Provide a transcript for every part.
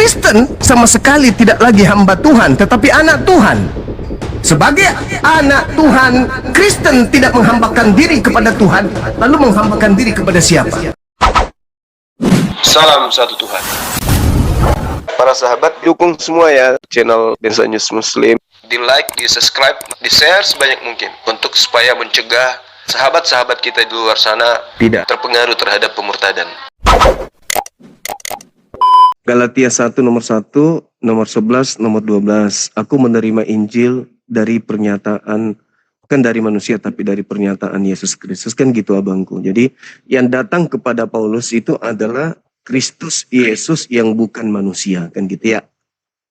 Kristen sama sekali tidak lagi hamba Tuhan, tetapi anak Tuhan. Sebagai anak Tuhan, Kristen tidak menghambakan diri kepada Tuhan, lalu menghambakan diri kepada siapa? Salam satu Tuhan. Para sahabat, dukung semua ya channel Densa News Muslim. Di like, di subscribe, di share sebanyak mungkin untuk supaya mencegah sahabat-sahabat kita di luar sana tidak terpengaruh terhadap pemurtadan. Galatia 1 nomor 1, nomor 11, nomor 12. Aku menerima Injil dari pernyataan, bukan dari manusia tapi dari pernyataan Yesus Kristus. Kan gitu abangku. Jadi yang datang kepada Paulus itu adalah Kristus Yesus yang bukan manusia. Kan gitu ya.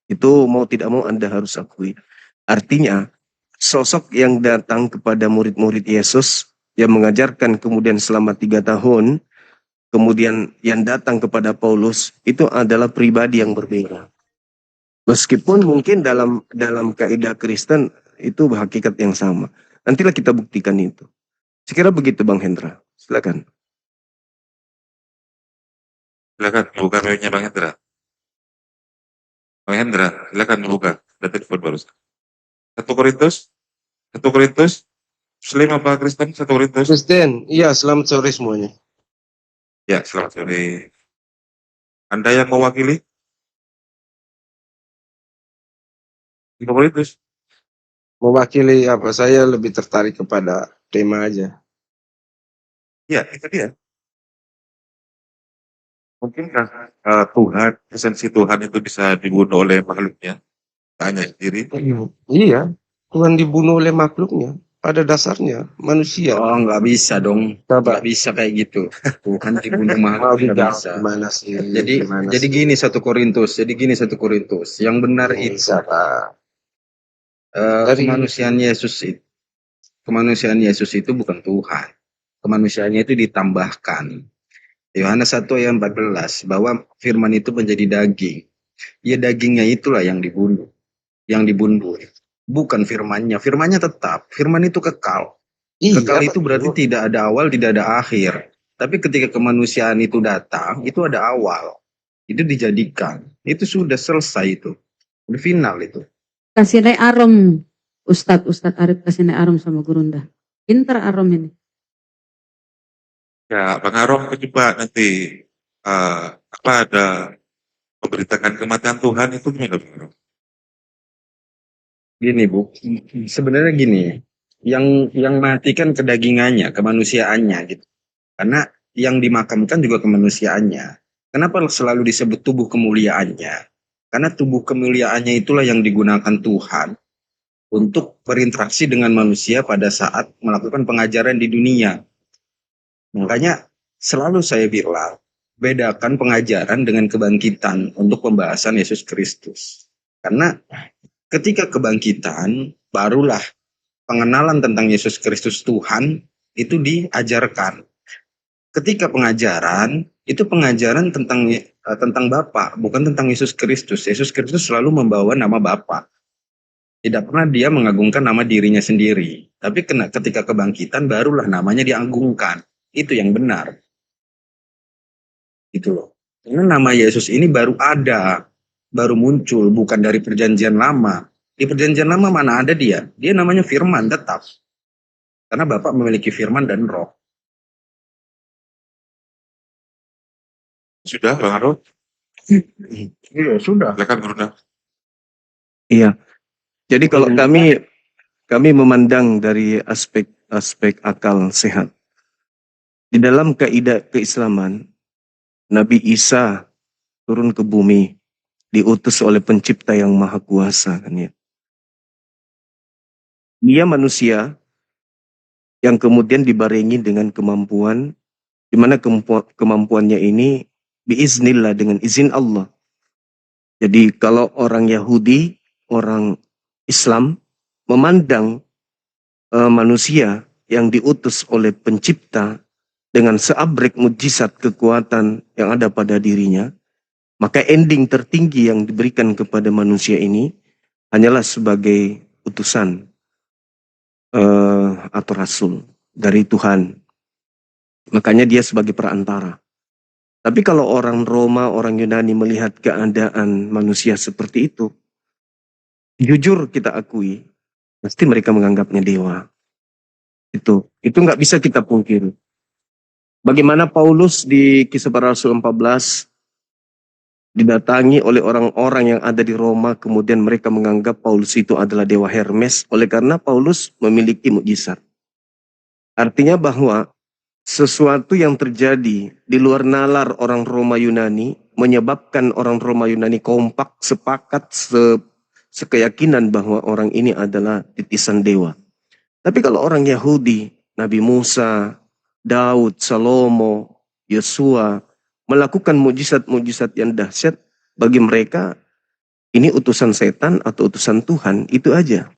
Itu mau tidak mau Anda harus akui. Artinya sosok yang datang kepada murid-murid Yesus yang mengajarkan kemudian selama 3 tahun, kemudian yang datang kepada Paulus itu adalah pribadi yang berbeda. Meskipun mungkin dalam kaidah Kristen itu hakikat yang sama. Nantilah kita buktikan itu. Sekira begitu Bang Hendra. Silakan. Silakan buka mailnya Bang Hendra. Bang Hendra, silakan buka. Ada telepon barusan. 1 Korintus Muslim apa Kristen? 1 Korintus. Kristen, iya, selamat sore semuanya. Ya, selamat sore. Anda yang mewakili 1 Korintus. Mewakili apa? Saya lebih tertarik kepada tema aja. Ya, itu dia. Mungkinkah Tuhan, esensi Tuhan itu bisa dibunuh oleh makhluknya? Tanya sendiri. Iya, Tuhan dibunuh oleh makhluknya. Pada dasarnya manusia. Oh, nggak bisa dong. Coba. Nggak bisa kayak gitu. Tuhan dibunuh makhluk nggak bisa. Gimana sih? Jadi gini 1 Korintus. Yang benar itu Pak. kemanusiaan Yesus itu bukan Tuhan. Kemanusiaannya itu ditambahkan. Yohanes 1 ayat 14 bahwa firman itu menjadi daging. Ya dagingnya itulah yang dibunuh. Yang dibunuh. Bukan firmannya. Firmannya tetap. Firman itu kekal. Kekal itu berarti tidak ada awal, tidak ada akhir. Tapi ketika kemanusiaan itu datang, itu ada awal. Itu dijadikan. Itu sudah selesai itu. Udah final itu. Kasih naik arom, Ustadz Arif kasih naik arom sama Gurunda. Pinter arom ini. Ya, Bang Arom coba nanti ada memberitakan kematian Tuhan itu gimana Bang Arom? Gini Bu, sebenarnya gini, yang mati kan kedagingannya, kemanusiaannya gitu. Karena yang dimakamkan juga kemanusiaannya. Kenapa selalu disebut tubuh kemuliaannya? Karena tubuh kemuliaannya itulah yang digunakan Tuhan untuk berinteraksi dengan manusia pada saat melakukan pengajaran di dunia. Makanya selalu saya bilang, bedakan pengajaran dengan kebangkitan untuk pembahasan Yesus Kristus. Karena ketika kebangkitan, barulah pengenalan tentang Yesus Kristus Tuhan itu diajarkan. Ketika pengajaran, itu pengajaran tentang Bapa, bukan tentang Yesus Kristus. Yesus Kristus selalu membawa nama Bapa. Tidak pernah dia mengagungkan nama dirinya sendiri. Tapi ketika kebangkitan, barulah namanya diagungkan. Itu yang benar. Gitu loh. Karena nama Yesus ini baru ada. Baru muncul, bukan dari perjanjian lama. Di perjanjian lama mana ada dia? Dia namanya firman tetap. Karena Bapa memiliki firman dan roh. Sudah Bang Arom? Iya, sudah. Silakan Gurunda. Iya. Jadi kalau kami memandang dari aspek akal sehat. Di dalam kaidah keislaman, Nabi Isa turun ke bumi, diutus oleh pencipta yang maha kuasa kan ya. Dia manusia yang kemudian dibarengi dengan kemampuan, di mana kemampuannya ini biiznillah, dengan izin Allah. Jadi kalau orang Yahudi, orang Islam memandang manusia yang diutus oleh pencipta dengan seabrek mujizat kekuatan yang ada pada dirinya, maka ending tertinggi yang diberikan kepada manusia ini hanyalah sebagai utusan atau rasul dari Tuhan. Makanya dia sebagai perantara. Tapi kalau orang Roma, orang Yunani melihat keadaan manusia seperti itu, jujur kita akui, pasti mereka menganggapnya dewa. Itu nggak bisa kita pungkiri. Bagaimana Paulus di Kisah Para Rasul 14 didatangi oleh orang-orang yang ada di Roma, kemudian mereka menganggap Paulus itu adalah dewa Hermes, oleh karena Paulus memiliki mukjizat. Artinya bahwa sesuatu yang terjadi di luar nalar orang Roma Yunani menyebabkan orang Roma Yunani kompak, sepakat, sekeyakinan bahwa orang ini adalah titisan dewa. Tapi kalau orang Yahudi, Nabi Musa, Daud, Salomo, Yosua melakukan mujizat-mujizat yang dahsyat, bagi mereka ini utusan setan atau utusan Tuhan, itu aja.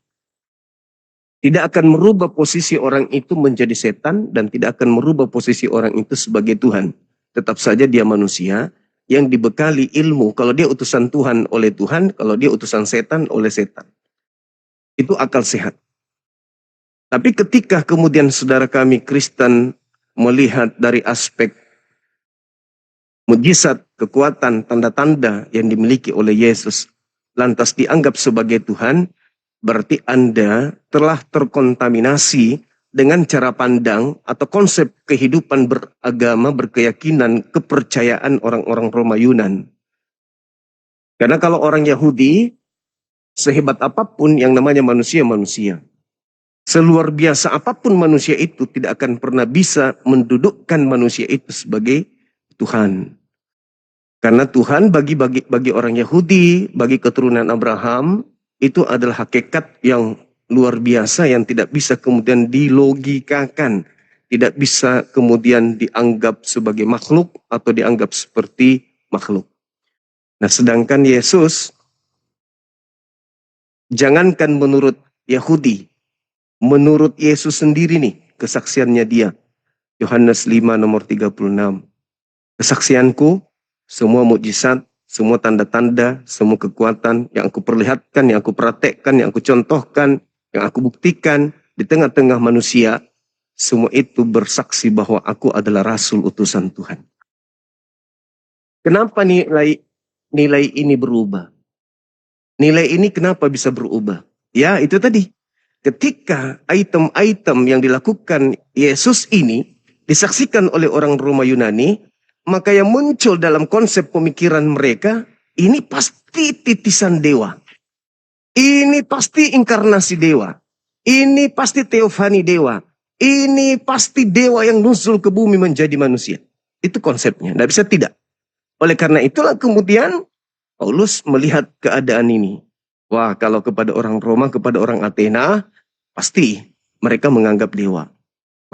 Tidak akan merubah posisi orang itu menjadi setan dan tidak akan merubah posisi orang itu sebagai Tuhan. Tetap saja dia manusia yang dibekali ilmu. Kalau dia utusan Tuhan oleh Tuhan, kalau dia utusan setan oleh setan. Itu akal sehat. Tapi ketika kemudian saudara kami Kristen melihat dari aspek mujizat, kekuatan, tanda-tanda yang dimiliki oleh Yesus, lantas dianggap sebagai Tuhan, berarti Anda telah terkontaminasi dengan cara pandang atau konsep kehidupan beragama, berkeyakinan, kepercayaan orang-orang Roma Yunan. Karena kalau orang Yahudi, sehebat apapun yang namanya manusia, seluar biasa apapun manusia itu tidak akan pernah bisa mendudukkan manusia itu sebagai Tuhan. Karena Tuhan bagi orang Yahudi, bagi keturunan Abraham, itu adalah hakikat yang luar biasa yang tidak bisa kemudian dilogikakan. Tidak bisa kemudian dianggap sebagai makhluk atau dianggap seperti makhluk. Nah, sedangkan Yesus, jangankan menurut Yahudi, menurut Yesus sendiri nih, kesaksiannya dia. Yohanes 5 nomor 36. Kesaksianku, semua mukjizat, semua tanda-tanda, semua kekuatan yang aku perlihatkan, yang aku praktekkan, yang aku contohkan, yang aku buktikan di tengah-tengah manusia, semua itu bersaksi bahwa aku adalah rasul utusan Tuhan. Kenapa nilai ini berubah? Nilai ini kenapa bisa berubah? Ya, itu tadi. Ketika item-item yang dilakukan Yesus ini disaksikan oleh orang Roma Yunani, maka yang muncul dalam konsep pemikiran mereka, ini pasti titisan dewa. Ini pasti inkarnasi dewa. Ini pasti teofani dewa. Ini pasti dewa yang nusul ke bumi menjadi manusia. Itu konsepnya, tidak bisa tidak. Oleh karena itulah kemudian Paulus melihat keadaan ini. Wah, kalau kepada orang Roma, kepada orang Athena, pasti mereka menganggap dewa.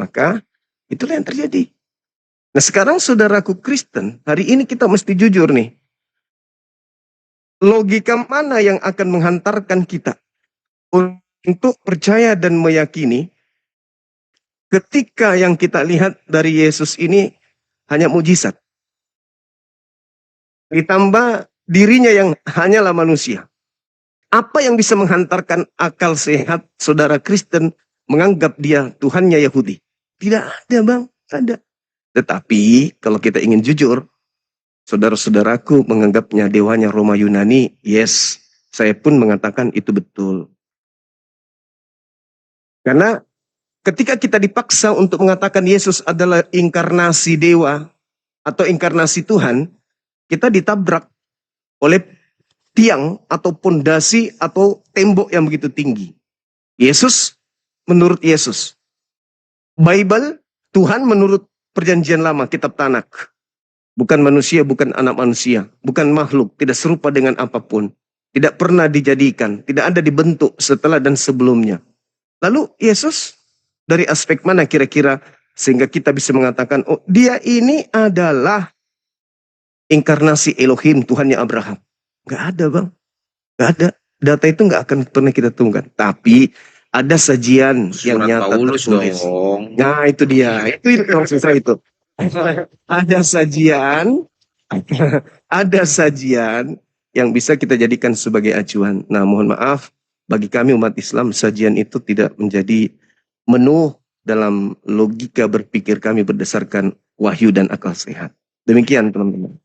Maka itulah yang terjadi. Nah, sekarang saudaraku Kristen, hari ini kita mesti jujur nih. Logika mana yang akan menghantarkan kita untuk percaya dan meyakini ketika yang kita lihat dari Yesus ini hanya mujizat. Ditambah dirinya yang hanyalah manusia. Apa yang bisa menghantarkan akal sehat saudara Kristen menganggap dia Tuhannya Yahudi? Tidak ada, Bang. Tidak ada. Tetapi kalau kita ingin jujur, saudara-saudaraku menganggapnya dewanya Roma Yunani, yes, saya pun mengatakan itu betul. Karena ketika kita dipaksa untuk mengatakan Yesus adalah inkarnasi dewa atau inkarnasi Tuhan, kita ditabrak oleh tiang atau pondasi atau tembok yang begitu tinggi. Yesus menurut Yesus. Bible, Tuhan menurut Perjanjian Lama, kitab Tanak. Bukan manusia, bukan anak manusia. Bukan makhluk, tidak serupa dengan apapun. Tidak pernah dijadikan, tidak ada dibentuk setelah dan sebelumnya. Lalu Yesus dari aspek mana kira-kira sehingga kita bisa mengatakan, oh dia ini adalah inkarnasi Elohim, Tuhannya Abraham. Nggak ada, Bang. Nggak ada. Data itu nggak akan pernah kita temukan. Tapi ada sajian yang nyata Paulus tertulis. dong. Nah, itu dia. Itu maksud saya itu. Ada sajian, ada sajian yang bisa kita jadikan sebagai acuan. Nah, mohon maaf, bagi kami umat Islam, sajian itu tidak menjadi menu dalam logika berpikir kami berdasarkan wahyu dan akal sehat. Demikian teman-teman.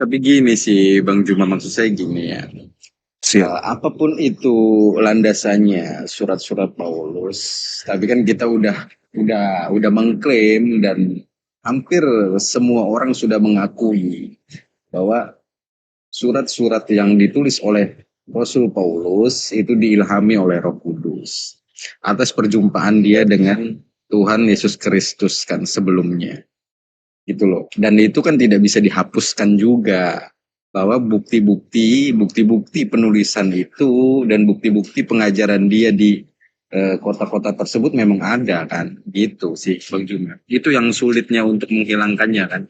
Tapi gini sih Bang Juma, maksud saya gini ya. Siap. Apapun itu landasannya surat-surat Paulus, tapi kan kita udah mengklaim dan hampir semua orang sudah mengakui bahwa surat-surat yang ditulis oleh Rasul Paulus itu diilhami oleh Roh Kudus atas perjumpaan dia dengan Tuhan Yesus Kristus kan sebelumnya. Gitu loh. Dan itu kan tidak bisa dihapuskan juga, bahwa bukti-bukti penulisan itu dan bukti-bukti pengajaran dia di kota-kota tersebut memang ada kan, gitu sih Bang Juma. Itu yang sulitnya untuk menghilangkannya kan.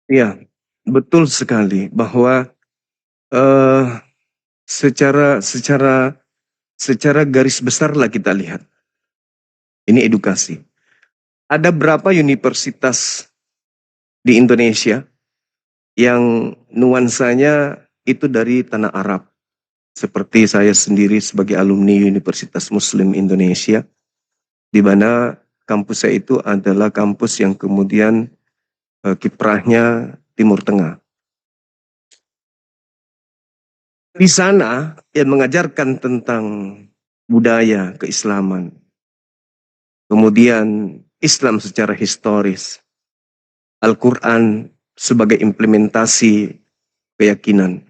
Iya, betul sekali bahwa eh, secara garis besar lah kita lihat. Ini edukasi. Ada berapa universitas di Indonesia yang nuansanya itu dari tanah Arab? Seperti saya sendiri sebagai alumni Universitas Muslim Indonesia, di mana kampus saya itu adalah kampus yang kemudian kiprahnya Timur Tengah. Di sana yang mengajarkan tentang budaya keislaman, kemudian Islam secara historis, Al-Quran sebagai implementasi keyakinan.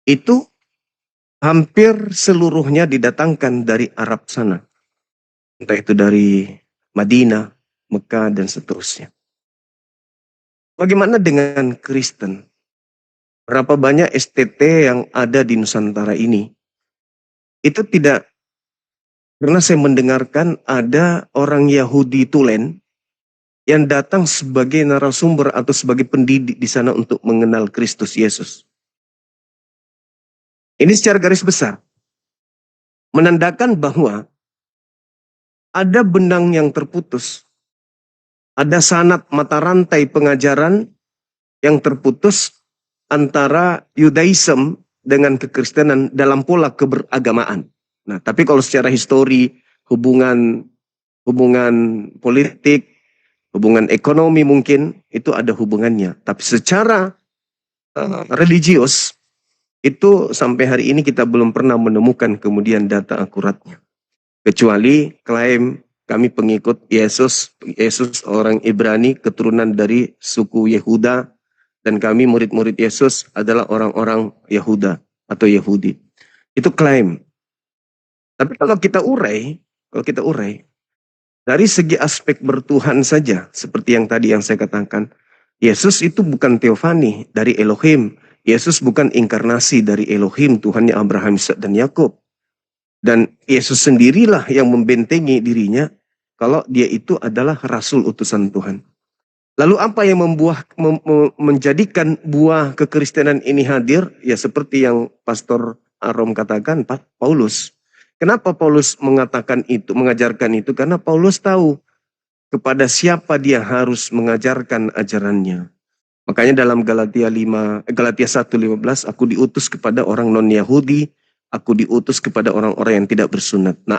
Itu hampir seluruhnya didatangkan dari Arab sana. Entah itu dari Madinah, Mekah, dan seterusnya. Bagaimana dengan Kristen? Berapa banyak STT yang ada di Nusantara ini? Itu tidak, karena saya mendengarkan ada orang Yahudi Tulen yang datang sebagai narasumber atau sebagai pendidik di sana untuk mengenal Kristus Yesus. Ini secara garis besar menandakan bahwa ada benang yang terputus. Ada sanad mata rantai pengajaran yang terputus antara Yudaism dengan kekristenan dalam pola keberagamaan. Nah, tapi kalau secara histori, hubungan politik, hubungan ekonomi mungkin itu ada hubungannya. Tapi secara religius itu sampai hari ini kita belum pernah menemukan kemudian data akuratnya. Kecuali klaim kami pengikut Yesus orang Ibrani, keturunan dari suku Yehuda, dan kami murid-murid Yesus adalah orang-orang Yehuda atau Yahudi. Itu klaim. Tapi kalau kita urai, dari segi aspek bertuhan saja, seperti yang tadi yang saya katakan, Yesus itu bukan teofani dari Elohim. Yesus bukan inkarnasi dari Elohim, Tuhannya Abraham, Ishak, dan Yakub. Dan Yesus sendirilah yang membentengi dirinya kalau dia itu adalah rasul utusan Tuhan. Lalu apa yang menjadikan buah kekristenan ini hadir? Ya seperti yang Pastor Arom katakan, Paulus. Kenapa Paulus mengatakan itu, mengajarkan itu? Karena Paulus tahu kepada siapa dia harus mengajarkan ajarannya. Makanya dalam Galatia 1:15, aku diutus kepada orang non-Yahudi, aku diutus kepada orang-orang yang tidak bersunat. Nah,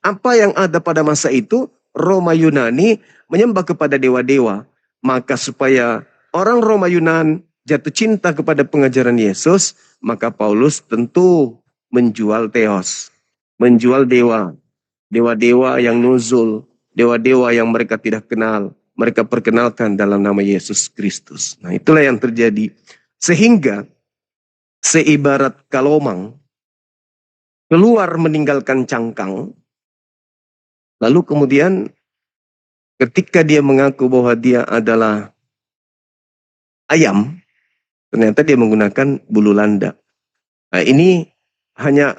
apa yang ada pada masa itu? Roma Yunani menyembah kepada dewa-dewa. Maka supaya orang Roma Yunan jatuh cinta kepada pengajaran Yesus, maka Paulus tentu menjual theos. Menjual dewa-dewa yang nuzul, dewa-dewa yang mereka tidak kenal, mereka perkenalkan dalam nama Yesus Kristus. Nah, itulah yang terjadi. Sehingga seibarat kalomang keluar meninggalkan cangkang, lalu kemudian ketika dia mengaku bahwa dia adalah ayam, ternyata dia menggunakan bulu landa. Nah, ini hanya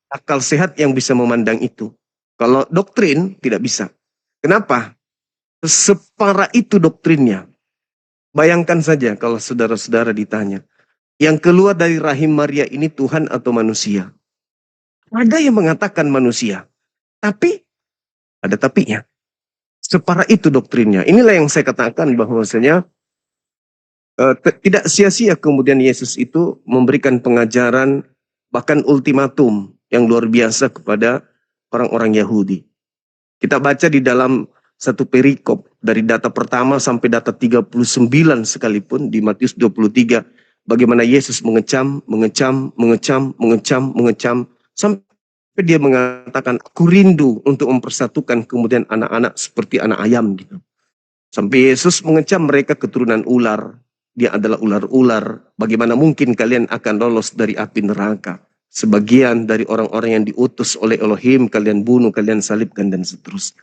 akal sehat yang bisa memandang itu. Kalau doktrin tidak bisa. Kenapa? Separah itu doktrinnya. Bayangkan saja kalau saudara-saudara ditanya, yang keluar dari rahim Maria ini Tuhan atau manusia? Ada yang mengatakan manusia, tapi ada tapinya. Separah itu doktrinnya. Inilah yang saya katakan bahwasanya tidak sia-sia kemudian Yesus itu memberikan pengajaran bahkan ultimatum yang luar biasa kepada orang-orang Yahudi. Kita baca di dalam satu perikop dari data pertama sampai data 39 sekalipun di Matius 23, bagaimana Yesus mengecam sampai dia mengatakan, aku rindu untuk mempersatukan kemudian anak-anak seperti anak ayam gitu. Sampai Yesus mengecam mereka keturunan ular. Dia adalah ular-ular. Bagaimana mungkin kalian akan lolos dari api neraka? Sebagian dari orang-orang yang diutus oleh Elohim, kalian bunuh, kalian salibkan, dan seterusnya.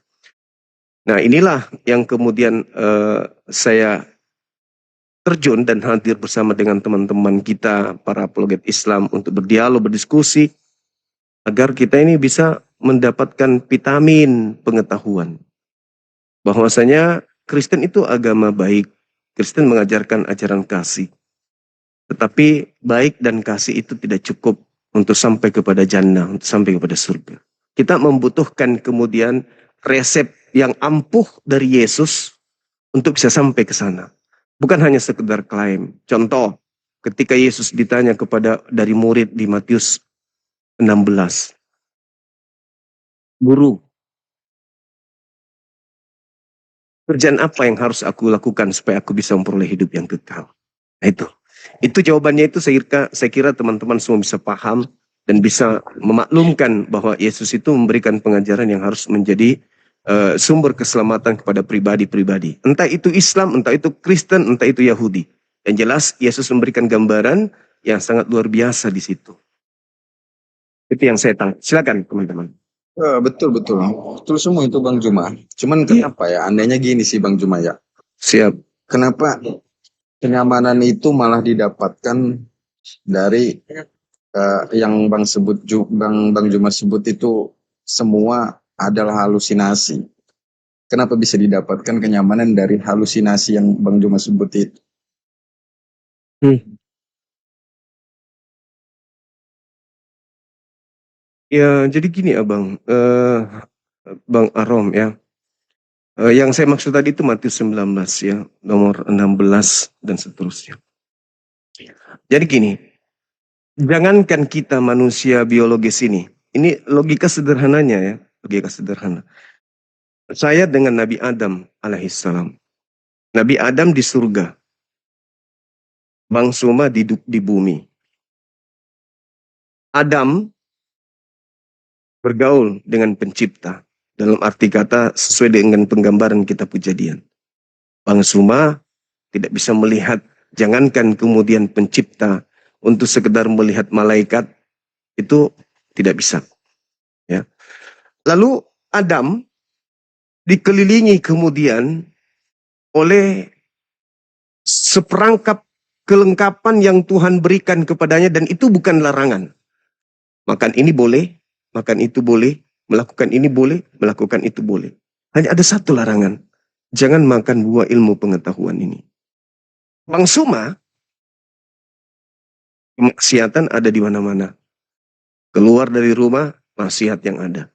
Nah, inilah yang kemudian saya terjun dan hadir bersama dengan teman-teman kita, para apologet Islam, untuk berdialog, berdiskusi, agar kita ini bisa mendapatkan vitamin pengetahuan. Bahwasanya Kristen itu agama baik. Kristen mengajarkan ajaran kasih. Tetapi baik dan kasih itu tidak cukup untuk sampai kepada jannah, untuk sampai kepada surga. Kita membutuhkan kemudian resep yang ampuh dari Yesus untuk bisa sampai ke sana. Bukan hanya sekedar klaim. Contoh, ketika Yesus ditanya kepada dari murid di Matius 16. Guru, kerjaan apa yang harus aku lakukan supaya aku bisa memperoleh hidup yang kekal? Nah itu jawabannya itu saya kira teman-teman semua bisa paham dan bisa memaklumkan bahwa Yesus itu memberikan pengajaran yang harus menjadi sumber keselamatan kepada pribadi-pribadi. Entah itu Islam, entah itu Kristen, entah itu Yahudi. Yang jelas Yesus memberikan gambaran yang sangat luar biasa di situ. Itu yang saya tahu. Silakan teman-teman. Betul semua itu Bang Juma. Cuman kenapa ya? Andainya gini sih Bang Juma ya. Siap. Kenapa kenyamanan itu malah didapatkan dari yang Bang Juma sebut itu semua adalah halusinasi. Kenapa bisa didapatkan kenyamanan dari halusinasi yang Bang Juma sebut itu? Ya, jadi gini abang, Bang Arom ya. Yang saya maksud tadi itu Matius 19 ya, nomor 16 dan seterusnya. Jadi gini, jangankan kita manusia biologis ini logika sederhananya ya, logika sederhana. Saya dengan Nabi Adam alaihissalam. Nabi Adam di surga, Bang Suma di bumi. Adam bergaul dengan pencipta. Dalam arti kata sesuai dengan penggambaran kitab Kejadian. Bang Suma tidak bisa melihat, jangankan kemudian pencipta, untuk sekedar melihat malaikat itu tidak bisa. Ya. Lalu Adam dikelilingi kemudian oleh seperangkap kelengkapan yang Tuhan berikan kepadanya, dan itu bukan larangan. Makan ini boleh, makan itu boleh, melakukan ini boleh, melakukan itu boleh. Hanya ada satu larangan. Jangan makan buah ilmu pengetahuan ini. Bang Suma, kemaksiatan ada di mana-mana. Keluar dari rumah, maksiat yang ada.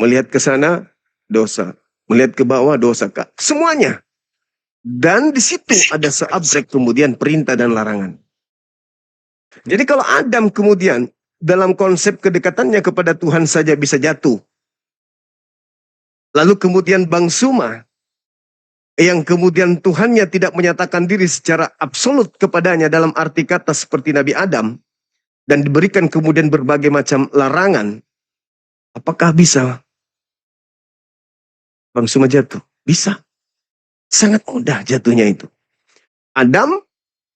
Melihat ke sana, dosa. Melihat ke bawah, dosa. Semuanya. Dan di situ ada seabrek kemudian perintah dan larangan. Jadi kalau Adam kemudian dalam konsep kedekatannya kepada Tuhan saja bisa jatuh. Lalu kemudian Bang Suma, yang kemudian Tuhannya tidak menyatakan diri secara absolut kepadanya dalam arti kata seperti Nabi Adam, dan diberikan kemudian berbagai macam larangan, apakah bisa Bang Suma jatuh? Bisa. Sangat mudah jatuhnya itu. Adam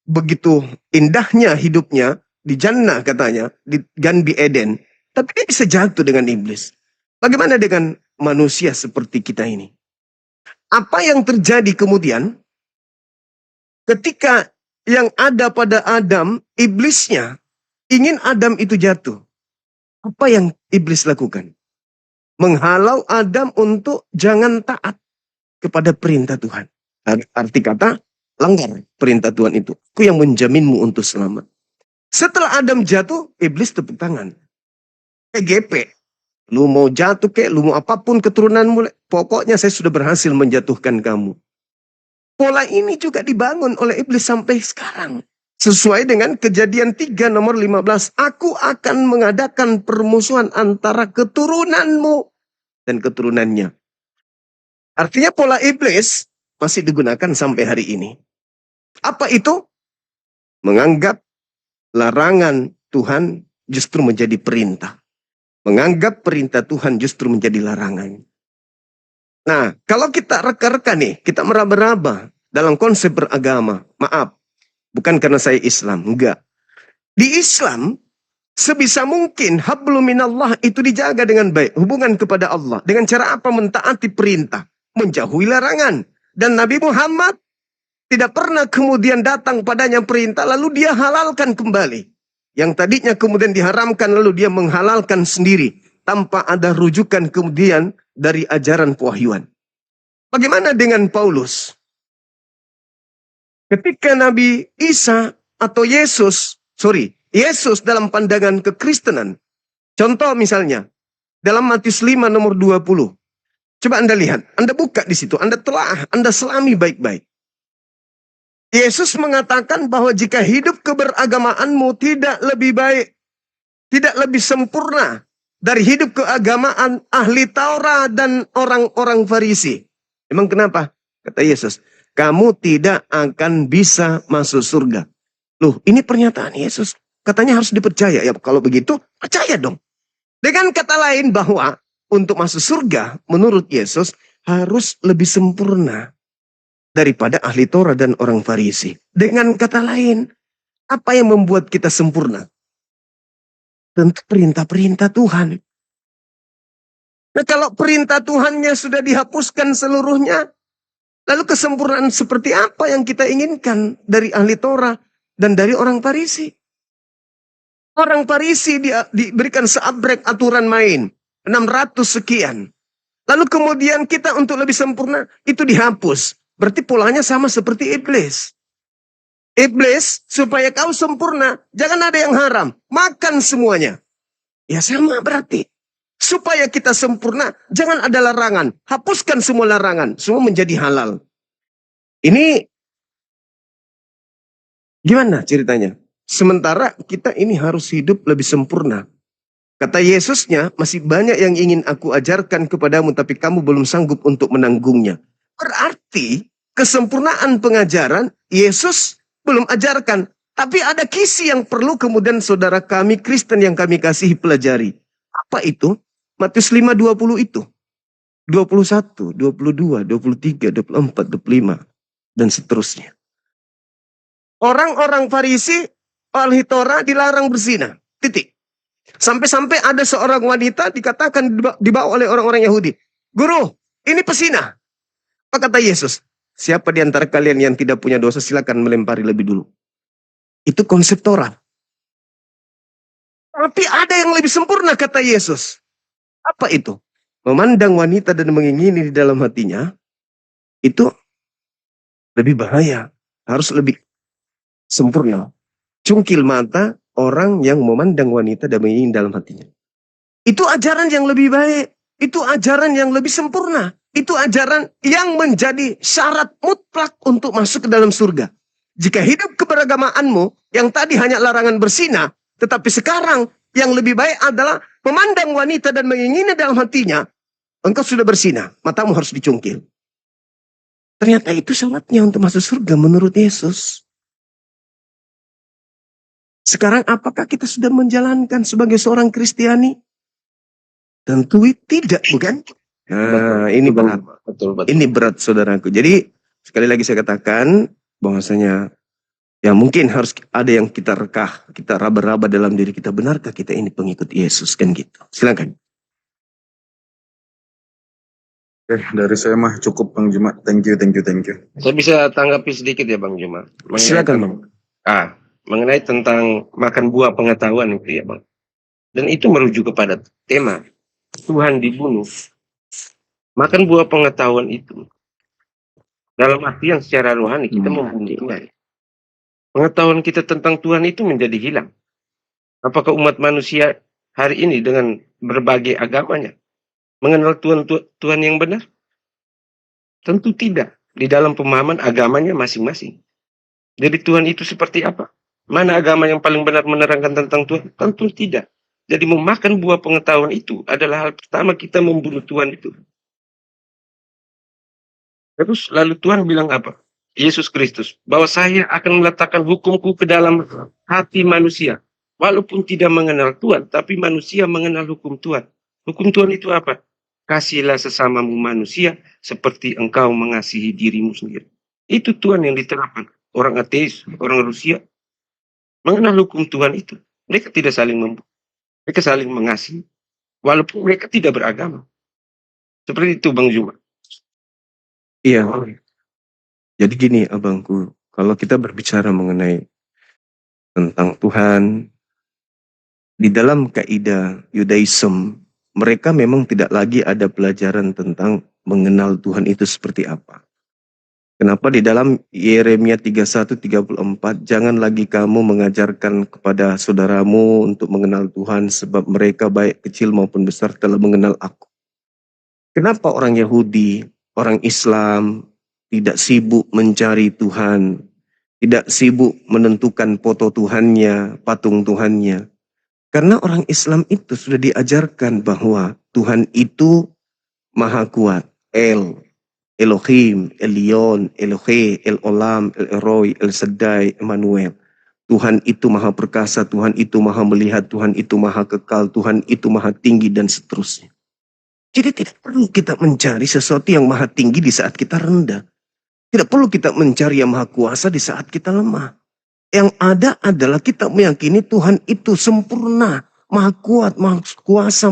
begitu indahnya hidupnya, di Jannah katanya, di Ganbi Eden. Tapi dia bisa jatuh dengan iblis. Bagaimana dengan manusia seperti kita ini? Apa yang terjadi kemudian? Ketika yang ada pada Adam, iblisnya ingin Adam itu jatuh. Apa yang iblis lakukan? Menghalau Adam untuk jangan taat kepada perintah Tuhan. Arti kata, langgar perintah Tuhan itu. Aku yang menjaminmu untuk selamat. Setelah Adam jatuh, iblis tepuk tangan. GP. Lu mau jatuh lu mau apapun keturunanmu, pokoknya saya sudah berhasil menjatuhkan kamu. Pola ini juga dibangun oleh iblis sampai sekarang. Sesuai dengan Kejadian 3 nomor 15. Aku akan mengadakan permusuhan antara keturunanmu dan keturunannya. Artinya pola iblis masih digunakan sampai hari ini. Apa itu? Menganggap larangan Tuhan justru menjadi perintah. Menganggap perintah Tuhan justru menjadi larangan. Nah, kalau kita reka-reka nih, kita meraba-raba dalam konsep beragama. Maaf, bukan karena saya Islam, enggak. Di Islam, sebisa mungkin hablum minallah itu dijaga dengan baik. Hubungan kepada Allah. Dengan cara apa? Mentaati perintah. Menjauhi larangan. Dan Nabi Muhammad tidak pernah kemudian datang padanya perintah lalu dia halalkan kembali. Yang tadinya kemudian diharamkan lalu dia menghalalkan sendiri. Tanpa ada rujukan kemudian dari ajaran pewahyuan. Bagaimana dengan Paulus? Ketika Nabi Isa atau Yesus dalam pandangan kekristenan. Contoh misalnya, dalam Matius 5 nomor 20. Coba Anda lihat, Anda buka di situ, Anda telah, Anda selami baik-baik. Yesus mengatakan bahwa jika hidup keberagamaanmu tidak lebih baik, tidak lebih sempurna dari hidup keagamaan ahli Taurat dan orang-orang Farisi. Emang kenapa? Kata Yesus, kamu tidak akan bisa masuk surga. Loh, ini pernyataan Yesus. Katanya harus dipercaya. Ya, kalau begitu, percaya dong. Dengan kata lain bahwa untuk masuk surga, menurut Yesus, harus lebih sempurna daripada ahli Taurat dan orang Farisi. Dengan kata lain, apa yang membuat kita sempurna? Tentu perintah-perintah Tuhan. Nah, kalau perintah Tuhannya sudah dihapuskan seluruhnya, lalu kesempurnaan seperti apa yang kita inginkan dari ahli Taurat dan dari orang Farisi? Orang Farisi diberikan seabrek aturan main. 600 sekian. Lalu kemudian kita untuk lebih sempurna, itu dihapus. Berarti polanya sama seperti iblis. Iblis, supaya kau sempurna, jangan ada yang haram. Makan semuanya. Ya sama berarti. Supaya kita sempurna, jangan ada larangan. Hapuskan semua larangan. Semua menjadi halal. Ini gimana ceritanya? Sementara kita ini harus hidup lebih sempurna. Kata Yesusnya, masih banyak yang ingin aku ajarkan kepadamu, tapi kamu belum sanggup untuk menanggungnya. Berarti, kesempurnaan pengajaran, Yesus belum ajarkan. Tapi ada kisi yang perlu kemudian saudara kami Kristen yang kami kasihi pelajari. Apa itu? Matius 5:20 itu. 21, 22, 23, 24, 25, dan seterusnya. Orang-orang Farisi, ahli Taurat dilarang berzina. Titik. Sampai-sampai ada seorang wanita dikatakan dibawa oleh orang-orang Yahudi. Guru, ini pesina. Apa kata Yesus? Siapa di antara kalian yang tidak punya dosa silakan melempari lebih dulu. Itu konsep Taurat. Tapi ada yang lebih sempurna kata Yesus. Apa itu? Memandang wanita dan mengingini di dalam hatinya. Itu lebih bahaya. Harus lebih sempurna. Cungkil mata orang yang memandang wanita dan mengingini dalam hatinya. Itu ajaran yang lebih baik. Itu ajaran yang lebih sempurna. Itu ajaran yang menjadi syarat mutlak untuk masuk ke dalam surga. Jika hidup keberagamaanmu yang tadi hanya larangan berzina, tetapi sekarang yang lebih baik adalah memandang wanita dan mengingini dalam hatinya, engkau sudah berzina, matamu harus dicungkil. Ternyata itu syaratnya untuk masuk surga menurut Yesus. Sekarang apakah kita sudah menjalankan sebagai seorang Kristiani? Tentu tidak, bukan? Nah, ini berat. Betul. Ini berat, saudaraku. Jadi, sekali lagi saya katakan, bahwasanya, ya mungkin harus ada yang kita rekah, kita raba-raba dalam diri kita. Benarkah kita ini pengikut Yesus? Kan gitu. Silakan. Dari saya mah cukup Bang Juma. Thank you. Saya bisa tanggapi sedikit ya Bang Juma. Silakan, Bang. Mengenai tentang makan buah pengetahuan itu ya Bang. Dan itu merujuk kepada tema Tuhan dibunuh. Makan buah pengetahuan itu dalam artian secara rohani kita membunuh Tuhan. Pengetahuan kita tentang Tuhan itu menjadi hilang. Apakah umat manusia hari ini dengan berbagai agamanya mengenal Tuhan yang benar? Tentu tidak. Di dalam pemahaman agamanya masing-masing. Jadi Tuhan itu seperti apa? Mana agama yang paling benar menerangkan tentang Tuhan? Tentu tidak. Jadi memakan buah pengetahuan itu adalah hal pertama kita membunuh Tuhan itu. Terus lalu Tuhan bilang apa? Yesus Kristus, bahwa saya akan meletakkan hukumku ke dalam hati manusia. Walaupun tidak mengenal Tuhan, tapi manusia mengenal hukum Tuhan. Hukum Tuhan itu apa? Kasihilah sesamamu manusia seperti engkau mengasihi dirimu sendiri. Itu Tuhan yang diterapkan. Orang ateis, orang Rusia, mengenal hukum Tuhan itu. Mereka tidak saling membunuh. Mereka saling mengasihi. Walaupun mereka tidak beragama. Seperti itu Bang Zuma. Iya. Jadi gini abangku, kalau kita berbicara mengenai tentang Tuhan, di dalam kaidah Yudaism, mereka memang tidak lagi ada pelajaran tentang mengenal Tuhan itu seperti apa. Kenapa di dalam Yeremia 31:34, jangan lagi kamu mengajarkan kepada saudaramu untuk mengenal Tuhan, sebab mereka baik kecil maupun besar telah mengenal aku. Kenapa orang Yahudi, orang Islam tidak sibuk mencari Tuhan, tidak sibuk menentukan foto Tuhannya, patung Tuhannya? Karena orang Islam itu sudah diajarkan bahwa Tuhan itu maha kuat. Elohim, Elion, Elohe, El-Olam, El-Eroi, El-Shaddai, Emmanuel. Tuhan itu maha perkasa, Tuhan itu maha melihat, Tuhan itu maha kekal, Tuhan itu maha tinggi, dan seterusnya. Jadi tidak perlu kita mencari sesuatu yang maha tinggi di saat kita rendah. Tidak perlu kita mencari yang maha kuasa di saat kita lemah. Yang ada adalah kita meyakini Tuhan itu sempurna, maha kuat, maha kuasa,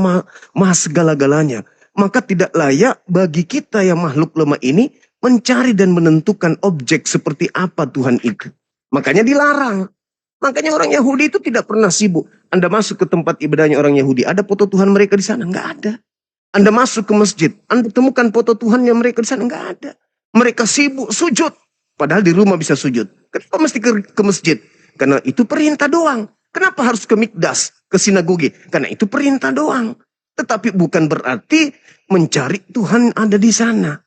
maha segala-galanya. Maka tidak layak bagi kita yang makhluk lemah ini mencari dan menentukan objek seperti apa Tuhan itu. Makanya dilarang. Makanya orang Yahudi itu tidak pernah sibuk. Anda masuk ke tempat ibadahnya orang Yahudi, ada foto Tuhan mereka di sana? Enggak ada. Anda masuk ke masjid, Anda temukan foto Tuhan yang mereka di sana? Enggak ada. Mereka sibuk sujud. Padahal di rumah bisa sujud. Kenapa mesti ke masjid? Karena itu perintah doang. Kenapa harus ke mikdas, ke sinagoge? Karena itu perintah doang. Tetapi bukan berarti mencari Tuhan ada di sana.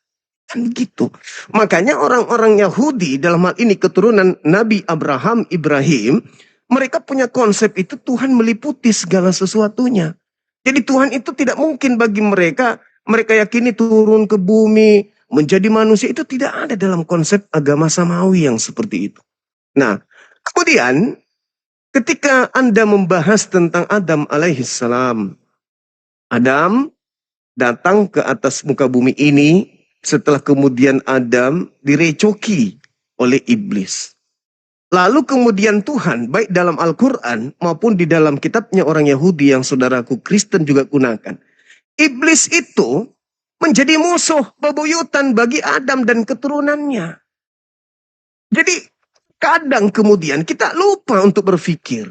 Kan gitu. Makanya orang-orang Yahudi dalam hal ini keturunan Nabi Abraham, Ibrahim, mereka punya konsep itu Tuhan meliputi segala sesuatunya. Jadi Tuhan itu tidak mungkin bagi mereka, mereka yakini turun ke bumi, menjadi manusia, itu tidak ada dalam konsep agama samawi yang seperti itu. Nah, kemudian ketika Anda membahas tentang Adam alaihissalam, Adam datang ke atas muka bumi ini setelah kemudian Adam direcoki oleh iblis. Lalu kemudian Tuhan, baik dalam Al-Quran maupun di dalam kitabnya orang Yahudi yang saudaraku Kristen juga gunakan. Iblis itu menjadi musuh bebuyutan bagi Adam dan keturunannya. Jadi kadang kemudian kita lupa untuk berpikir.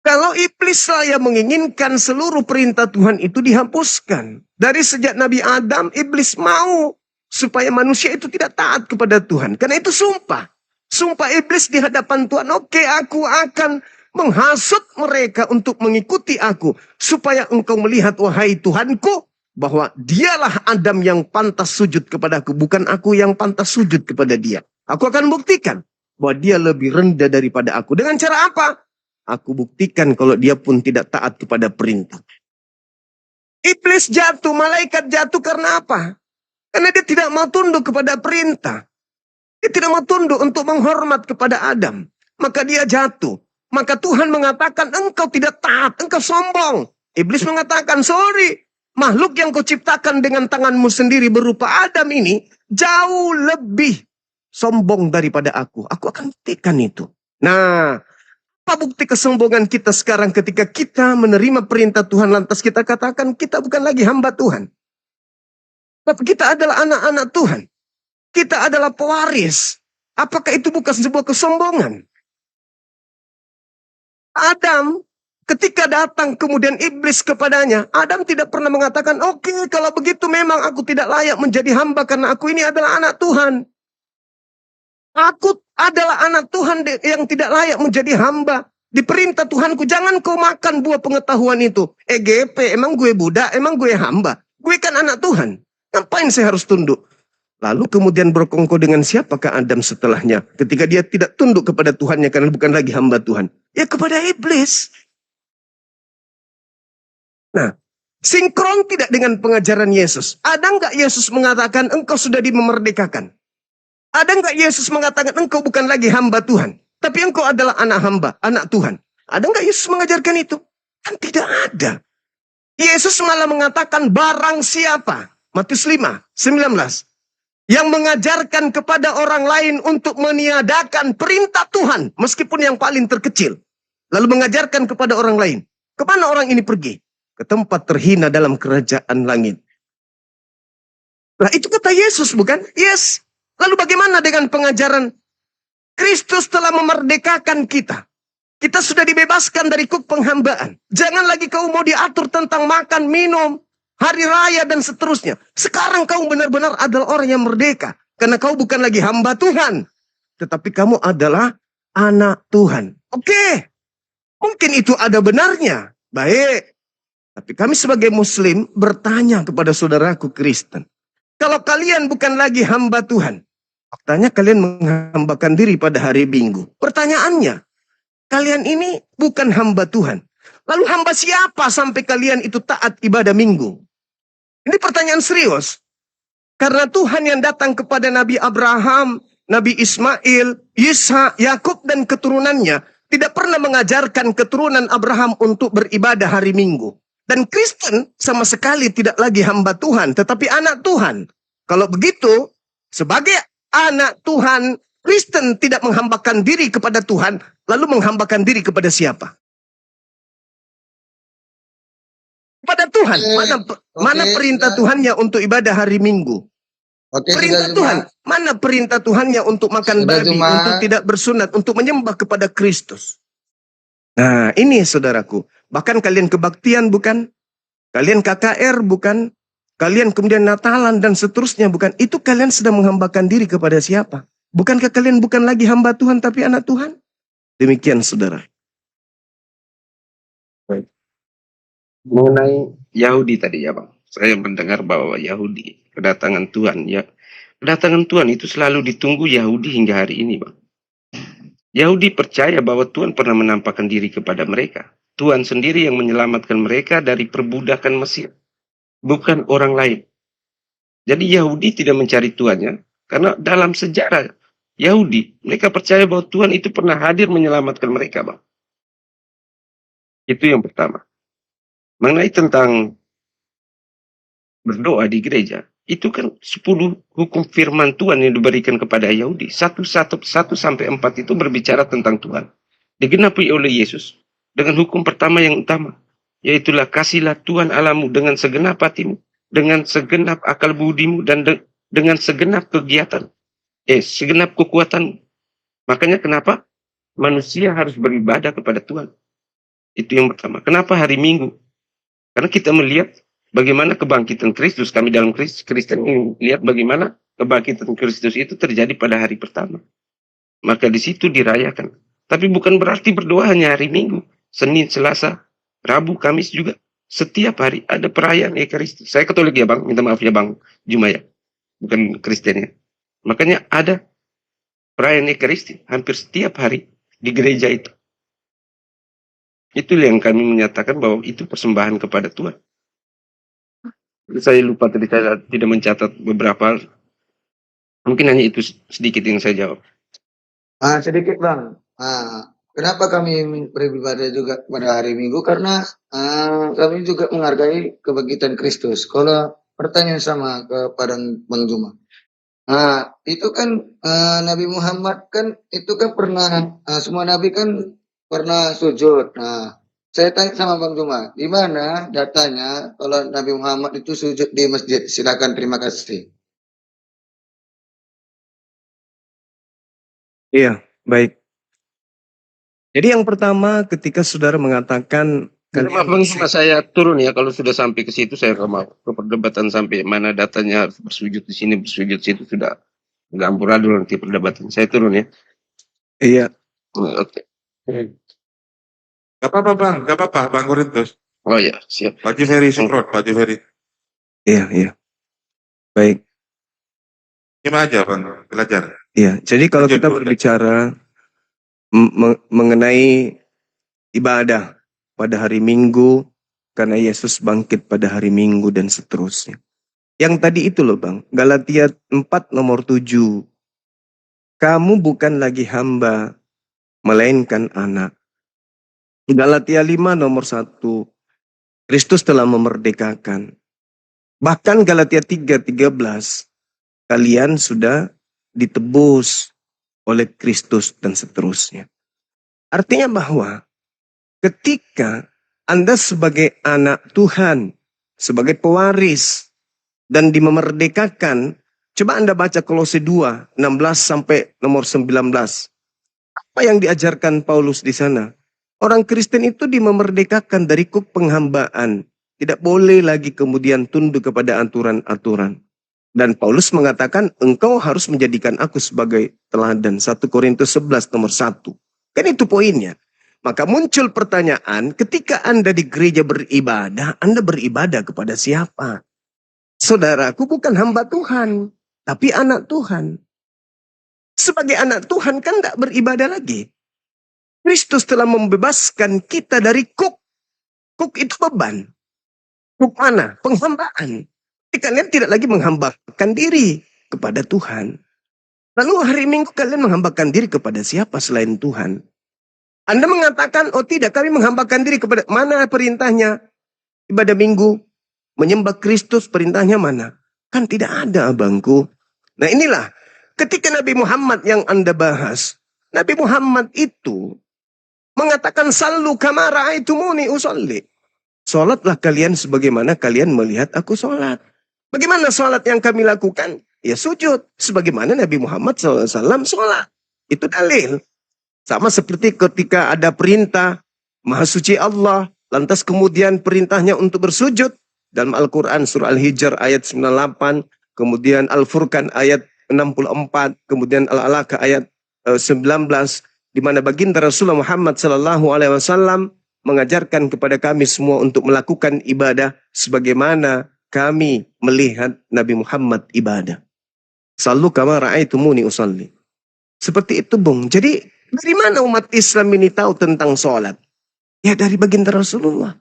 Kalau iblis saya menginginkan seluruh perintah Tuhan itu dihapuskan. Dari sejak Nabi Adam, iblis mau supaya manusia itu tidak taat kepada Tuhan. Karena itu sumpah. Sumpah iblis di hadapan Tuhan. Oke, aku akan menghasut mereka untuk mengikuti aku. Supaya engkau melihat, wahai Tuhanku, bahwa dialah Adam yang pantas sujud kepadaku. Bukan aku yang pantas sujud kepada dia. Aku akan buktikan bahwa dia lebih rendah daripada aku. Dengan cara apa? Aku buktikan kalau dia pun tidak taat kepada perintah. Iblis jatuh, malaikat jatuh karena apa? Karena dia tidak mau tunduk kepada perintah. Dia tidak mau tunduk untuk menghormat kepada Adam. Maka dia jatuh. Maka Tuhan mengatakan, engkau tidak taat, engkau sombong. Iblis mengatakan, sorry. Makhluk yang kau ciptakan dengan tanganmu sendiri berupa Adam ini jauh lebih sombong daripada aku. Aku akan buktikan itu. Nah, apa bukti kesombongan kita sekarang ketika kita menerima perintah Tuhan lantas kita katakan kita bukan lagi hamba Tuhan. Tapi kita adalah anak-anak Tuhan. Kita adalah pewaris. Apakah itu bukan sebuah kesombongan? Adam ketika datang kemudian iblis kepadanya, Adam tidak pernah mengatakan, oke, kalau begitu memang aku tidak layak menjadi hamba karena aku ini adalah anak Tuhan. Aku adalah anak Tuhan yang tidak layak menjadi hamba. Diperintah Tuhanku, jangan kau makan buah pengetahuan itu. EGP, emang gue budak, emang gue hamba. Gue kan anak Tuhan. Ngapain saya harus tunduk? Lalu kemudian berkongkol dengan siapakah Adam setelahnya? Ketika dia tidak tunduk kepada Tuhannya karena bukan lagi hamba Tuhan. Ya kepada iblis. Nah, sinkron tidak dengan pengajaran Yesus? Ada nggak Yesus mengatakan engkau sudah dimerdekakan? Ada nggak Yesus mengatakan engkau bukan lagi hamba Tuhan, tapi engkau adalah anak hamba, anak Tuhan? Ada nggak Yesus mengajarkan itu? Kan tidak ada. Yesus malah mengatakan barang siapa, Matius 5:19, yang mengajarkan kepada orang lain untuk meniadakan perintah Tuhan, meskipun yang paling terkecil, lalu mengajarkan kepada orang lain, kemana orang ini pergi? Ke tempat terhina dalam kerajaan langit. Nah, itu kata Yesus, bukan? Yes. Lalu bagaimana dengan pengajaran Kristus telah memerdekakan kita? Kita sudah dibebaskan dari kuk penghambaan. Jangan lagi kau mau diatur tentang makan, minum, hari raya, dan seterusnya. Sekarang kau benar-benar adalah orang yang merdeka. Karena kau bukan lagi hamba Tuhan. Tetapi kamu adalah anak Tuhan. Oke. Mungkin itu ada benarnya. Baik. Tapi kami sebagai Muslim bertanya kepada saudaraku Kristen. Kalau kalian bukan lagi hamba Tuhan, faktanya kalian menghambakan diri pada hari Minggu. Pertanyaannya, kalian ini bukan hamba Tuhan. Lalu hamba siapa sampai kalian itu taat ibadah Minggu? Ini pertanyaan serius. Karena Tuhan yang datang kepada Nabi Abraham, Nabi Ismail, Ishak, Yakub, dan keturunannya tidak pernah mengajarkan keturunan Abraham untuk beribadah hari Minggu. Dan Kristen sama sekali tidak lagi hamba Tuhan, tetapi anak Tuhan. Kalau begitu, sebagai anak Tuhan, Kristen tidak menghambakan diri kepada Tuhan, lalu menghambakan diri kepada siapa? Kepada Tuhan. Mana perintah Tuhannya untuk ibadah hari Minggu? Perintah Tuhan. Mana perintah Tuhannya untuk makan babi, untuk tidak bersunat, untuk menyembah kepada Kristus? Nah, ini saudaraku. Bahkan kalian kebaktian bukan? Kalian KKR bukan? Kalian kemudian Natalan dan seterusnya bukan? Itu kalian sedang menghambakan diri kepada siapa? Bukankah kalian bukan lagi hamba Tuhan tapi anak Tuhan? Demikian saudara. Baik. Mengenai Yahudi tadi ya Bang. Saya mendengar bahwa Yahudi, kedatangan Tuhan ya. Kedatangan Tuhan itu selalu ditunggu Yahudi hingga hari ini Bang. Yahudi percaya bahwa Tuhan pernah menampakkan diri kepada mereka. Tuhan sendiri yang menyelamatkan mereka dari perbudakan Mesir. Bukan orang lain. Jadi Yahudi tidak mencari Tuhannya. Karena dalam sejarah Yahudi, mereka percaya bahwa Tuhan itu pernah hadir menyelamatkan mereka Bang. Itu yang pertama. Mengenai tentang berdoa di gereja. Itu kan 10 hukum firman Tuhan yang diberikan kepada Yahudi. 1 sampai 4 itu berbicara tentang Tuhan. Digenapi oleh Yesus. Dengan hukum pertama yang utama. Yaitulah kasihlah Tuhan Allahmu dengan segenap hatimu. Dengan segenap akal budimu. Dan dengan segenap kegiatan. Segenap kekuatan. Makanya kenapa manusia harus beribadah kepada Tuhan. Itu yang pertama. Kenapa hari Minggu? Karena kita melihat bagaimana kebangkitan Kristus, kami dalam Kristen lihat bagaimana kebangkitan Kristus itu terjadi pada hari pertama. Maka di situ dirayakan. Tapi bukan berarti berdoa hanya hari Minggu. Senin, Selasa, Rabu, Kamis juga. Setiap hari ada perayaan Ekaristi. Saya Katolik ya Bang, minta maaf ya Bang Juma ya. Bukan Kristen ya. Makanya ada perayaan Ekaristi hampir setiap hari di gereja itu. Itu yang kami menyatakan bahwa itu persembahan kepada Tuhan. Saya lupa tadi, saya tidak mencatat beberapa. Mungkin hanya itu sedikit yang saya jawab. Sedikit Bang. Kenapa kami beribadah juga pada hari Minggu? Karena kami juga menghargai kebangkitan Kristus. Kalau pertanyaan sama kepada Bang Juma. Itu kan Nabi Muhammad kan itu kan pernah semua nabi kan pernah sujud. Saya tanya sama Bang Juma, di mana datanya kalau Nabi Muhammad itu sujud di masjid? Silakan, terima kasih. Iya, baik. Jadi yang pertama ketika saudara mengatakan Maaf Bang Juma, saya turun ya kalau sudah sampai ke situ. Saya nggak mau ke perdebatan sampai mana datanya harus bersujud di sini, bersujud di situ, sudah nggak amburadul nanti perdebatan. Saya turun ya. iya. Oke. Gak apa-apa Bang, gak apa-apa Bang Korintus. Oh ya, siap. Pak Juferi Sukrot, Pak Juferi. Iya. Baik. Gimana aja Bang, belajar. Iya, jadi kalau Lanjut, kita Bu. berbicara mengenai ibadah pada hari Minggu, karena Yesus bangkit pada hari Minggu dan seterusnya. Yang tadi itu loh Bang, Galatia 4 nomor 7. Kamu bukan lagi hamba, melainkan anak. Galatia 5 nomor 1. Kristus telah memerdekakan. Bahkan Galatia 3:13. Kalian sudah ditebus oleh Kristus dan seterusnya. Artinya bahwa ketika Anda sebagai anak Tuhan, sebagai pewaris, dan dimerdekakan, coba Anda baca Kolose 2, 16 sampai nomor 19. Apa yang diajarkan Paulus di sana? Orang Kristen itu dimerdekakan dari kuk penghambaan. Tidak boleh lagi kemudian tunduk kepada aturan-aturan. Dan Paulus mengatakan, engkau harus menjadikan aku sebagai teladan. 1 Korintus 11 nomor 1. Kan itu poinnya. Maka muncul pertanyaan, ketika Anda di gereja beribadah, Anda beribadah kepada siapa? Saudaraku bukan hamba Tuhan, tapi anak Tuhan. Sebagai anak Tuhan kan tidak beribadah lagi. Kristus telah membebaskan kita dari kuk. Kuk itu beban. Kuk mana? Penghambaan. Jadi kalian tidak lagi menghambakan diri kepada Tuhan. Lalu hari Minggu kalian menghambakan diri kepada siapa selain Tuhan? Anda mengatakan, oh tidak, kami menghambakan diri kepada mana perintahnya? Ibadah Minggu. Menyembah Kristus perintahnya mana? Kan tidak ada abangku. Nah inilah ketika Nabi Muhammad yang Anda bahas. Nabi Muhammad itu mengatakan sallu kama ra'aitumuni usolli. Salatlah kalian sebagaimana kalian melihat aku salat. Bagaimana salat yang kami lakukan? Ya sujud. Sebagaimana Nabi Muhammad SAW salat. Itu dalil. Sama seperti ketika ada perintah Maha Suci Allah. Lantas kemudian perintahnya untuk bersujud. Dalam Al-Quran surah Al-Hijr ayat 98, kemudian Al-Furqan ayat 64, kemudian Al-Alaq ayat 19, di mana baginda Rasulullah Muhammad SAW mengajarkan kepada kami semua untuk melakukan ibadah sebagaimana kami melihat Nabi Muhammad ibadah. Sallu kama ra'aitumuni usalli. Seperti itu Bung. Jadi dari mana umat Islam ini tahu tentang sholat? Ya dari baginda Rasulullah.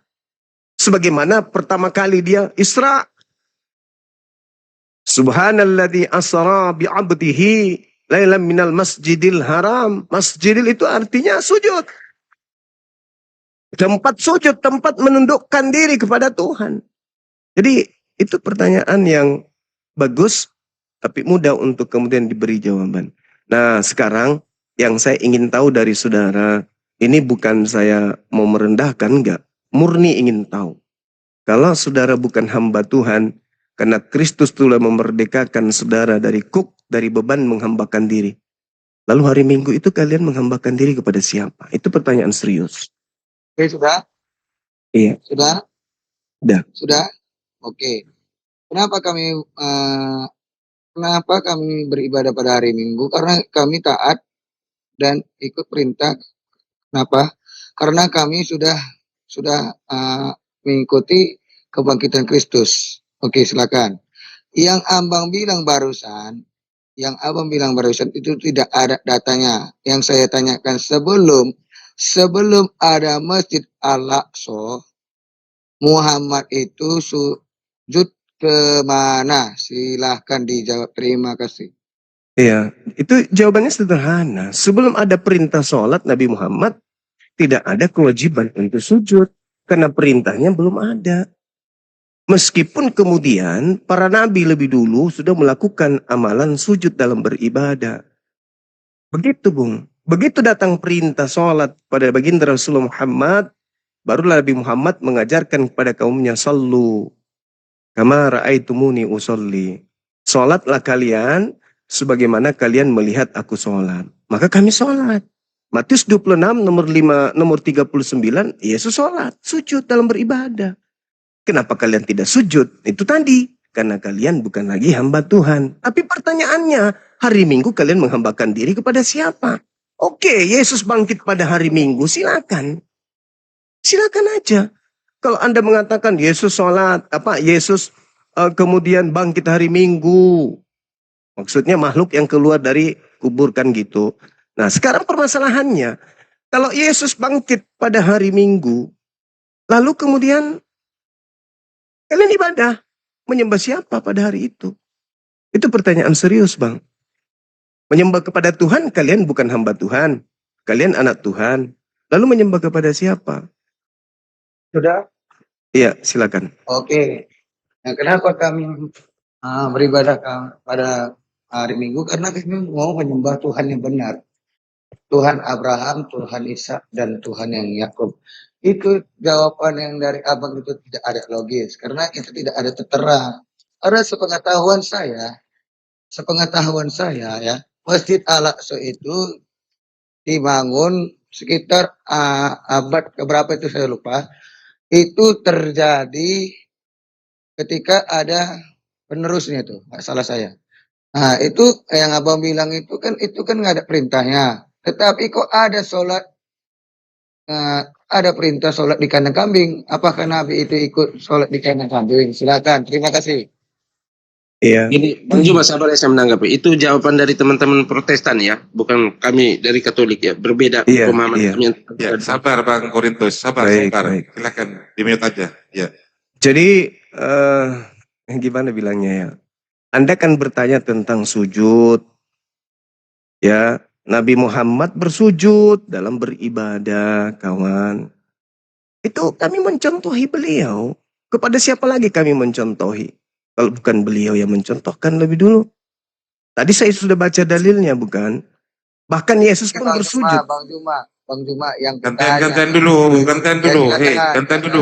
Sebagaimana pertama kali dia Isra. Subhanalladzi asra bi'abdihi lailan minal masjidil haram. Masjidil itu artinya sujud. Tempat sujud, tempat menundukkan diri kepada Tuhan. Jadi itu pertanyaan yang bagus, tapi mudah untuk kemudian diberi jawaban. Nah sekarang yang saya ingin tahu dari saudara, ini bukan saya mau merendahkan, enggak. Murni ingin tahu. Kalau saudara bukan hamba Tuhan, karena Kristus telah memerdekakan saudara dari kuk, dari beban menghambakan diri. Lalu hari Minggu itu kalian menghambakan diri kepada siapa? Itu pertanyaan serius. Oke, sudah? Iya. Sudah? Sudah. Sudah? Oke. Kenapa kami beribadah pada hari Minggu? Karena kami taat dan ikut perintah. Kenapa? Karena kami sudah mengikuti kebangkitan Kristus. Oke, silakan. Yang abang bilang barusan itu tidak ada datanya. Yang saya tanyakan sebelum ada Masjid Al-Aqsa, Muhammad itu sujud ke mana? Silahkan dijawab. Terima kasih. Iya, itu jawabannya sederhana. Sebelum ada perintah sholat Nabi Muhammad, tidak ada kewajiban untuk sujud. Karena perintahnya belum ada. Meskipun kemudian para nabi lebih dulu sudah melakukan amalan sujud dalam beribadah. Begitu Bung. Begitu datang perintah sholat pada baginda Rasulullah Muhammad, barulah Nabi Muhammad mengajarkan kepada kaumnya, sallu kama ra'aitumuni usolli. Sholatlah kalian sebagaimana kalian melihat aku sholat. Maka kami sholat. Matius 26 nomor 39, Yesus sholat, sujud dalam beribadah. Kenapa kalian tidak sujud? Itu tadi, karena kalian bukan lagi hamba Tuhan. Tapi pertanyaannya, hari Minggu kalian menghambakan diri kepada siapa? Oke, Yesus bangkit pada hari Minggu, silakan. Silakan aja. Kalau Anda mengatakan Yesus sholat, Yesus kemudian bangkit hari Minggu. Maksudnya makhluk yang keluar dari kubur kan gitu. Nah sekarang permasalahannya, kalau Yesus bangkit pada hari Minggu, lalu kemudian Kalian ibadah. Menyembah siapa pada hari itu? Itu pertanyaan serius, Bang. Menyembah kepada Tuhan, kalian bukan hamba Tuhan. Kalian anak Tuhan. Lalu menyembah kepada siapa? Sudah? Iya, silakan. Oke. Nah, kenapa kami beribadah pada hari Minggu? Karena kami mau menyembah Tuhan yang benar. Tuhan Abraham, Tuhan Ishak, dan Tuhan yang Yakub. Itu jawaban yang dari abang itu tidak ada logis. Karena itu tidak ada tertera. Karena sepengetahuan saya ya, Masjid Al-Aqsa itu dibangun sekitar abad keberapa itu saya lupa. Itu terjadi ketika ada penerusnya itu, nggak salah saya. Nah, itu yang abang bilang itu kan nggak ada perintahnya. Tetapi kok ada perintah sholat di kandang kambing. Apakah Nabi itu ikut sholat di kandang kambing? Silakan. Terima kasih. Iya. Gini, Bang Juma, sabar ya saya menanggapi. Itu jawaban dari teman-teman Protestan ya, bukan kami dari Katolik ya. Berbeda Iya, pemahaman iya. kami. Ya, sabar Bang Korintus, sabar, Baik, sabar. baik. Silakan di-mute aja. Ya. Jadi, gimana bilangnya ya? Anda kan bertanya tentang sujud. Ya, Nabi Muhammad bersujud dalam beribadah, kawan. Itu kami mencontohi beliau. Kepada siapa lagi kami mencontohi? Kalau bukan beliau yang mencontohkan lebih dulu. Tadi saya sudah baca dalilnya, bukan? Bahkan Yesus pun bersujud. Bang Juma yang Gantian dulu. Ya, Gantian dulu.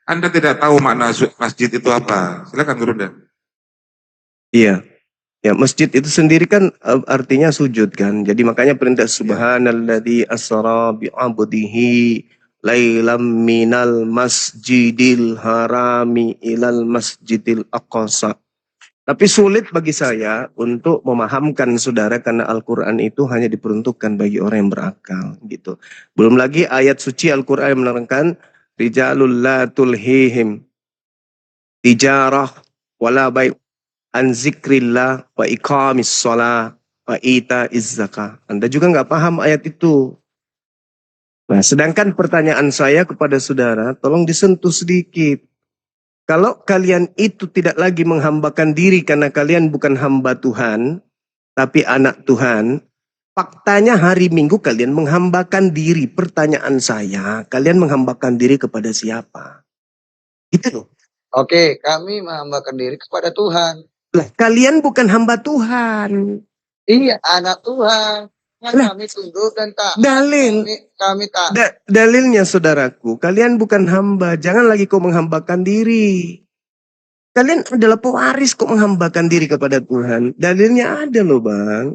Anda tidak tahu makna masjid itu apa. Silakan Gurunda. Iya. Ya, masjid itu sendiri kan artinya sujud kan. Jadi makanya perintah subhanalladzi asra bi'abdihi lailam minal masjidil harami ilal masjidil aqsa. Tapi sulit bagi saya untuk memahamkan saudara karena Al-Quran itu hanya diperuntukkan bagi orang yang berakal gitu. Belum lagi ayat suci Al-Quran yang menerangkan rijalul la tulhihim tijarah wala bai' an zikrillah wa iqamis shalah wa ita'iz zakah. Anda juga nggak paham ayat itu. Nah, sedangkan pertanyaan saya kepada saudara, tolong disentuh sedikit. Kalau kalian itu tidak lagi menghambakan diri karena kalian bukan hamba Tuhan, tapi anak Tuhan, faktanya hari Minggu kalian menghambakan diri. Pertanyaan saya, kalian menghambakan diri kepada siapa? Itu loh. Oke, kami menghambakan diri kepada Tuhan. Lah, kalian bukan hamba Tuhan. Iya, anak Tuhan. Lah, Kami tunduk dan taat. Dalil. Kami taat. Dalilnya saudaraku, kalian bukan hamba. Jangan lagi kau menghambakan diri. Kalian adalah pewaris kok menghambakan diri kepada Tuhan. Dalilnya ada loh bang.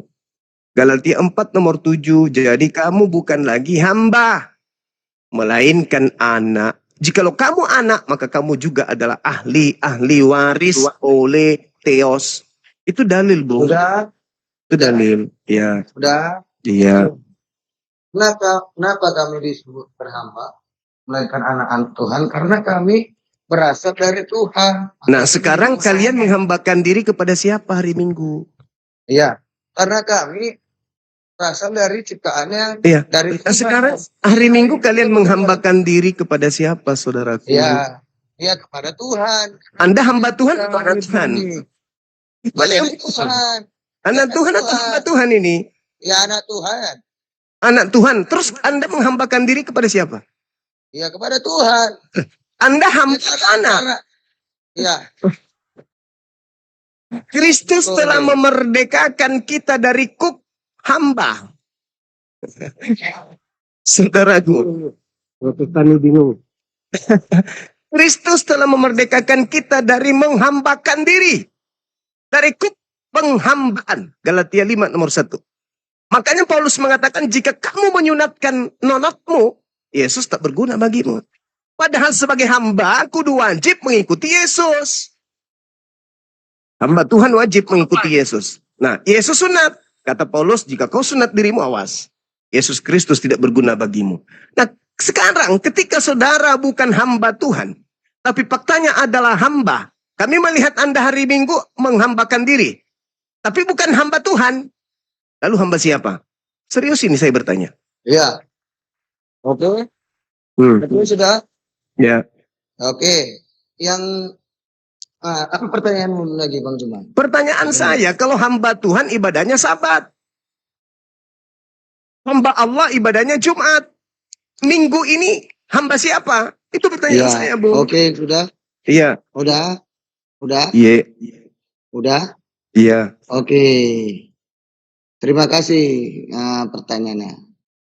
Galatia 4 nomor 7. Jadi kamu bukan lagi hamba. Melainkan anak. Jikalau kamu anak, maka kamu juga adalah ahli waris oleh Theos. Itu dalil, Bu. Sudah, Itu dalil. Ya. sudah. Iya. Kenapa kami disebut berhamba? Melainkan anak-anak Tuhan. Karena kami berasal dari Tuhan. Nah, sekarang kalian menghambakan diri kepada siapa hari Minggu? Iya, karena kami berasal dari ciptaan yang Iya. dari Nah, sekarang hari Minggu kalian menghambakan diri kepada siapa, saudaraku? Iya, iya kepada Tuhan. Anda hamba Tuhan atau anak Tuhan? Balik Tuhan. Anak Tuhan atau hamba Tuhan ini? Ya anak Tuhan. Anak Tuhan. Terus Anda menghambakan diri kepada siapa? Ya kepada Tuhan. Anda hamba Ya, anak. Ya, Kristus telah memerdekakan kita dari kuk hamba. Saudaraku. Kami bingung. Kristus telah memerdekakan kita dari menghambakan diri. Dari kuk penghambaan. Galatia 5 nomor 1. Makanya Paulus mengatakan jika kamu menyunatkan nonotmu, Yesus tak berguna bagimu. Padahal sebagai hamba, kudu wajib mengikuti Yesus. Hamba Tuhan wajib mengikuti Yesus. Nah, Yesus sunat. Kata Paulus, jika kau sunat dirimu, awas. Yesus Kristus tidak berguna bagimu. Nah, sekarang ketika saudara bukan hamba Tuhan, tapi faktanya adalah hamba. Kami melihat Anda hari Minggu menghambakan diri. Tapi bukan hamba Tuhan. Lalu hamba siapa? Serius ini saya bertanya. ya. Oke. Betul sudah. Ya. Oke. Yang Apa pertanyaanmu lagi Bang Juma? Pertanyaan saya, kalau hamba Tuhan ibadahnya Sabat. Hamba Allah ibadahnya Jumat. Minggu ini hamba siapa? Itu pertanyaan Iya. saya, Bu. Oke, sudah. Iya. Udah. Iya. Udah. Iya. Oke. Terima kasih pertanyaannya.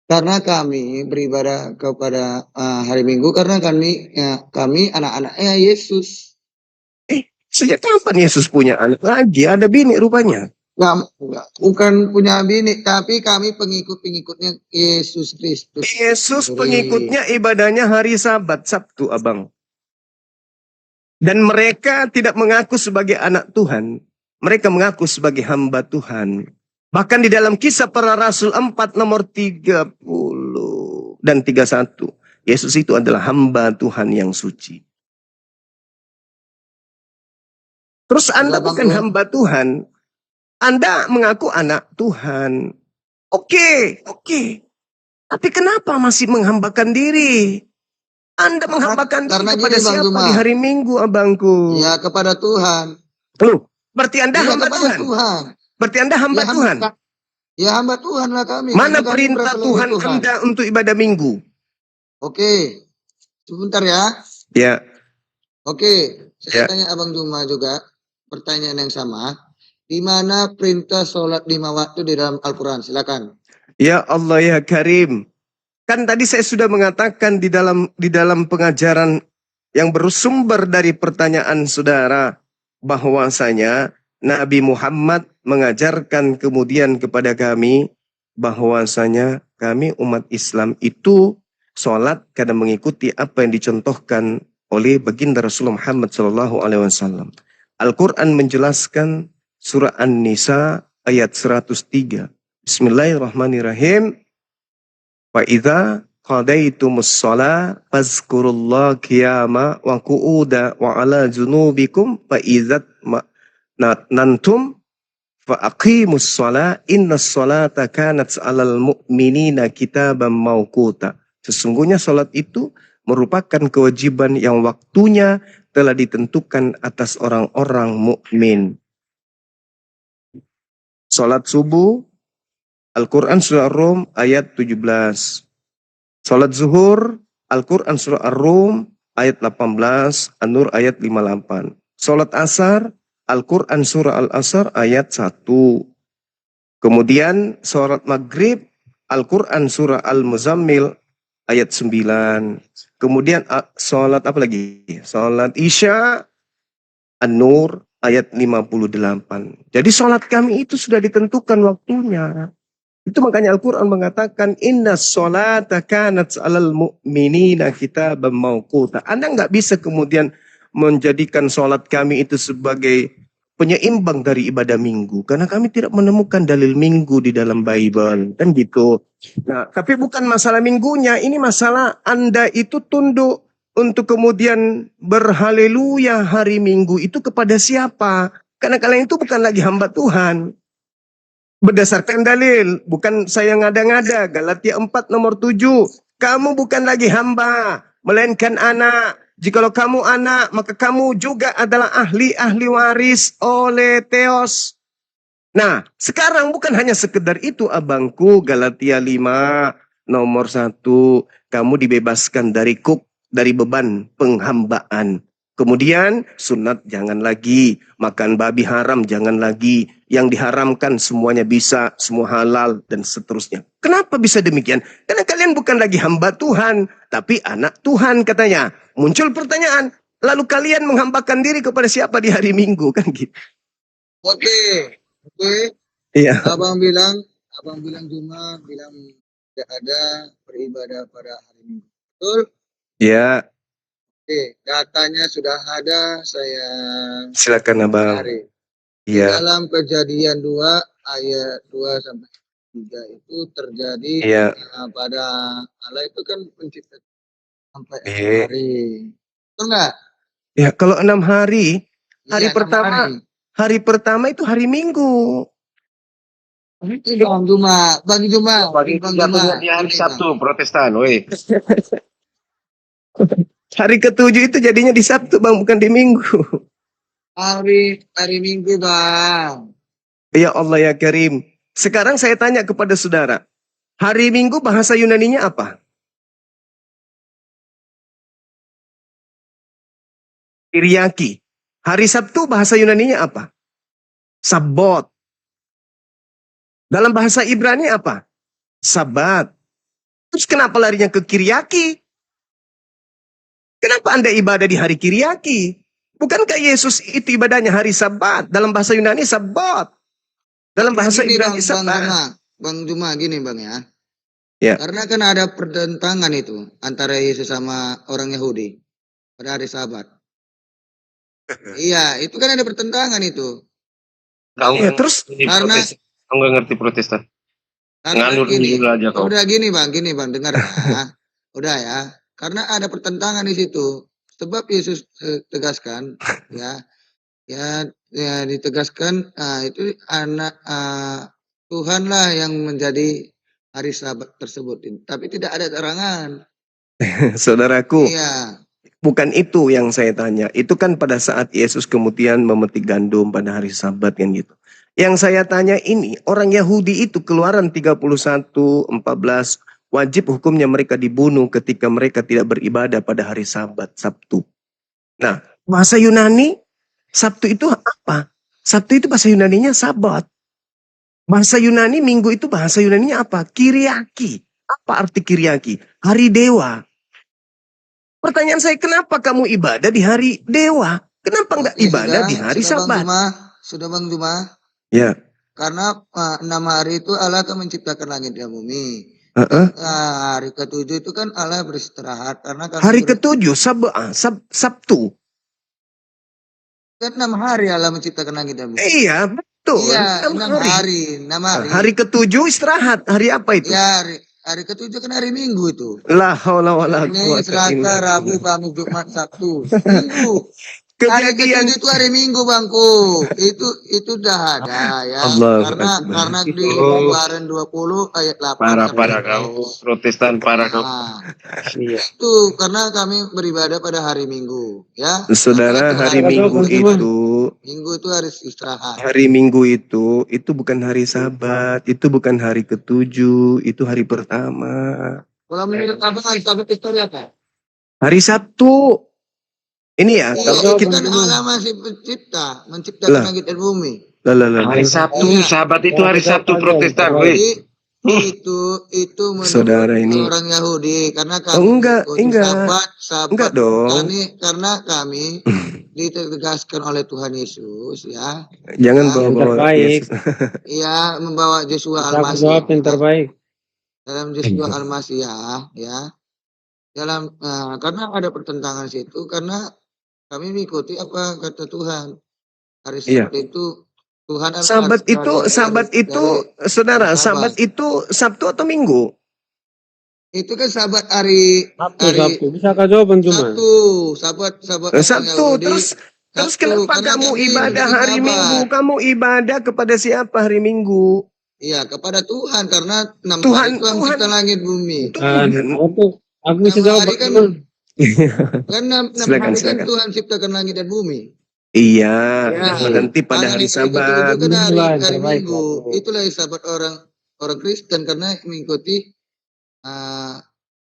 Karena kami beribadah kepada hari Minggu karena kami anak-anaknya Yesus. Sejak kapan Yesus punya anak lagi? Ada bini rupanya. Bukan punya bini, tapi kami pengikut-pengikutnya Yesus Kristus. Yesus pengikutnya ibadahnya hari Sabat, Sabtu, Abang. Dan mereka tidak mengaku sebagai anak Tuhan. Mereka mengaku sebagai hamba Tuhan. Bahkan di dalam Kisah Para Rasul 4 nomor 30 dan 31. Yesus itu adalah hamba Tuhan yang suci. Terus Anda bukan hamba Tuhan. Anda mengaku anak Tuhan. Oke. Tapi kenapa masih menghambakan diri? Anda menghambakan diri kepada siapa di hari Minggu, abangku? Ya, kepada Tuhan. Loh, berarti Anda hamba kepada Tuhan. Berarti Anda hamba Tuhan. Ya, hamba Tuhan lah kami. Mana Kami perintah Tuhan Anda untuk ibadah Minggu? Oke. Sebentar ya. Ya. Oke. Saya tanya Abang Juma juga pertanyaan yang sama. Di mana perintah sholat 5 waktu di dalam Al-Quran? Silakan. Ya Allah ya Karim. Kan tadi saya sudah mengatakan di dalam pengajaran yang bersumber dari pertanyaan saudara bahwasanya Nabi Muhammad mengajarkan kemudian kepada kami bahwasanya kami umat Islam itu sholat karena mengikuti apa yang dicontohkan oleh baginda Rasulullah Muhammad SAW. Al-Quran menjelaskan surah An-Nisa ayat 103. Bismillahirrahmanirrahim. Wa idza qadaitumus shalah fazkurullaha qiyama wa qu'uda wa ala junubikum fa idzat nantum fa aqimus shalah innas salata kanat 'alal mu'minina kitaban mauquta. Sesungguhnya salat itu merupakan kewajiban yang waktunya telah ditentukan atas orang-orang mukmin. Salat subuh Al-Quran surah Ar-Rum ayat 17. Salat zuhur Al-Quran surah Ar-Rum ayat 18. An-Nur ayat 58. Salat asar Al-Quran surah Al-Asr ayat 1. Kemudian salat maghrib Al-Quran surah Al-Muzammil ayat 9. Kemudian salat apa lagi? Salat isya An-Nur ayat 58. Jadi salat kami itu sudah ditentukan waktunya. Itu makanya Al-Quran mengatakan inna sholata kanat 'alal mu'minina kitaban mauquta. Anda nggak bisa kemudian menjadikan sholat kami itu sebagai penyeimbang dari ibadah minggu. Karena kami tidak menemukan dalil minggu di dalam Bible. Kan gitu. Nah, tapi bukan masalah minggunya. Ini masalah Anda itu tunduk untuk kemudian berhaleluya hari Minggu itu kepada siapa? Karena kalian itu bukan lagi hamba Tuhan. Berdasarkan dalil, bukan saya ngada-ngada. Galatia 4 nomor 7. Kamu bukan lagi hamba, melainkan anak. Jikalau kamu anak, maka kamu juga adalah ahli waris oleh Theos. Nah, sekarang bukan hanya sekedar itu abangku. Galatia 5 nomor 1. Kamu dibebaskan dari beban penghambaan. Kemudian sunat jangan lagi, makan babi haram jangan lagi, yang diharamkan semuanya bisa, semua halal dan seterusnya. Kenapa bisa demikian? Karena kalian bukan lagi hamba Tuhan, tapi anak Tuhan katanya. Muncul pertanyaan, lalu kalian menghambakan diri kepada siapa di hari Minggu kan gitu? Oke. Iya. Abang bilang Juma bilang tidak ada beribadah pada hari Minggu. Betul? Ya. Oke, datanya sudah ada, saya Silakan Abang. Iya. Dalam Kejadian 2 ayat 2 sampai 3 itu terjadi pada Allah itu kan pencipta sampai hari. Betul enggak? Ya, kalau 6 hari, hari pertama itu hari Minggu. Bang Juma. Di hari Sabtu Protestan, woi. Hari ke-7 itu jadinya di Sabtu Bang, bukan di Minggu. hari Minggu, Bang. Ya Allah ya Karim. Sekarang saya tanya kepada saudara. Hari Minggu bahasa Yunaninya apa? Kyriaki. Hari Sabtu bahasa Yunaninya apa? Sabot. Dalam bahasa Ibrani apa? Sabat. Terus kenapa larinya ke Kyriaki? Kenapa Anda ibadah di hari Kyriaki? Bukankah Yesus itu ibadahnya hari Sabat? Dalam bahasa Yunani Sabat. Dalam bahasa Gini, Ibrani Bang Sabat. Juma, gini Bang ya. Ya. Karena kan ada pertentangan itu antara Yesus sama orang Yahudi pada hari Sabat. Iya, itu kan ada pertentangan itu. Kau Ya, terus Karena kau nggak ngerti Protestan. Ngalur gini, dulu aja kau. udah gini Bang, dengar ya. Udah ya. Karena ada pertentangan di situ. Sebab Yesus tegaskan, ya ditegaskan, itu anak Tuhanlah yang menjadi hari Sabat tersebut. Tapi tidak ada terangan. saudaraku, Iya. bukan itu yang saya tanya. Itu kan pada saat Yesus kemudian memetik gandum pada hari Sabat kan gitu. Yang saya tanya ini, orang Yahudi itu Keluaran 31:14 wajib hukumnya mereka dibunuh ketika mereka tidak beribadah pada hari Sabat, Sabtu. Nah, bahasa Yunani Sabtu itu apa? Sabtu itu bahasa Yunaninya Sabat. Bahasa Yunani Minggu itu bahasa Yunaninya apa? Kyriaki. Apa arti Kyriaki? Hari dewa. Pertanyaan saya, kenapa kamu ibadah di hari dewa? Kenapa nggak Oke, ibadah di hari Sabat? Sudah Bang Juma. Ya. Karena 6 hari itu Allah akan menciptakan langit dan bumi. Hari ke-7 itu kan Allah beristirahat karena Hari ke-7 Sabtu. Kan 6 hari Allah menciptakan langit dan bumi. Iya, betul. Iya, 6 6 hari. 6 hari. Hari ke-7 istirahat. Hari apa itu? Ya, hari ke-7 kan hari Minggu itu. La haula wala Ini quwata Selasa, illa Rabu, billah. Kamis, Jumat, Sabtu. Minggu. Hari Kejadian ke-7 itu hari Minggu, Bangku. Itu dah ada ya. Allahu Karena Akbar. di Keluaran 20 ayat 8. Parah kau. Protestan parah kau. Iya. Itu karena kami beribadah pada hari Minggu, ya. Saudara, hari Minggu itu Minggu itu harus istirahat. hari Minggu itu bukan hari Sabat, itu bukan hari ke-7, itu hari pertama. Kalau menurut Abang hari Sabat itu hari apa? Hari Sabtu. Ini ya, Iya, kalau itu kita kan Allah masih menciptakan Lah. langit dan bumi. Hari Sabtu, Iya. Sabat itu hari Sabtu Protestan, weh. Jadi itu menurut Saudara ini. orang Yahudi karena kami Enggak, mengikuti enggak. Sabat Enggak dong. karena kami ditegaskan oleh Tuhan Yesus ya. Jangan Ya. bawa-bawa Yesus. Iya, membawa Yesua Al-Masih. Dalam Yesua Al-Masih ya. Dalam karena ada pertentangan situ karena kami mengikuti apa kata Tuhan. Hari Iya. Sabat itu Tuhan Sabat itu, saudara, Sabat itu Sabtu atau Minggu? itu kan Sabat hari Sabtu. Bisakah jawaban cuma? Sabat Sabtu. Terus Sabtu, kenapa karena kamu kami ibadah bikin hari Sabat. Minggu? Kamu ibadah kepada siapa hari Minggu? Iya, kepada Tuhan karena 6 Tuhan- hari Tuhan Tuhan- mencipta langit bumi. Aku bisa 6 jawab. hari kan kan 6 Silakan, hari kan silakan. Tuhan ciptakan langit dan bumi. Iya, Ya. nanti pada hari Itu Sabat. kan hari Terbaik. Minggu. Itulah Sabat orang Kristen karena mengikuti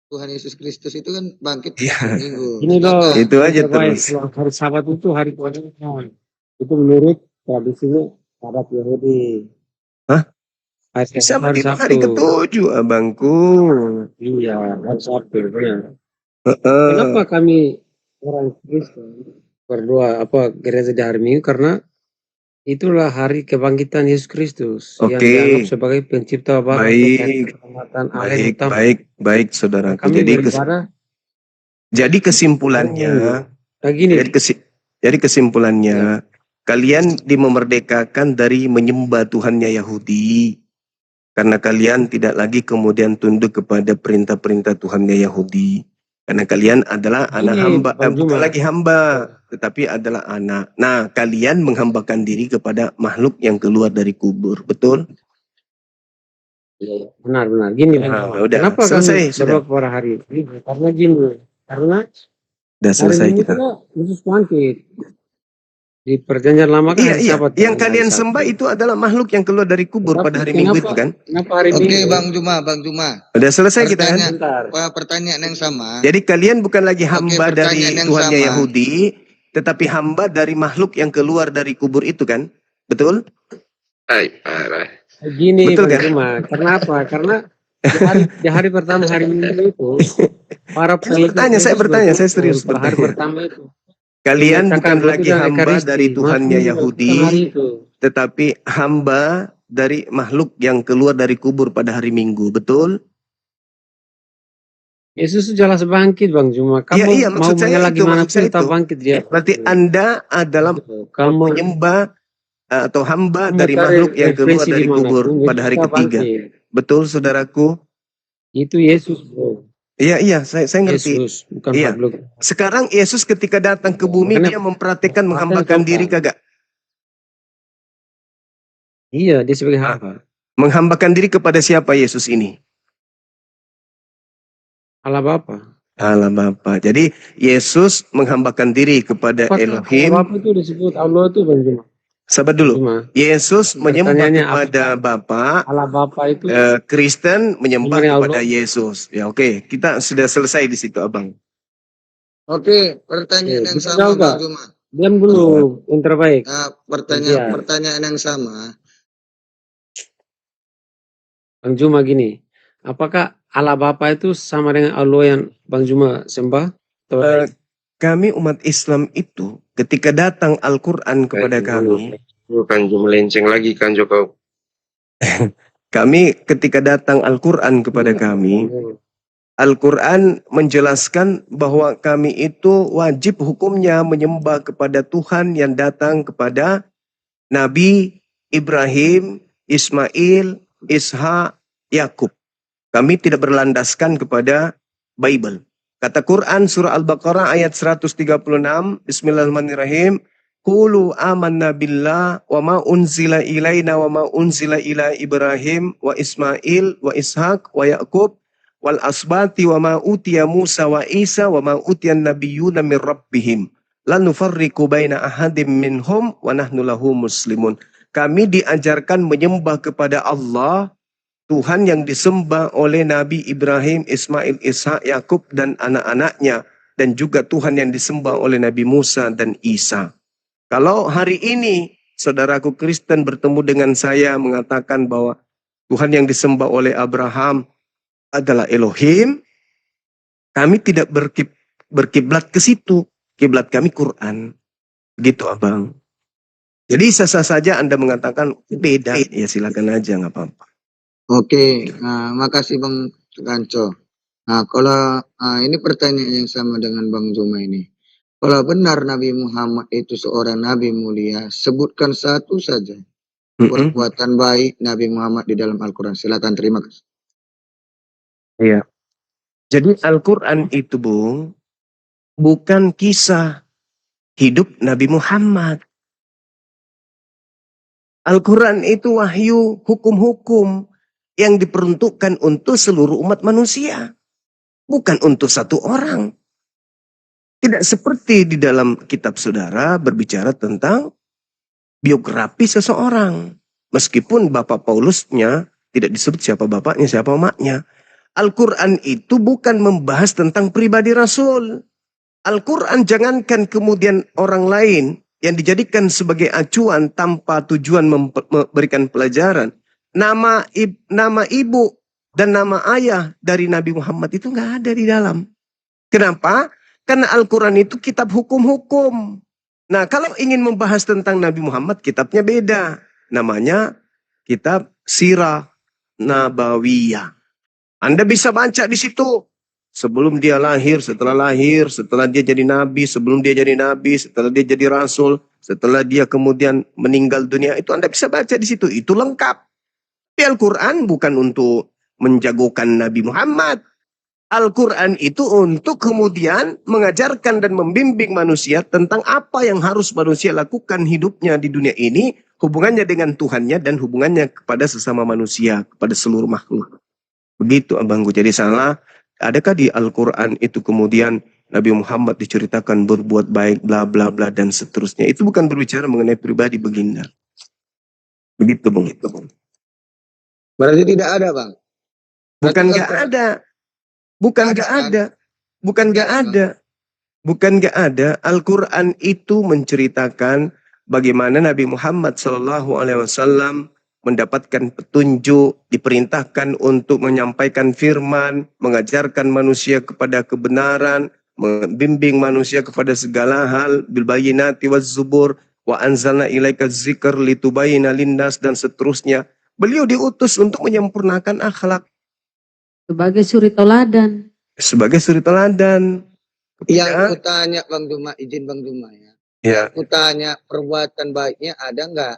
Tuhan Yesus Kristus itu kan bangkit Iya. hari Minggu. Ini loh. Itu aja terbaik. terus. Kalau hari Sabat itu hari Tuhan. Itu menurut tradisinya Sabat Yahudi. Hah? Hari Sabat itu hari Sabtu. ke-7, abangku. Iya, hari Sabtu. Benar. Heeh. Kenapa kami orang Kristen berdoa gereja di hari Minggu? Karena itulah hari kebangkitan Yesus Kristus yang Oke. dianggap sebagai pencipta baru Baik. keselamatan Allah yang utama. Baik, saudaraku. Kami beribadah. Jadi kesimpulannya, Nah gini, jadi kesimpulannya, kalian dimemerdekakan dari menyembah Tuhannya Yahudi. Karena kalian tidak lagi kemudian tunduk kepada perintah-perintah Tuhannya Yahudi. Karena kalian adalah anak hamba, Bang bukan Juma. lagi hamba, tetapi adalah anak. Nah, kalian menghambakan diri kepada makhluk yang keluar dari kubur, betul? benar. Gini, Nah, udah kenapa selesai, kami sudah. berdoa kepada hari ini? Karena gini, karena Udah hari selesai Minggu kita. itu Yesus bangkit. Di perjanjian lama kan Iya, hari iya. Sabat. Yang kan, kalian hari Sabtu. sembah itu adalah makhluk yang keluar dari kubur Tapi pada hari Minggu itu kan? Kenapa hari Oke, Minggu? Bang Juma. Udah selesai kita kan? Bentar. Pertanyaan yang sama. Jadi kalian bukan lagi Oke, hamba dari pertanyaan yang Tuhannya sama. Yahudi, tetapi hamba dari makhluk yang keluar dari kubur itu kan? Betul? Ay, parah. Gini Betul Bang kan? Juma, karena apa? Karena di hari pertama hari Minggu itu para Bertanya, saya bertanya, saya serius pada hari bertanya. pertama itu Kalian bukan menyatakan lagi melakukan hamba ekaristi. dari Tuhannya Maksudnya Yahudi, melakukan hari itu. tetapi hamba dari makhluk yang keluar dari kubur pada hari Minggu, betul? Yesus jelas bangkit Bang Juma. Kamu Iya, mau maksud saya mengelak itu, gimana maksud saya pun tetap itu. bangkit dia. Berarti Anda adalah Kamu penyembah atau hamba kamu dari cari makhluk yang keluar referensi dari kubur dimanapun, pada Yesus hari tetap ketiga. bangkit. Betul, saudaraku? Itu Yesus bro. Iya, saya ngerti. Yesus bukan Iya. makhluk. Sekarang Yesus ketika datang ke bumi, Makanya- dia memperhatikan makanya menghambakan coba. diri kagak? Iya, dia sebagai hamba. Menghambakan diri kepada siapa Yesus ini? Allah Bapa. Allah Bapa. Jadi Yesus menghambakan diri kepada Apakah Elohim. Allah Bapa itu disebut Allah itu Bang Juma? Sabar dulu. Juma. Yesus menyembah Pertanyaannya kepada Bapa. Allah Bapa itu Kristen menyembah Mengenai kepada Allah. Yesus. Ya, oke. Kita sudah selesai di situ, Abang. Oke, pertanyaan yang bisa sama jawab, Bang Kak? Juma. diam dulu, yang terbaik. Iya. Pertanyaan yang sama. Bang Juma gini, apakah Allah Bapa itu sama dengan Allah yang Bang Juma sembah? Atau Kami umat Islam itu ketika datang Al-Quran kepada kami, Bukan cuma melenceng lagi kan Joko. kami ketika datang Al-Quran kepada kami, Al-Quran menjelaskan bahwa kami itu wajib hukumnya menyembah kepada Tuhan yang datang kepada Nabi Ibrahim, Ismail, Ishak, Yakub. Kami tidak berlandaskan kepada Bible. Kata Quran surah Al-Baqarah ayat 136, Bismillahirrahmanirrahim. Qulu amanna billah wa ma unzila ilaina wa ma unzila ila Ibrahim wa Ismail wa Ishak wa Yakub wal asbati wa ma utiya Musa wa Isa wa ma utiya nabiyyuna min rabbihim la nufarriqu baina ahadim minhum wa nahnu lahu muslimun. Kami diajarkan menyembah kepada Allah, Tuhan yang disembah oleh Nabi Ibrahim, Ismail, Ishak, Yakub dan anak-anaknya, dan juga Tuhan yang disembah oleh Nabi Musa dan Isa. Kalau hari ini saudaraku Kristen bertemu dengan saya mengatakan bahwa Tuhan yang disembah oleh Abraham adalah Elohim, kami tidak berkiblat ke situ. Kiblat kami Quran. Gitu Abang. Jadi sah-sah saja Anda mengatakan beda, ya silakan aja, nggak apa-apa. Oke, makasih Bang Kanco. Nah, kalau ini pertanyaan yang sama dengan Bang Juma ini. Kalau benar Nabi Muhammad itu seorang Nabi mulia, sebutkan satu saja perbuatan baik Nabi Muhammad di dalam Al-Quran. Silakan, terima kasih. Iya. Jadi Al-Quran itu, Bung, bukan kisah hidup Nabi Muhammad. Al-Quran itu wahyu hukum-hukum yang diperuntukkan untuk seluruh umat manusia. Bukan untuk satu orang. Tidak seperti di dalam kitab saudara berbicara tentang biografi seseorang. Meskipun Bapak Paulusnya tidak disebut siapa bapaknya, siapa emaknya. Al-Quran itu bukan membahas tentang pribadi Rasul. Al-Quran jangankan kemudian orang lain yang dijadikan sebagai acuan tanpa tujuan memberikan pelajaran. Nama ibu dan nama ayah dari Nabi Muhammad itu nggak ada di dalam. Kenapa? Karena Al-Quran itu kitab hukum-hukum. Nah, kalau ingin membahas tentang Nabi Muhammad, kitabnya beda. Namanya kitab Sirah Nabawiyah. Anda bisa baca di situ. Sebelum dia lahir, setelah dia jadi nabi, sebelum dia jadi nabi, setelah dia jadi rasul, setelah dia kemudian meninggal dunia, itu Anda bisa baca di situ. Itu lengkap. Tapi Al-Quran bukan untuk menjagokan Nabi Muhammad. Al-Quran itu untuk kemudian mengajarkan dan membimbing manusia tentang apa yang harus manusia lakukan hidupnya di dunia ini, hubungannya dengan Tuhannya dan hubungannya kepada sesama manusia, kepada seluruh makhluk. Begitu abangku. Jadi salah, adakah di Al-Quran itu kemudian Nabi Muhammad diceritakan berbuat baik, bla bla bla dan seterusnya. Itu bukan berbicara mengenai pribadi baginda. Begitu Bang. Berarti tidak ada, Bang. Bukan Berarti nggak ada, bukan nggak kan? ada, bukan nggak ada, bukan nggak ada. Al-Quran itu menceritakan bagaimana Nabi Muhammad SAW mendapatkan petunjuk, diperintahkan untuk menyampaikan firman, mengajarkan manusia kepada kebenaran, membimbing manusia kepada segala hal, bil bayyinati waz zubur, wa anzalna ilaika dzikr litubayyina linnas dan seterusnya. Beliau diutus untuk menyempurnakan akhlak Sebagai suri teladan. sebagai suri teladan. Yang Ya. ku tanya Bang Duma, izin Bang Duma ya. Ya. Aku tanya perbuatan baiknya ada nggak?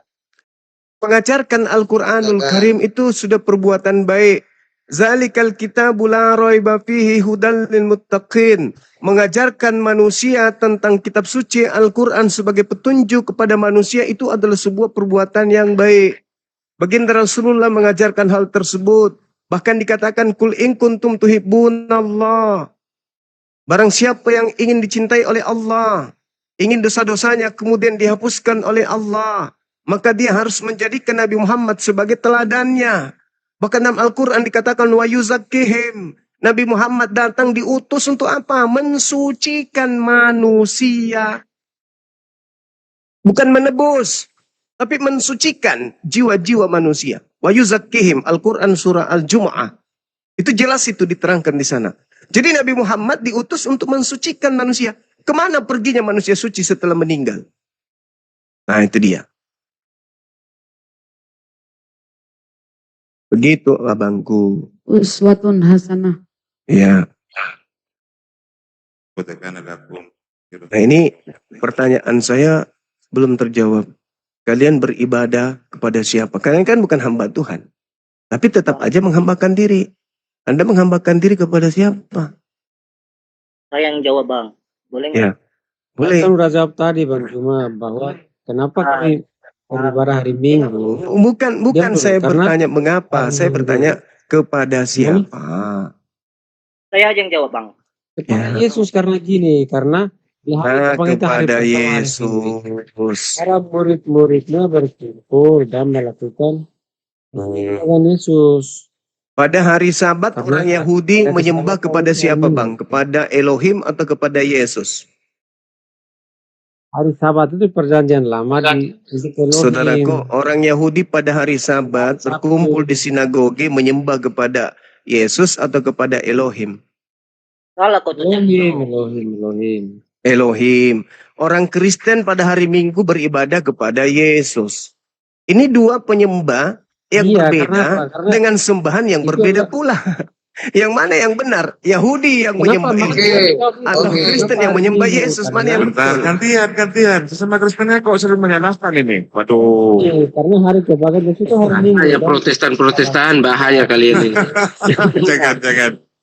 Mengajarkan Al-Quranul Ada. Karim itu sudah perbuatan baik. Zalikal kitabu la raiba fihi hudal lil muttaqin. Mengajarkan manusia tentang kitab suci Al-Quran sebagai petunjuk kepada manusia itu adalah sebuah perbuatan yang baik. Baginda Rasulullah mengajarkan hal tersebut. Bahkan dikatakan kul in kuntum tuhibbunallah. Barang siapa yang ingin dicintai oleh Allah, ingin dosa-dosanya kemudian dihapuskan oleh Allah, maka dia harus menjadikan Nabi Muhammad sebagai teladannya. Bahkan dalam Al-Quran dikatakan wa yuzakkihim. Nabi Muhammad datang diutus untuk apa? Mensucikan manusia. Bukan menebus, tapi mensucikan jiwa-jiwa manusia. Wa yuzakkihim. Al-Quran surah Al-Jumu'ah. Itu jelas itu diterangkan di sana. Jadi Nabi Muhammad diutus untuk mensucikan manusia. Kemana perginya manusia suci setelah meninggal? Nah itu dia. Begitu abangku. Uswatun hasanah. Ya. Kutakan lakum. Nah ini pertanyaan saya belum terjawab. Kalian beribadah kepada siapa? Kalian kan bukan hamba Tuhan. Tapi tetap aja menghambakan diri. Anda menghambakan diri kepada siapa? Saya yang jawab Bang, boleh nggak? Ya. Boleh. Kan udah jawab tadi Bang Cuma bahwa kenapa kami beribadah hari Minggu? Bukan Dia saya karena bertanya mengapa. Saya bertanya kepada siapa? Saya aja yang jawab Bang. kepada Yesus karena gini, karena di hari kebangkitan hari Kepada pertama hari Minggu, Yesus. para murid-muridnya berkumpul dan melakukan dengan Yesus. Pada hari Sabat Karena orang Yahudi ada menyembah kesalahan kepada orang siapa Yahudi. bang? Kepada Elohim atau kepada Yesus? Hari Sabat itu perjanjian lama di Elohim. Saudaraku, orang Yahudi pada hari Sabat berkumpul di sinagoge menyembah kepada Yesus atau kepada Elohim? Salah kau tuh. Elohim. Elohim. Orang Kristen pada hari Minggu beribadah kepada Yesus. Ini dua penyembah yang Iya, berbeda karena dengan sembahan yang itu berbeda adalah- pula. Yang mana yang benar? Yahudi yang Kenapa menyembah Oke. Yesus atau Oke. Kristen yang menyembah Yesus? Mana yang Bentar, betul? gantian. Sesama Kristennya kok sering menyalahkan ini. Waduh. Iya, karena hari kebangkitan itu hari Minggu. Bahaya kan? Protestan bahaya kalian ini.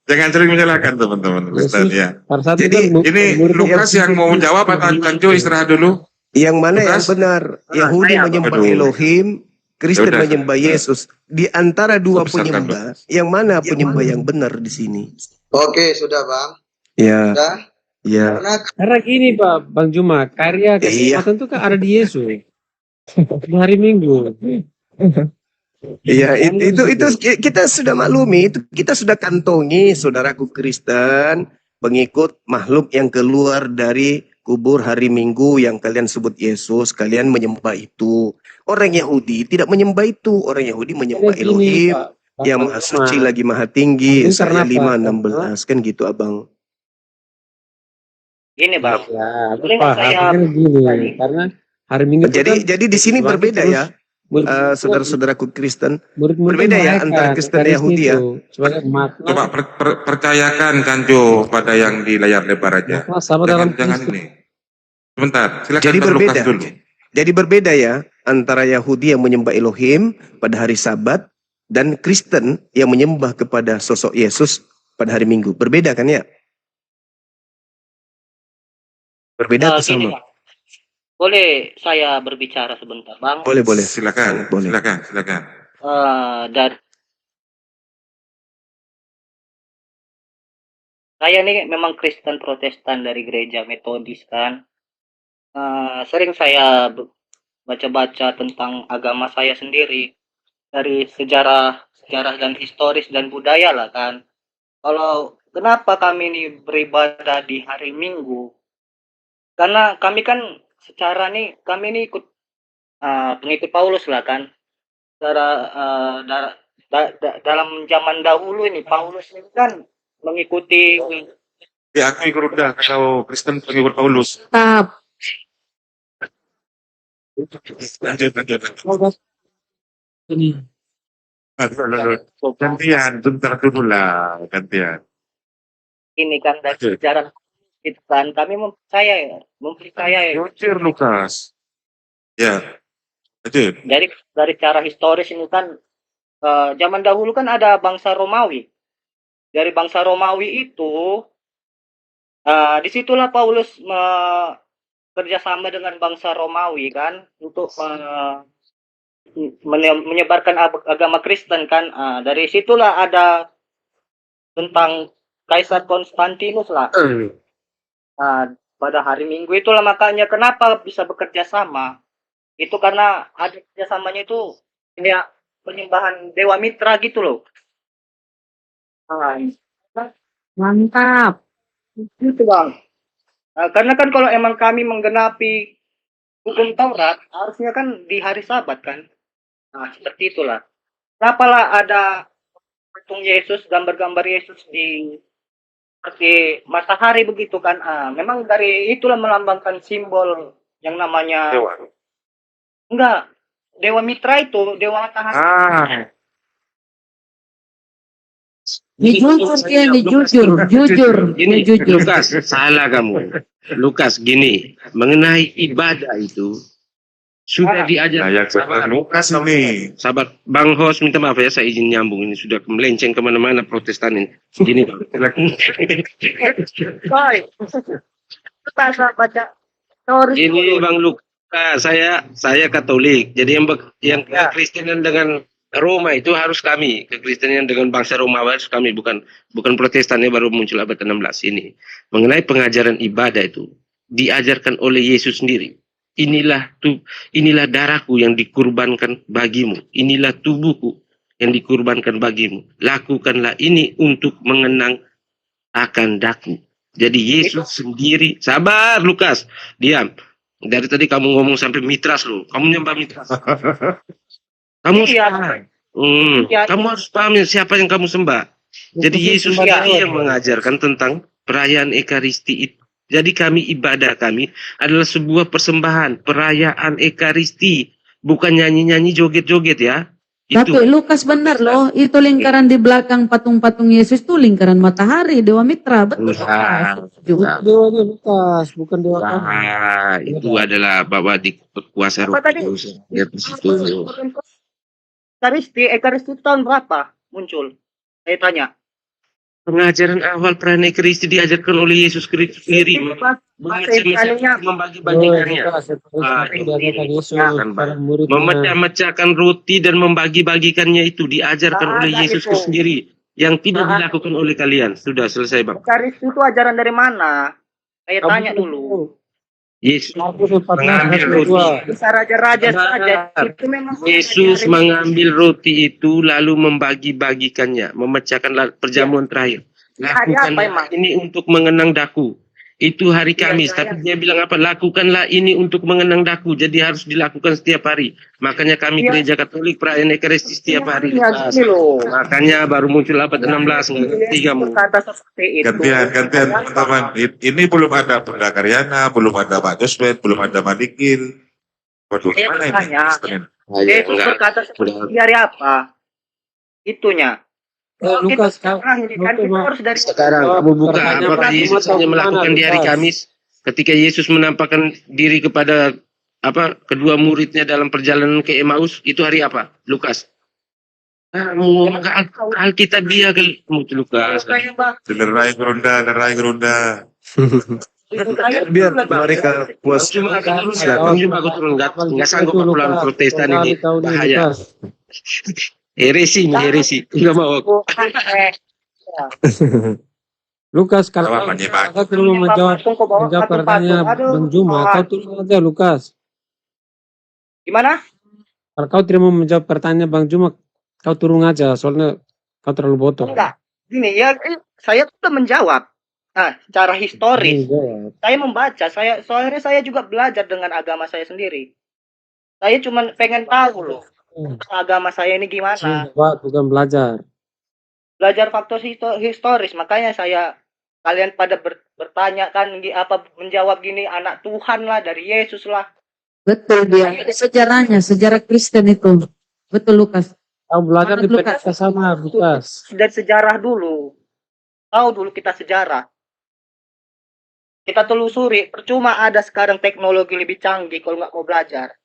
Jangan sering menyalahkan teman-teman Kristen Yesus, ya. pada saat Jadi, itu kan Ini murid-murid Lukas yang mau jawab atau Kanjo istirahat dulu? Yang mana yang Lukas? benar? Yahudi saya, menyembah Aduh. Elohim, Kristen Yaudah. menyembah Yesus. Di antara dua Besarkan, penyembah, yang mana penyembah yang benar di sini? Oke, sudah Bang. Ya, Sudah. ya. Karena gini Pak Bang Juma, karya Iya. keselamatan itu kan ada di Yesus. Di hari Minggu. Iya, itu kita sudah maklumi, itu kita sudah kantongi, saudaraku Kristen, pengikut makhluk yang keluar dari kubur hari Minggu yang kalian sebut Yesus, kalian menyembah itu. Orang Yahudi tidak menyembah itu, orang Yahudi menyembah Karena gini, Elohim Pak yang Bang maha Juma. suci lagi maha tinggi. Ini Saya karena 5:16 kan gitu abang. Gini Bang, Ya, aku boleh nggak paham. saya Karena gini, karena hari Minggu itu kan Jadi di sini bagi berbeda terus ya, saudara-saudaraku Kristen. murid-murid berbeda ya merayakan antara Kristen dan Ekaristi Yahudi ya. itu sebagai makna Coba percayakan Kanjo pada yang di layar lebar aja. makna sama dalam Jangan Kristus. ini. Sebentar, silakan Jadi Bang Lukas berbeda. dulu. Jadi berbeda ya antara Yahudi yang menyembah Elohim pada hari Sabat dan Kristen yang menyembah kepada sosok Yesus pada hari Minggu. Berbeda kan ya? Berbeda atau gini sama? Bang. Boleh saya berbicara sebentar Bang? Boleh, boleh. Silakan, Boleh. silakan. Dari saya nih memang Kristen Protestan dari gereja Metodis kan. Sering saya baca-baca tentang agama saya sendiri dari sejarah dan historis dan budaya lah kan. Kalau kenapa kami ini beribadah di hari Minggu? Karena kami kan secara nih kami ini ikut pengikut Paulus lah kan. Dalam zaman dahulu ini Paulus ini kan mengikuti Ya, aku ikut udah kalau Kristen pengikut Paulus. Tetap. Lanjut. Ini. Gantian, bentar dulu lah, gantian. ini kan dari Oke. sejarah itu kan kami mempercayai. Jujur, Lukas. Ya, lanjut. Dari cara historis ini kan zaman dahulu kan ada bangsa Romawi. Dari bangsa Romawi itu disitulah Paulus kerjasama dengan bangsa Romawi kan untuk menyebarkan agama Kristen kan. Dari situlah ada tentang Kaisar Konstantinus lah. Pada hari Minggu itulah makanya kenapa bisa bekerja sama. Itu karena ada kerjasamanya itu ya penyembahan Dewa Mitra gitu loh. Mantap. Gitu bang. Karena kan kalau emang kami menggenapi hukum Taurat harusnya kan di hari Sabat kan. Seperti itulah. Kenapa lah ada patung Yesus, gambar-gambar Yesus di seperti matahari begitu kan. Memang dari itulah melambangkan simbol yang namanya Dewa. enggak Dewa Mitra itu, Dewa Matahari. Ini jujur. Gini, Lukas, salah kamu. Lukas, gini, mengenai ibadah itu sudah diajar. Layak betul, Lukas ini. Sahabat Bang Hos, minta maaf ya, saya izin nyambung ini sudah melenceng kemana-mana Protestan ini. Gini Bang. Baca teori Ini Bang Lukas, saya Katolik. Jadi yang Kristenan dengan Roma itu harus kami, kekristenan dengan bangsa Romawi harus kami, bukan Protestan ya, baru muncul abad ke-16 ini. Mengenai pengajaran ibadah itu diajarkan oleh Yesus sendiri. Inilah darahku yang dikurbankan bagimu. Inilah tubuhku yang dikurbankan bagimu. Lakukanlah ini untuk mengenang akan daku. Jadi Yesus sendiri, sabar Lukas, diam. Dari tadi kamu ngomong sampai mitras loh. Kamu nyembah mitras. Kamu kamu harus paham siapa yang kamu sembah. Jadi Yesus sendiri yang mengajarkan tentang perayaan Ekaristi itu. Jadi ibadah kami adalah sebuah persembahan, perayaan Ekaristi, bukan nyanyi-nyanyi joget-joget ya. Itu. Tapi Lukas benar loh, itu lingkaran di belakang patung-patung Yesus itu lingkaran matahari, Dewa Mitra, betul. Dewa Lukas, bukan Dewa kamu. Itu adalah bahwa di kuasa Roh Kudus. Ekaristi itu tahun berapa muncul? Saya tanya. Pengajaran awal perayaan Ekaristi diajarkan oleh Yesus Kristus sendiri. Membagi-bagikannya. Memecah-mecahkan roti dan membagi-bagikannya itu diajarkan oleh Yesus Kristus sendiri. Yang tidak dilakukan oleh kalian. Sudah selesai Bang. Ekaristi itu ajaran dari mana? Saya tanya dulu. Yesus mengambil roti. Bisa raja-raja saja. Itu memang Yesus mengambil roti itu lalu membagi-bagikannya, memecahkan perjamuan terakhir. Lakukanlah ini untuk mengenang daku. Itu hari Kamis, tapi dia bilang apa? Lakukanlah ini untuk mengenang daku. Jadi harus dilakukan setiap hari. Makanya kami gereja Katolik perayaan Ekaristi setiap hari. Makanya baru muncul abad 16 ngerti kamu. Gantian teman-teman. Ini belum ada Bunda Karyana, belum ada Pak Josbet, belum ada Madikil. Waduh, mana ini? Yesus berkata seperti hari apa? Itunya. Lukas, sekarang kamu buka apakah Yesus hanya melakukan di hari Kamis ketika Yesus menampakkan diri kepada kedua muridnya dalam perjalanan ke Emmaus, itu hari apa? Lukas. Ngomong Alkitabiah ke Lukas. Derai gerunda. Biar mereka puas. Aku turun nggak sanggup aku lawan Protestan ini, bahaya. Heresi, nggak mau aku. Lukas, kalau Apa menyimak? kau tidak menjawab pertanyaan Bang Juma, kau turun aja Lukas. Gimana? Kalau kau tidak mau menjawab pertanyaan Bang Juma, kau turun aja, soalnya kau terlalu botol. Enggak. Gini ya, saya sudah menjawab. Nah, secara historis, saya membaca, soalnya saya juga belajar dengan agama saya sendiri. Saya cuma pengen tahu loh, agama saya ini gimana. Bukan belajar. Belajar faktor historis, makanya kalian pada bertanya kan apa menjawab gini, anak Tuhan lah, dari Yesus lah. Betul dia. Sejarahnya, sejarah Kristen itu. Betul Lukas. Kau belajar di Lukas. PKK sama Lukas. Dari sejarah dulu. Tahu dulu kita sejarah. Kita telusuri, percuma ada sekarang teknologi lebih canggih kalau nggak mau belajar.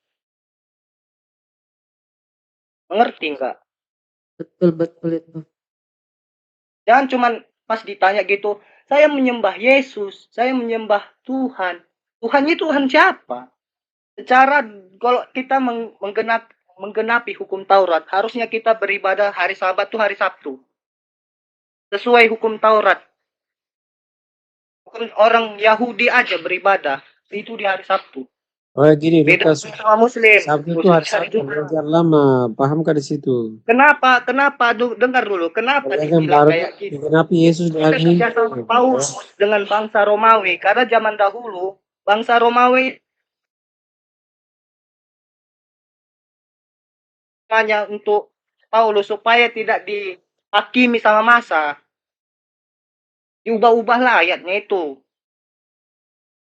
Mengerti nggak? Betul itu. Jangan cuman pas ditanya gitu, saya menyembah Yesus, saya menyembah Tuhan. Tuhan itu Tuhan siapa? Secara kalau kita menggenapi hukum Taurat, harusnya kita beribadah hari Sabat tuh hari Sabtu. Sesuai hukum Taurat. Bukan orang Yahudi aja beribadah itu di hari Sabtu. Oh gini Beda Lukas, sama Muslim. Sabtu itu hari Sabtu belajar lama, paham kan di situ? Kenapa? Dengar dulu. Kenapa Yang dibilang baru kayak gitu? kenapa Yesus dari ini? Paulus dengan bangsa Romawi, karena zaman dahulu bangsa Romawi hanya untuk Paulus supaya tidak dihakimi sama masa. Diubah-ubahlah ayatnya itu.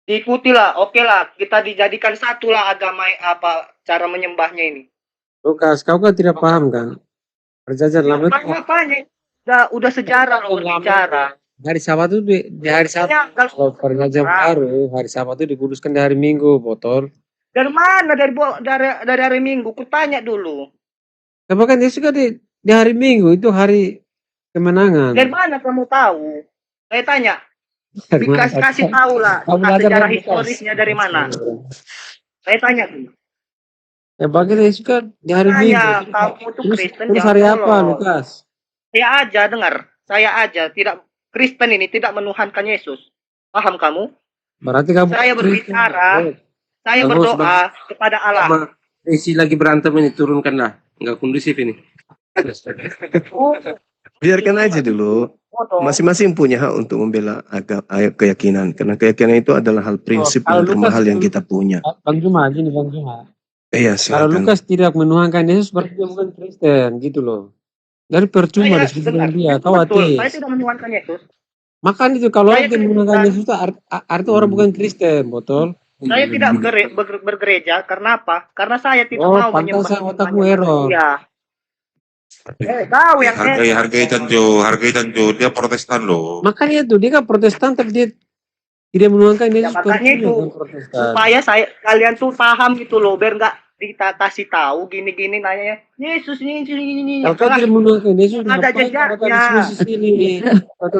Diikutilah, oke lah, kita dijadikan satu lah agama apa cara menyembahnya ini. Lukas, kau kan tidak paham kan? Perjanjian lama itu Udah sejarah loh berbicara. hari Sabat itu di hari Sabtu. Kalau perjanjian baru, hari Sabat itu dikuduskan di hari Minggu, botol. Dari mana? Dari hari Minggu. Kutanya dulu. Tapi kan Yesus kan di hari Minggu, itu hari kemenangan. Dari mana kamu tahu? Saya tanya. Kasih tahu lah. Sejarah historisnya dari mana? Saya tanya dulu. Ya bagi Yesus kan di hari Minggu. Kamu tuh Kristen. Terus hari apa, Lukas? Saya aja dengar. Saya aja tidak Kristen ini tidak menuhankan Yesus. Paham kamu? Berarti kamu saya berbicara. Saya berdoa kepada Allah. Isi lagi berantem ini, turunkanlah. Enggak kondusif ini. Biarkan aja dulu. Masing-masing punya hak untuk membela keyakinan. Karena keyakinan itu adalah hal prinsip yang termahal yang kita punya. Bang Juma, gini Bang Juma. Iya, kalau Lukas tidak menuhankan Yesus berarti dia bukan Kristen, gitu loh. Dari percuma dengan dia, kau ateis. Saya tidak menuhankan Yesus. Makanya itu kalau orang tidak menuhankan Yesus itu artinya orang bukan Kristen, botol. Saya tidak bergereja karena apa? Karena saya tidak mau menyembah. Oh, otakmu error. Iya. Tahu yang hargai Tanjo, dia Protestan loh. Makanya itu dia kan Protestan tapi dia tidak menuangkan Yesus. Makanya itu supaya kalian tuh paham gitu loh, biar nggak kita kasih tahu gini-gini nanya Yesus ini. Kalau kau tidak menuangkan Yesus, ada jejaknya.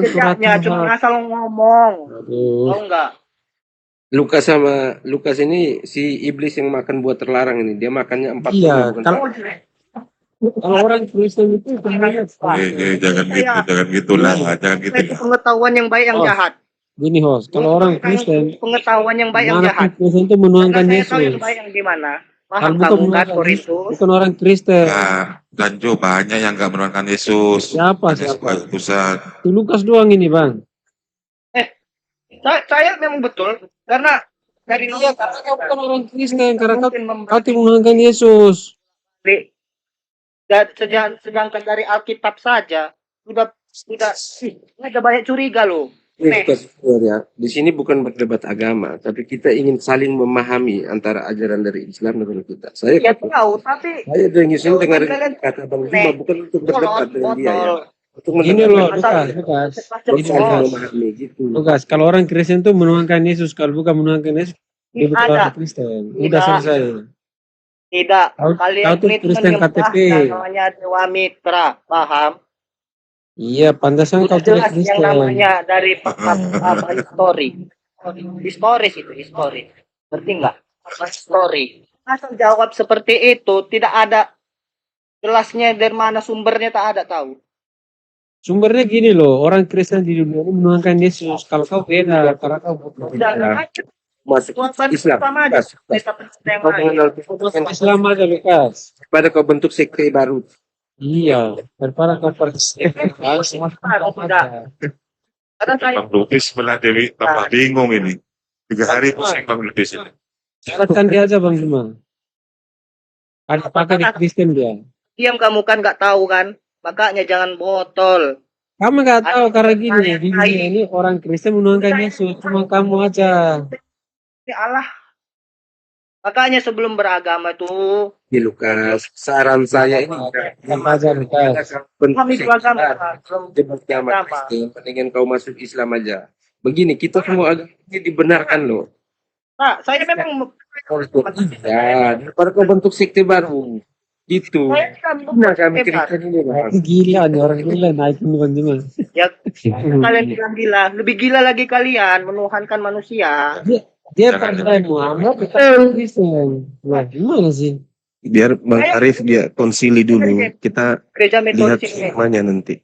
Jejaknya cuma asal ngomong. Tahu nggak? Lukas ini si iblis yang makan buah terlarang ini, dia makannya 4 Iya, kalau orang Kristen itu jangan gitulah, jangan gitu. Itu pengetahuan yang baik yang jahat. Gini host, kalau orang Kristen, pengetahuan yang baik yang jahat. Kristen itu menuangkan Yesus. Yang baik yang di mana? Paham kamu kan Korintus? Bukan orang Kristen. Dan banyak yang nggak menuangkan Yesus. Siapa? Pusat. Lukas doang ini bang. Saya memang betul karena dari dulu karena kau bukan orang Kristen, karena kau tidak menuangkan Yesus. Sedangkan dari Alkitab saja sudah banyak curiga loh. Ya, di sini bukan berdebat agama, tapi kita ingin saling memahami antara ajaran dari Islam dan kita. Saya tahu, tapi saya ingin dengar kata Bang Juma bukan untuk berdebat dengan dia ya. Ini loh, Lukas. Memahami gitu. Lukas, kalau orang Kristen itu menuangkan Yesus, kalau bukan menuangkan Yesus, dia bukan orang Kristen. Udah selesai. Tidak, kalian ini menyembah namanya Dewa Mitra, paham? Iya, pantasan kau tidak Kristen. Yang namanya dari historis itu, historis. Berarti enggak? Story. Asal jawab seperti itu, tidak ada jelasnya dari mana sumbernya, tak ada tahu. Sumbernya gini loh, orang Kristen di dunia ini menuhankan Yesus. Kalau kau beda, karena kau bukan Masuk Islam. Islam aja Lukas. Pada kau bentuk sekte baru. Iya, daripada kau pergi. Bang Lupis sebelah Dewi tambah bingung ini. 3 hari pusing Bang Lupis ini. Syaratkan dia aja Bang Juma. Ada pakai di Kristen dia. Diam kamu kan nggak tahu kan? Makanya jangan botol. Kamu nggak tahu karena gini, di dunia ini orang Kristen menuhankan Yesus, cuma kamu aja. Ya Allah. Makanya sebelum beragama tuh Di Lukas, saran saya ini Kamu aja Lukas. kami beragama. agama Kristen, mendingan kau masuk Islam aja. Begini, kita semua agama ini dibenarkan loh. Pak, saya memang Ya, daripada kau bentuk sekte baru. Gitu. saya kan Nah, kami hebat. Kristen ini Bang. Gila nih orang gila naikin Bang Juma. Ya, kalian bilang gila, lebih gila lagi kalian menuhankan manusia. Dia percaya Muhammad, kita Kristen. Wah, gimana sih? Biar Bang Arif dia konsili dulu. Kita Gereja lihat Metodis ini. semuanya nanti.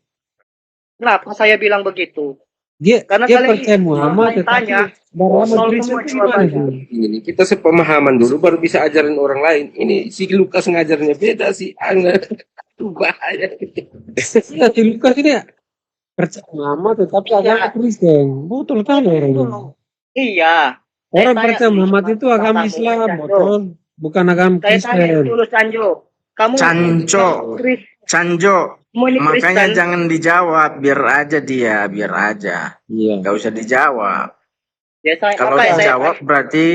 Kenapa saya bilang begitu? Dia Karena dia kalian percaya Muhammad, saya tanya, tetapi Muhammad kosong Kristen semua itu gimana jawabannya. sih? Ini kita sepemahaman dulu baru bisa ajarin orang lain. Ini si Lukas ngajarnya beda sih. Itu bahaya. Iya, si Lukas ini ya percaya Muhammad, tetapi agama Kristen. Betul kali orang ini. Iya. Orang Saya percaya tanya, Muhammad itu agama Bapak Islam, Muhammad, betul. Bukan agama Saya tanya Kristen. dulu Sanjo. Kamu Canco. Canjo, kamu ini makanya Kristen. jangan dijawab, biar aja dia, biar aja. Iya. Gak usah dijawab. Ya, Kalau makanya saya dijawab berarti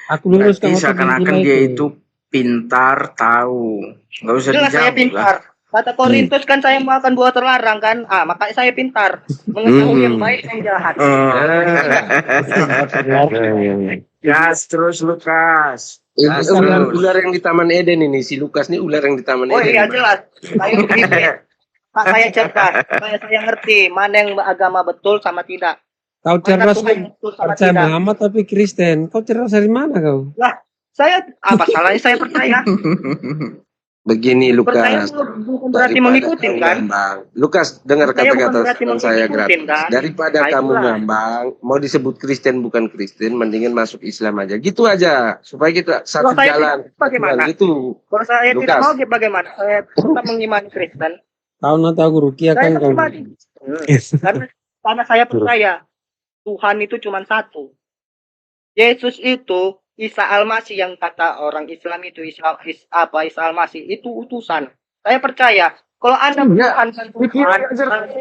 Aku luruskan waktu seakan-akan gila dia itu pintar, tahu. Gak usah jelas saya dijawab pintar. lah. Kata Korintus kan saya makan buah terlarang kan. Makanya saya pintar. Mengetahui yang baik dan jahat. Gas terus Lukas. Ini ular yang di Taman Eden ini. Si Lukas nih ular yang di Taman Oh Eden. iya jelas. Saya begitu. Pak, saya cerdas. Saya ngerti mana yang agama betul sama tidak. Kau Mana cerdas Tuhan yang betul sama percaya tidak. Muhammad tapi Kristen. Kau cerdas dari mana kau? Saya apa salahnya saya percaya? Begini Percaya Lukas. bukan berarti Daripada mengikutin kamu kan? ngambang. Lukas, dengar Percaya bukan kata-kata berarti teman saya mengikutin, gratis. kan? Daripada Nah, kamu itulah. ngambang, mau disebut Kristen bukan Kristen, mendingan masuk Islam aja. Gitu aja, supaya kita satu Kalau saya jalan. tidak, bagaimana? Gitu. Kalau saya Lukas. tidak mau bagaimana? Saya tetap mengimani Kristen. Kau nanti aku rukiah Saya kan kau. mengimani. Karena saya percaya Tuhan itu cuma satu. Yesus itu Isa Al-Masih yang kata orang Islam itu Isa Al-Masih itu utusan. Saya percaya kalau Anda menuhankan Tuhan,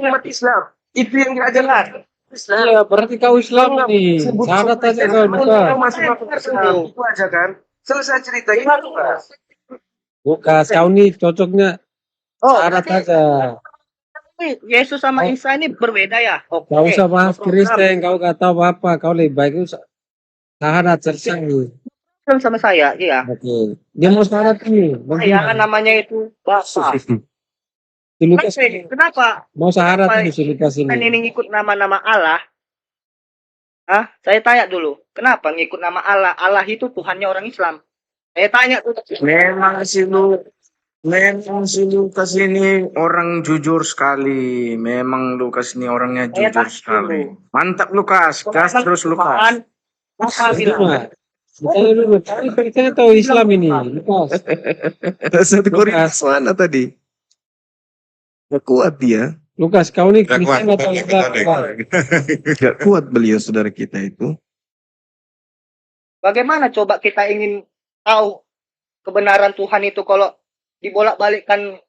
umat Islam itu yang diajarkan. Iya, berarti kau Islam nih. Syarat aja kau buka. Masuk Islam. Itu aja kan. Selesai cerita itu Lukas. Lukas, kau nih cocoknya syarat aja. Yesus sama Isa ini berbeda ya. Oke. Kau usah bahas No problem. Kristen, kau gak tahu apa. Kau lebih baik itu syarat selesai. Problem sama saya, iya. Oke. Dia mau syarat nih. Saya kan namanya itu Bapak. Si Lukas Kenapa? mau syarat Kenapa ini si Lukas kan ini. ini ngikut nama-nama Allah? Saya tanya dulu. Kenapa ngikut nama Allah? Allah itu Tuhannya orang Islam. Saya tanya tuh. Memang si Lukas ini orang jujur sekali. Memang Lukas ini orangnya Saya jujur tanya sekali. dulu. Mantap Lukas, gas terus Lukas. Bapak bilang. Cuma, Tanya dulu, kau percaya tahu Islam ini, Lukas. Satu Korintus mana tadi? Gak kuat dia. Lukas, kau nih Gak kuat. Kristen atau Islam? Gak kuat beliau saudara kita itu. Bagaimana coba kita ingin tahu kebenaran Tuhan itu kalau dibolak-balikkan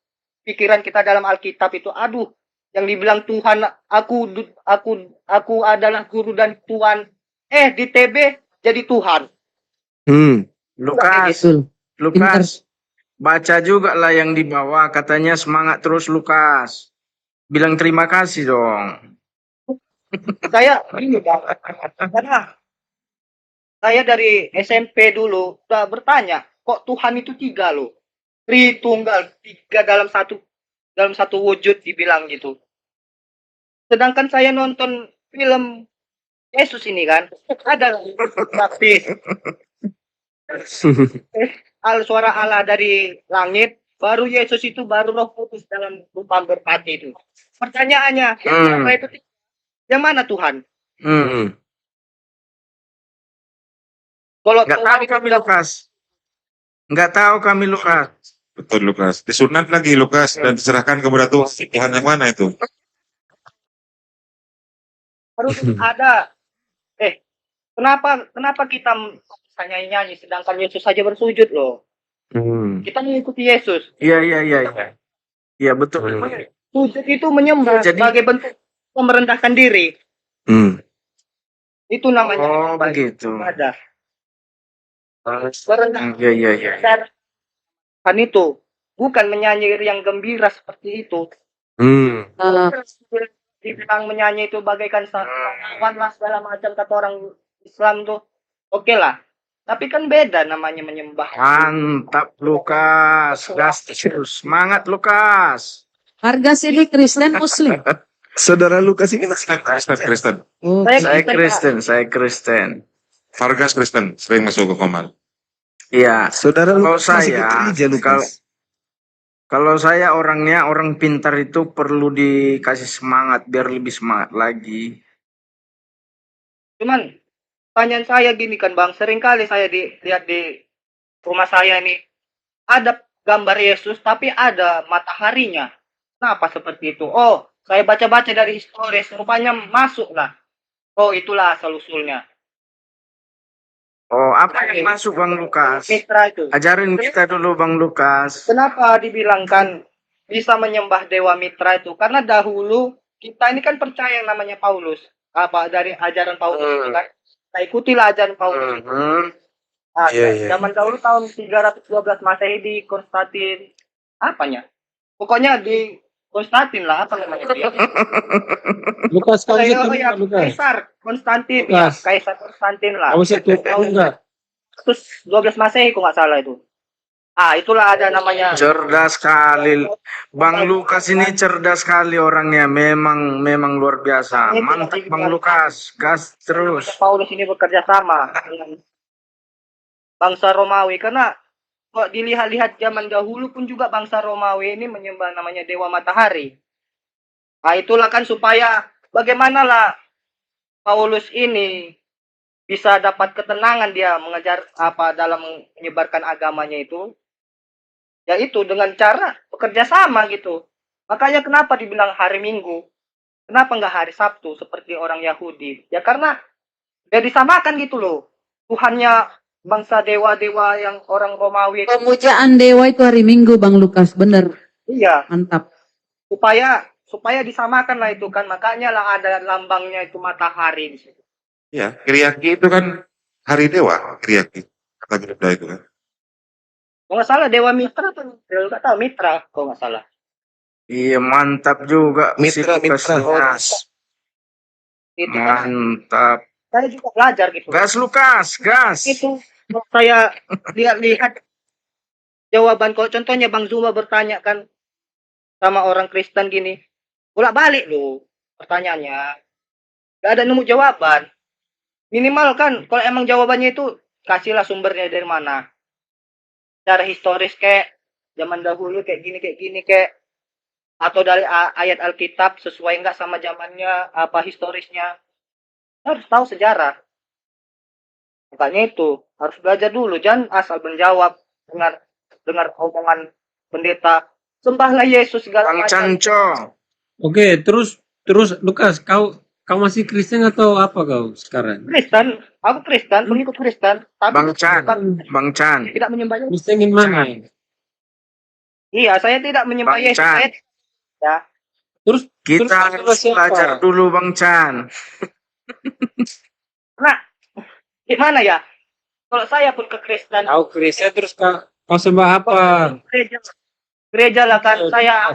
pikiran kita dalam Alkitab itu, aduh, yang dibilang Tuhan, aku adalah guru dan Tuhan, di TB jadi Tuhan. Lukas, Betul. Lukas, baca juga lah yang di bawah. Katanya semangat terus Lukas. Bilang terima kasih dong. Saya ini Bang, karena saya dari SMP dulu udah bertanya, kok Tuhan itu 3 loh, Tritunggal, 3 dalam satu wujud dibilang gitu. Sedangkan saya nonton film Yesus ini kan, ada baptis, suara Allah dari langit baru Yesus itu baru Roh Kudus dalam rupa merpati itu. Pertanyaannya, apa itu? Yang mana Tuhan? Kalau Nggak Tuhan tahu itu kami bilang, Lukas. Nggak tahu kami Lukas. Betul Lukas. Disunat lagi Lukas dan diserahkan kepada Tuhan. Tuhan yang mana itu? harus ada. Kenapa kita hanya nyanyi sedangkan Yesus saja bersujud loh? Kita mengikuti Yesus. Iya. Iya betul. Sujud itu menyembah sebagai bentuk merendahkan diri. Itu namanya begitu. Ada. Merendahkan Iya. kan itu bukan menyanyi yang gembira seperti itu. Salah. Dibilang menyanyi itu bagaikan sawan lah segala macam kata orang Islam tuh. Oke lah. Tapi kan beda namanya menyembah. Mantap Lukas. Gas terus. Semangat Lukas. Harga sini Kristen Muslim. Saudara Lukas ini masih Kristen. Oh, Saya Kristen. Vargas Kristen. Sering masuk ke Komal. Iya. Saudara Kalau Lukas masih saya, gereja, Lukas. kalau saya orangnya, orang pintar itu perlu dikasih semangat biar lebih semangat lagi. Cuman pertanyaan saya gini kan Bang, seringkali saya lihat di rumah saya ini ada gambar Yesus tapi ada mataharinya. Kenapa seperti itu? Oh, saya baca-baca dari historis, rupanya masuk lah. Oh, itulah asal-usulnya. Oh, apa yang masuk Bang Lukas? Mitra itu. Ajarin kita dulu Bang Lukas. Kenapa dibilangkan bisa menyembah Dewa Mitra itu? Karena dahulu kita ini kan percaya yang namanya Paulus. Dari ajaran Paulus itu kan. Kita ikutilah ajaran Paulus. Zaman dahulu tahun 312 Masehi di Konstantin pokoknya di Konstantin lah apa namanya dia? Lukas kau bisa tuh Lukas. Kaisar Konstantin, Lukas. Kaisar Konstantin lah. Kau bisa tuh enggak? Terus 12 Masehi kok nggak salah itu. Itulah ada namanya. Cerdas sekali. Bang Lukas ini cerdas sekali orangnya. Memang luar biasa. Mantap Bang Lukas. Gas terus. Paulus ini bekerja sama dengan bangsa Romawi karena kok dilihat-lihat zaman dahulu pun juga bangsa Romawi ini menyembah namanya Dewa Matahari. Itulah kan supaya bagaimana lah Paulus ini bisa dapat ketenangan dia mengejar dalam menyebarkan agamanya itu. Yaitu dengan cara bekerja sama gitu. Makanya kenapa dibilang hari Minggu? Kenapa enggak hari Sabtu seperti orang Yahudi? Ya karena ya disamakan gitu loh. Tuhannya bangsa dewa-dewa yang orang Romawi. Pemujaan dewa itu hari Minggu Bang Lukas, bener. Iya. Mantap. Supaya disamakan lah itu kan. Makanya lah ada lambangnya itu matahari di situ. Ya, Kiriaki itu kan hari dewa. Kiriaki. Kata Buddha itu kan. Kalau nggak salah Dewa Mitra tuh, nggak tahu Mitra kalau nggak salah. Iya mantap juga. Mitra. Itu kan. Mantap. Saya juga belajar gitu. Gas Lukas, gas. Itu saya lihat jawaban kok contohnya Bang Zuma bertanya kan sama orang Kristen gini. Bolak-balik loh pertanyaannya. Gak ada nemu jawaban. Minimal kan kalau emang jawabannya itu kasihlah sumbernya dari mana. Secara historis kayak zaman dahulu kayak gini kayak atau dari ayat Alkitab sesuai enggak sama zamannya historisnya. Harus tahu sejarah. Makanya itu harus belajar dulu, jangan asal menjawab dengar omongan pendeta sembahlah Yesus segala Bang macam. Canco. Oke, terus Lukas, kau masih Kristen atau apa kau sekarang? Kristen, aku Kristen, pengikut Kristen. Tapi Bang Chan. tidak menyembah Yesus. Kristen yang mana? Iya, saya tidak menyembah Bang Yesus. Chan. Ya. Terus Kita harus belajar dulu Bang Chan. Nah, gimana ya? Kalau saya pun ke Kristen, Kau Kristen terus kau sembah apa? gereja lah kan saya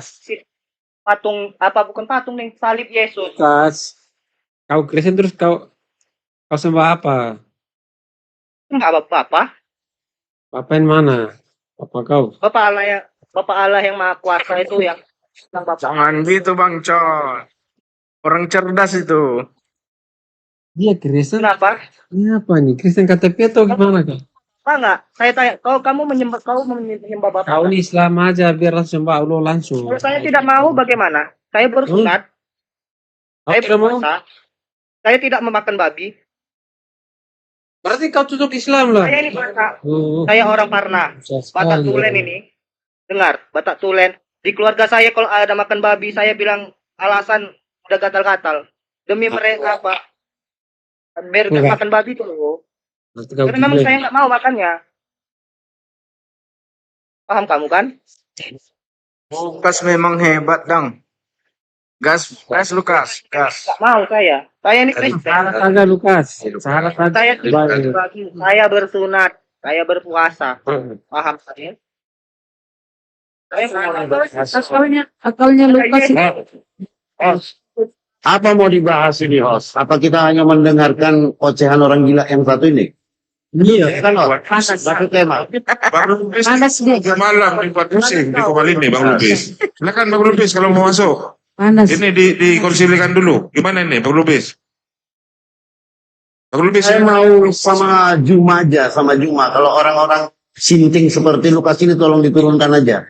patung bukan patung nih salib Yesus. Lukas, kau Kristen terus kau sembah apa? Enggak apa-apa. Apa yang mana? Apa kau? Bapak Allah yang Maha Kuasa itu yang Bapak. Jangan gitu Bang Con. Orang cerdas itu. Dia Kristen. Kenapa? Ini apa nih? Kristen KTP atau gimana kau? Pak enggak? Saya tanya, kamu menyembah Bapak? Kau ini Islam aja biar langsung sembah Allah langsung. Kalau saya tidak mau bagaimana? Saya bersunat, Kau saya tidak mau? berpuasa, saya tidak memakan babi. Berarti kau tutup Islam lah. Saya ini Batak, Oh, saya orang Parna, susah Batak sekali. Tulen ini. Dengar, Batak Tulen. Di keluarga saya kalau ada makan babi, saya bilang alasan udah gatal-gatal. Demi mereka, Pak. Biar nggak Enggak. makan babi tuh loh. Berarti kau Karena memang gila. saya nggak mau makannya. Paham kamu kan? Lukas memang hebat, Dang. Gas Lukas, gas. Nggak mau saya. Saya ini Kristen. Syarat ada Lukas. Syarat ada. Saya tidak Baik. berbagi. Saya bersunat. Saya berpuasa. Paham saya? Saya Akalnya Lukas itu Apa mau dibahas ini, host? Apa kita hanya mendengarkan ocehan orang gila yang satu ini? Iya. Kan, host? Satu tema. Bang Lubis, panas dia. malam di pusing di Kobalin nih Bang Lubis. Silakan Bang Lubis kalau mau masuk. Panas. Ini dikonsilikan dulu. Gimana ini Bang Lubis? Bang Lubis, Saya mau sama Juma aja, sama Juma. Kalau orang-orang sinting seperti Lukas ini tolong diturunkan aja.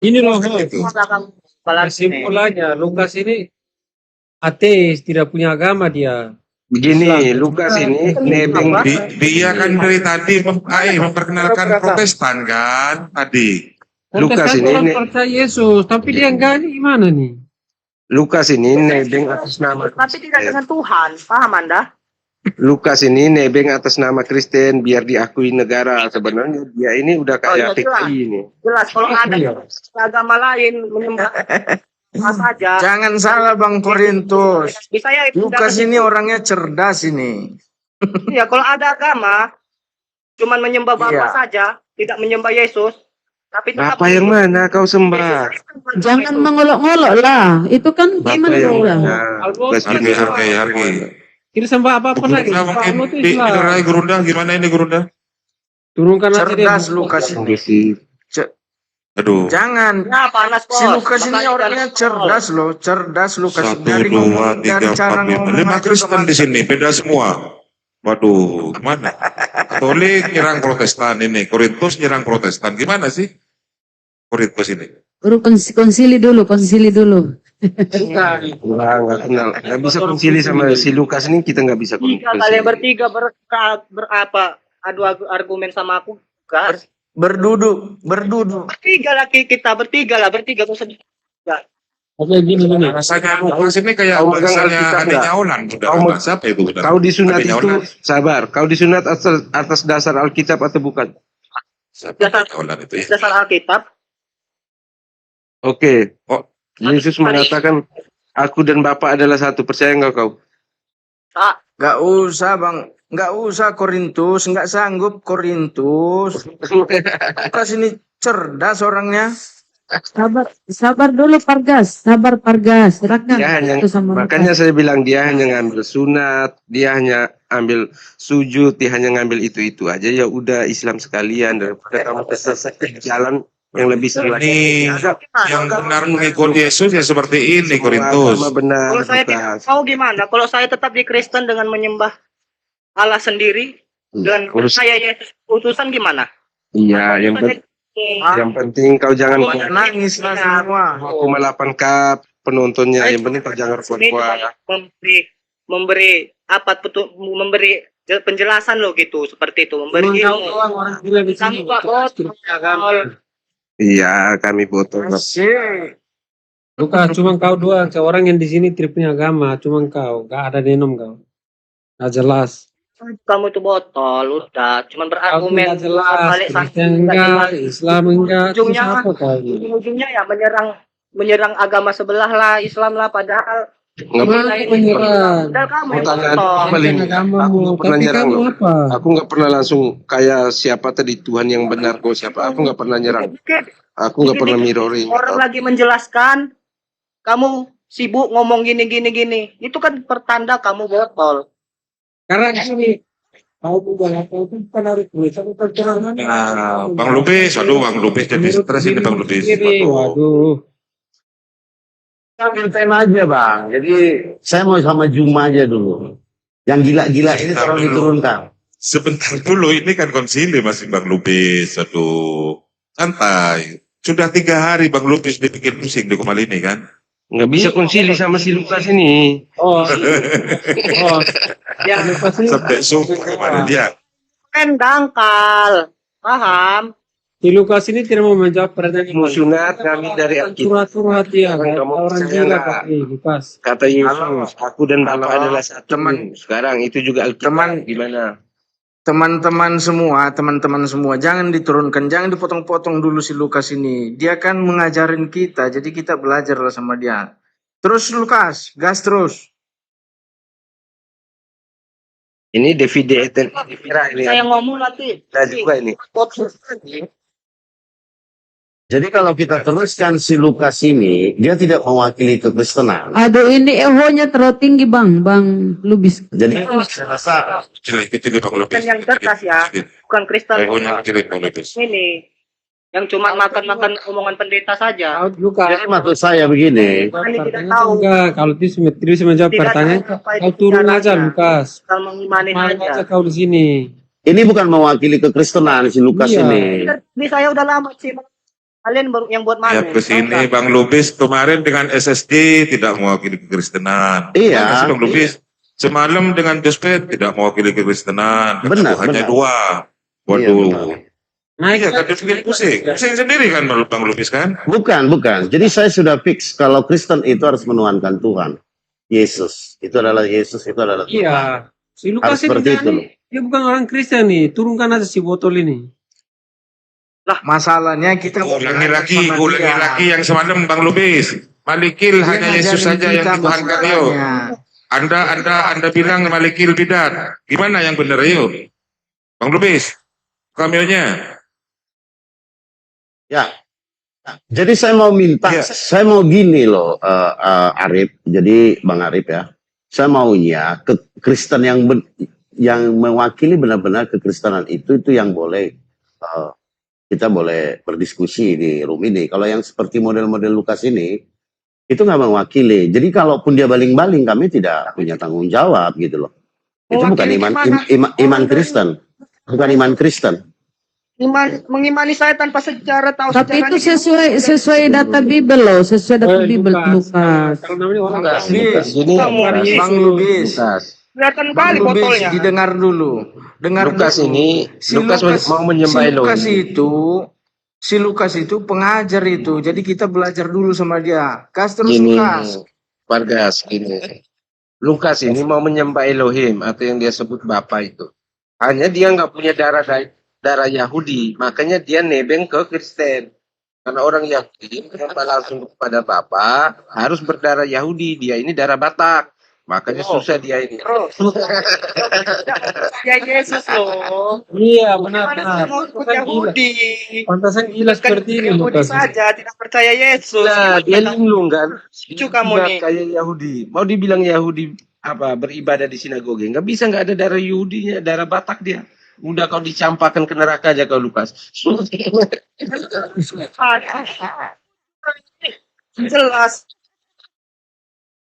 Ini loh. Kesimpulannya Lukas ini ateis, tidak punya agama dia. Begini, Lukas ini nebeng dia kan dari tadi memperkenalkan Protestan kan tadi. Lukas Protestan ini orang percaya Yesus, tapi dia enggak nih gimana nih? Lukas ini nebeng atas nama tapi tidak dengan Tuhan. Paham Anda? Lukas ini nebeng atas nama Kristen biar diakui negara. Sebenarnya dia ini udah kayak PKI ini. Jelas kalau ada agama lain menyembah saja. Jangan salah Bang Korintus. Bisa ya Lukas ini orangnya cerdas ini. ya kalau ada agama cuman menyembah Bapa Iya. saja, tidak menyembah Yesus, tapi tetap Apa yang mana kau sembah? Jangan mengolok-ngolok lah. Itu kan Bapak gimana yang orang? mana? Hargai. Kita sembah apa lagi? Gurunda mungkin Kamu tuh di Islam. Rai Gurunda gimana ini Gurunda? Turunkan aja dia. Cerdas Lukas ini. Aduh. Jangan. Ya panas bos. Si Lukas ini Makanya orangnya cerdas loh, cerdas Lukas. 1, 2, 3, 4, 5. 5 Kristen di sini, beda semua. Waduh, gimana? Katolik nyerang Protestan ini, Korintus nyerang Protestan. Gimana sih? Korintus ini. Baru konsili dulu. Enggak kenal. Nggak bisa konsili sama si Lukas ini, kita nggak bisa Tiga konsili. kalian bertiga berapa? Adu argumen sama aku. Gas. Berduduk. Bertiga bertiga terus Oke gini. Rasanya Lukas ini kayak Kau megang misalnya Alkitab adiknya nggak? Aulan. Kau me- Siapa itu? Udah? Kau disunat Adiknya itu Aulan. sabar. Kau disunat atas dasar Alkitab atau bukan? Siapa adiknya Aulan itu ya? dasar Alkitab. Oke. Oh. Yesus mengatakan, aku dan Bapa adalah satu. Percaya nggak kau? Gak usah Bang. Gak usah Korintus. Gak sanggup Korintus. Lukas ini cerdas orangnya. Sabar dulu Pargas. Serahkan Dia hanya, itu sama makanya Lukas. saya bilang dia hanya ngambil sunat, dia hanya ambil sujud, dia hanya ngambil itu aja. Ya udah Islam sekalian daripada kamu tersesat ke jalan yang lebih salah. Ini yang benar mengikuti Yesus ya seperti ini Korintus. Agama benar. Kalau saya tidak Lukas. mau gimana? Kalau saya tetap di Kristen dengan menyembah Allah sendiri dan Kalau- saya Yesus utusan gimana? Iya, yang penting kau jangan Nangis lah semua. 2,8K penontonnya. Yang penting kau jangan Ini kuat-kuat. memberi penjelasan loh gitu seperti itu memberi Kau ilmu. doang orang gila di sini. Tanpa botol. Iya, kami botol. Asik. Lukas, cuma kau doang. Orang yang di sini tidak punya agama, cuma kau. Gak ada denom kau. Gak jelas. Kamu itu botol udah cuman Kau tuh berargumen gak jelas. balik Kristen enggak, Islam enggak. Terus ujungnya apa kau ini? ujungnya ya menyerang agama sebelah lah Islam lah padahal Mana menyerang? padahal kamu yang Pertanyaan botol. paling Agamamu, aku nggak pernah tapi nyerang kamu loh. apa? Aku nggak pernah langsung kayak siapa tadi Tuhan yang benar kau siapa. Aku nggak pernah nyerang. Aku nggak pernah mirroring. Orang lagi menjelaskan kamu sibuk ngomong gini itu kan pertanda kamu botol. Karena gini, kau bukan apa itu kan harus tulisan perjalanan. Nah, Bang Lubis, aduh Bang Lubis jadi stres ini Bang Lubis. Waduh. Kita tema aja Bang. Jadi saya mau sama Juma aja dulu. Yang gila-gila ini tolong diturunkan. Sebentar dulu, ini kan konsili masih Bang Lubis. Aduh, santai. Sudah 3 hari Bang Lubis dibikin pusing di Kumal ini kan. Nggak bisa konsili sama si Lukas ini. Oh, oh, Ya, Lukas ini Sampai subuh kemarin dia. kan dangkal. Paham? si Lukas ini tidak mau menjawab pertanyaan Musunat kami dari Alkitab. Curhat-curhat dia, kayak Kamu orang percaya gila nggak? Pak Lukas. Kata Yesus, aku dan Bapa Halo, adalah satu. teman- Sekarang itu juga Alkitab. Gimana? Teman-teman semua, jangan diturunkan, jangan dipotong-potong dulu si Lukas ini. Dia kan mengajarin kita, jadi kita belajarlah sama dia. Terus Lukas, gas terus. Ini David Eten. Saya ngomong nanti. Nah juga ini. Jadi kalau kita teruskan si Lukas ini, dia tidak mewakili kekristenan. Aduh ini ehonya terlalu tinggi Bang Lubis. Jadi saya rasa Kecil Bang Lubis. Kan yang cerdas ya, bukan Kristen. Egonya kecil Bang Lubis. Ini yang cuma makan-makan omongan pendeta saja. Lukas. jadi maksud saya begini, Kami tidak Pertanyaan tahu. enggak, kalau bisa menjawab Tidak pertanyaan, tahu apa itu kau turun aja caranya. Lukas. Kalau mengimani Main saja. aja kau di sini. ini bukan mewakili kekristenan si Lukas Iya. ini. Ini saya udah lama sih. Kalian baru yang buat Ya mana? kesini Bang Lubis kemarin dengan SSD tidak mewakili kekristenan. Iya. Terima kasih, Bang Lubis. Semalam dengan Jospet tidak mewakili kekristenan. Benar, Hanya benar. 2. Waduh. Iya, benar. Naik Iya kan dia bikin pusing. Pusing sendiri kan Bang Lubis kan? Bukan. Jadi saya sudah fix kalau Kristen itu harus menuhankan Tuhan. Yesus. Itu adalah Yesus, itu adalah Tuhan. Iya. Si Lukas Harus ini seperti kan itu loh. dia bukan orang Kristen nih. Turunkan aja si botol ini. Masalahnya kita Ulangi belajar lagi, sama ulangi dia. lagi yang semalam Bang Lubis. Malikil Dia hanya Yesus ngajarin saja yang kita dituhankan yo. masalahnya. Anda bilang malikil bidat. Gimana yang benar yo? Bang Lubis, kamionya. Ya. Jadi saya mau minta, Iya. saya mau gini loh, Arif. Jadi Bang Arif ya, saya maunya Kristen yang mewakili benar-benar kekristenan itu yang boleh kita boleh berdiskusi di room ini. Kalau yang seperti model-model Lukas ini, itu nggak mewakili. Jadi kalaupun dia baling-baling, kami tidak punya tanggung jawab gitu loh. Itu bukan iman Kristen, bukan iman Kristen. Mengimani saya tanpa sejarah tahu Tapi sejarahnya itu sesuai data Bible loh, sesuai data Bible Lukas. Kalau namanya orang Lubis, Ini Bang Lubis, kelihatan Bang kali Lubis, botolnya. didengar dulu. Dengar Lukas dulu. ini, Lukas mau menyembah Si Lukas itu pengajar itu. Jadi kita belajar dulu sama dia. Gas terus Gini, Lukas. Vargas, gini. Lukas ini mau menyembah Elohim atau yang dia sebut Bapa itu. Hanya dia nggak punya darah Yahudi, makanya dia nebeng ke Kristen. Karena orang Yahudi menyembah langsung kepada Bapa harus berdarah Yahudi. Dia ini darah Batak, makanya susah dia ini. Ya Yesus loh. Iya benar. Gimana mau ikut Yahudi? Pantasan gila seperti ini Yahudi Lukas. saja tidak percaya Yesus. Nah, dia linglung kan. Lucu kamu Tidak nih. kayak Yahudi. Mau dibilang Yahudi apa beribadah di sinagoge? Nggak bisa, nggak ada darah Yahudinya, darah Batak dia. Udah kau dicampakkan ke neraka aja kau Lukas. Jelas.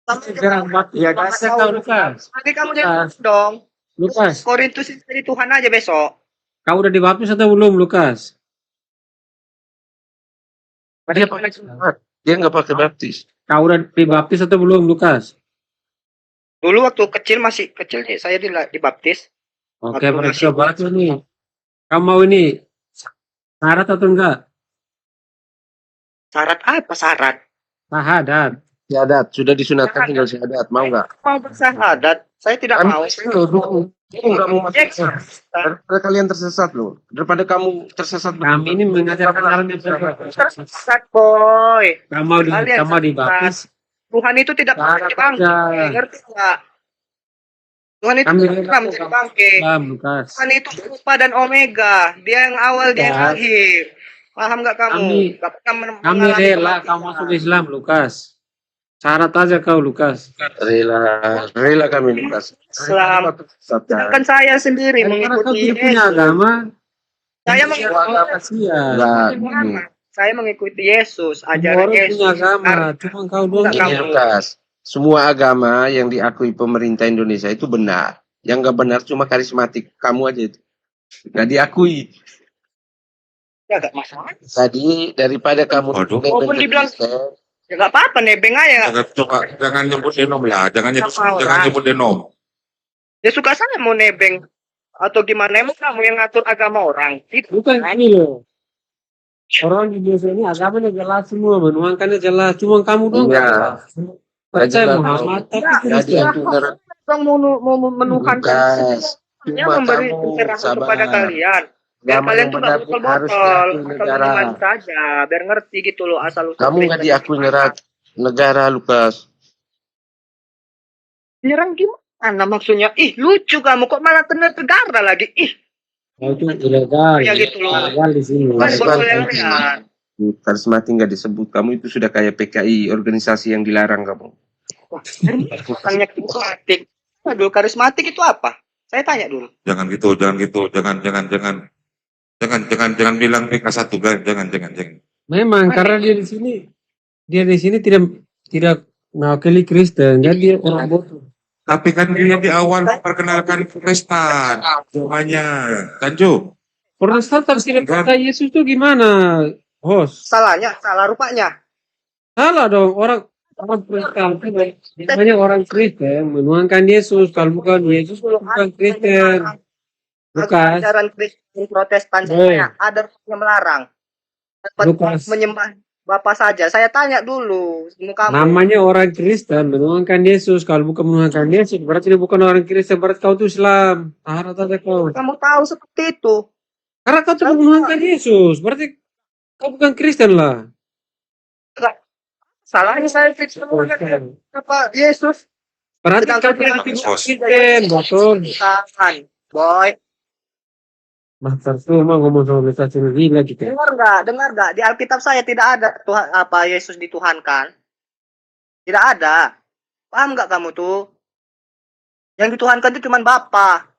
Sekarang waktu Ya, kasih kau Lukas. Nanti kamu jangan dong. Lukas, Korintus jadi Tuhan aja besok. kau udah dibaptis atau belum Lukas? Dia pakai sunat. Dia nggak pakai baptis. Kau udah dibaptis atau belum Lukas? Dulu waktu kecil masih kecil nih, saya dibaptis. Oke, Waktu mereka masih baptis nih. Kamu mau ini syarat atau enggak? Syarat apa syarat? Syahadat. Syahadat sudah disunatkan, tinggal syahadat. Mau nggak? Mau bersyahadat? Saya tidak mau. Nggak mau masuk. Daripada kalian tersesat loh. Daripada kamu tersesat. Kami ini mengajarkan orang yang Tersesat boy. Kalian kamu dibaptis. Tuhan itu tidak pernah menjadi bangke, ngerti nggak? Tuhan itu Kami tidak pernah menjadi bangke. Islam Lukas. Tuhan itu Alfa dan Omega. Dia yang awal, dia yang akhir. Paham nggak kamu? Nggak pernah Kami mengalami rela kematian. kamu masuk Islam Lukas. Syarat aja kau Lukas. Rela kami Lukas. Islam. Sedangkan saya sendiri Karena kau mengikuti tidak punya Yesus. agama. Saya mengikuti Kasihan. agama. Saya mengikuti Yesus, Semua ajaran orang punya Yesus. agama, cuma kau doang. Enggak, Ini Lukas. Semua agama yang diakui pemerintah Indonesia itu benar. Yang nggak benar cuma karismatik kamu aja itu. Nggak diakui. Ya gak masalah. Tadi daripada kamu Waduh. Walaupun dibilang ya gak apa-apa, nebeng aja. Jangan coba, jangan nyebut denom ya, jangan nyebut denom. Ya suka saya mau nebeng atau gimana, emang kamu yang ngatur agama orang? Itu Bukan ini loh. Orang di Indonesia ini agamanya jelas semua, menuangkannya jelas. Cuma kamu doang nggak Iya. jelas. Percaya jelas. Muhammad tapi Jadi Kristen. aku ngerti. Bang mau menuhankan Lukas, dia cuma memberi kamu pencerahan sabar. kepada kalian. Biar Agama kalian yang tuh benar gak harus botol-botol, diakui asal negara. menemani saja, biar ngerti gitu loh asal usul Kamu nggak diakui negara, Lukas. Nyerang gimana maksudnya? Ih, lucu kamu kok malah kena negara lagi. Ih, Oh, itu ilegal. ya gitu loh. Ilegal di sini. Bukan Bukan. kalian. Karismatik nggak disebut. Kamu itu sudah kayak PKI, organisasi yang dilarang kamu. Tanya karismatik. Aduh, karismatik itu apa? Saya tanya dulu. Jangan gitu, jangan bilang PK1 kan, jangan. Memang karena dia di sini tidak mewakili Kristen, jadi dia orang bodoh. Tapi kan dia di awal memperkenalkan Kristen, namanya Tanju. Protestan tidak percaya Yesus itu gimana, host? Salahnya, salah rupanya. Salah dong, orang Protestan itu namanya orang Kristen menuangkan Yesus, kalau bukan Yesus bukan Kristen. Lukas, Ajaran Kristen Protestan Boy. saya ada yang melarang. Dapat Lukas. menyembah Bapak saja. Saya tanya dulu sama kamu. namanya orang Kristen menuangkan Yesus, kalau bukan menuangkan Yesus berarti dia bukan orang Kristen, berarti kau itu Islam. Tahan aja kau. Kamu tahu seperti itu. Karena kau tuh menuangkan Yesus, berarti kau bukan Kristen lah. Salahnya saya Kristen apa Yesus. Berarti Sedangkan kau tidak Kristen, betul. Tahan, boy. Master tuh mau ngomong sama kita gila gitu. Dengar nggak? Di Alkitab saya tidak ada Tuhan apa Yesus dituhankan. Tidak ada. Paham nggak kamu tuh? Yang dituhankan itu cuma Bapa.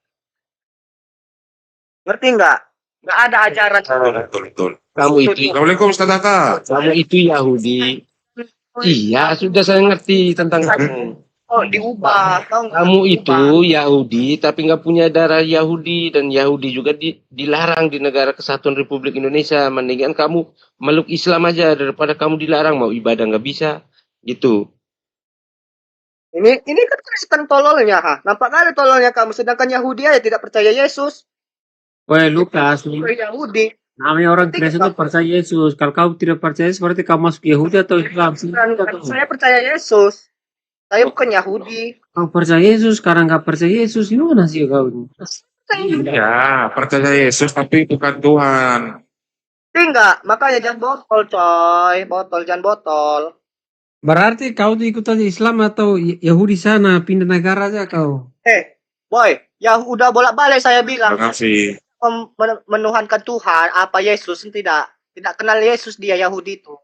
Ngerti nggak? Nggak ada ajaran. Betul. Kamu itu, Assalamualaikum Ustaz Ata. kamu itu Yahudi. Iya, sudah saya ngerti tentang kamu. Oh, diubah. Tahu nggak? Kamu itu Yahudi, tapi nggak punya darah Yahudi, dan Yahudi juga dilarang di negara Kesatuan Republik Indonesia. Mendingan kamu meluk Islam aja daripada kamu dilarang, mau ibadah nggak bisa, gitu. Ini kan Kristen tololnya, ha. Nampak kali tololnya kamu. Sedangkan Yahudi aja tidak percaya Yesus. Woi Lukas, Yahudi. namanya orang Kristen itu percaya Yesus. Kalau kau tidak percaya berarti kau masuk Yahudi atau Islam? Saya percaya Yesus. Saya bukan Yahudi. Kau percaya Yesus, sekarang nggak percaya Yesus, gimana sih kau ini? Ya, percaya Yesus tapi bukan Tuhan. Enggak, makanya jangan botol, coy. Jangan botol. Berarti kau tuh ikut aja Islam atau Yahudi sana, pindah negara aja kau. Boy, ya udah bolak-balik saya bilang. Terima kasih. Menuhankan Tuhan, apa Yesus tidak kenal Yesus dia Yahudi itu.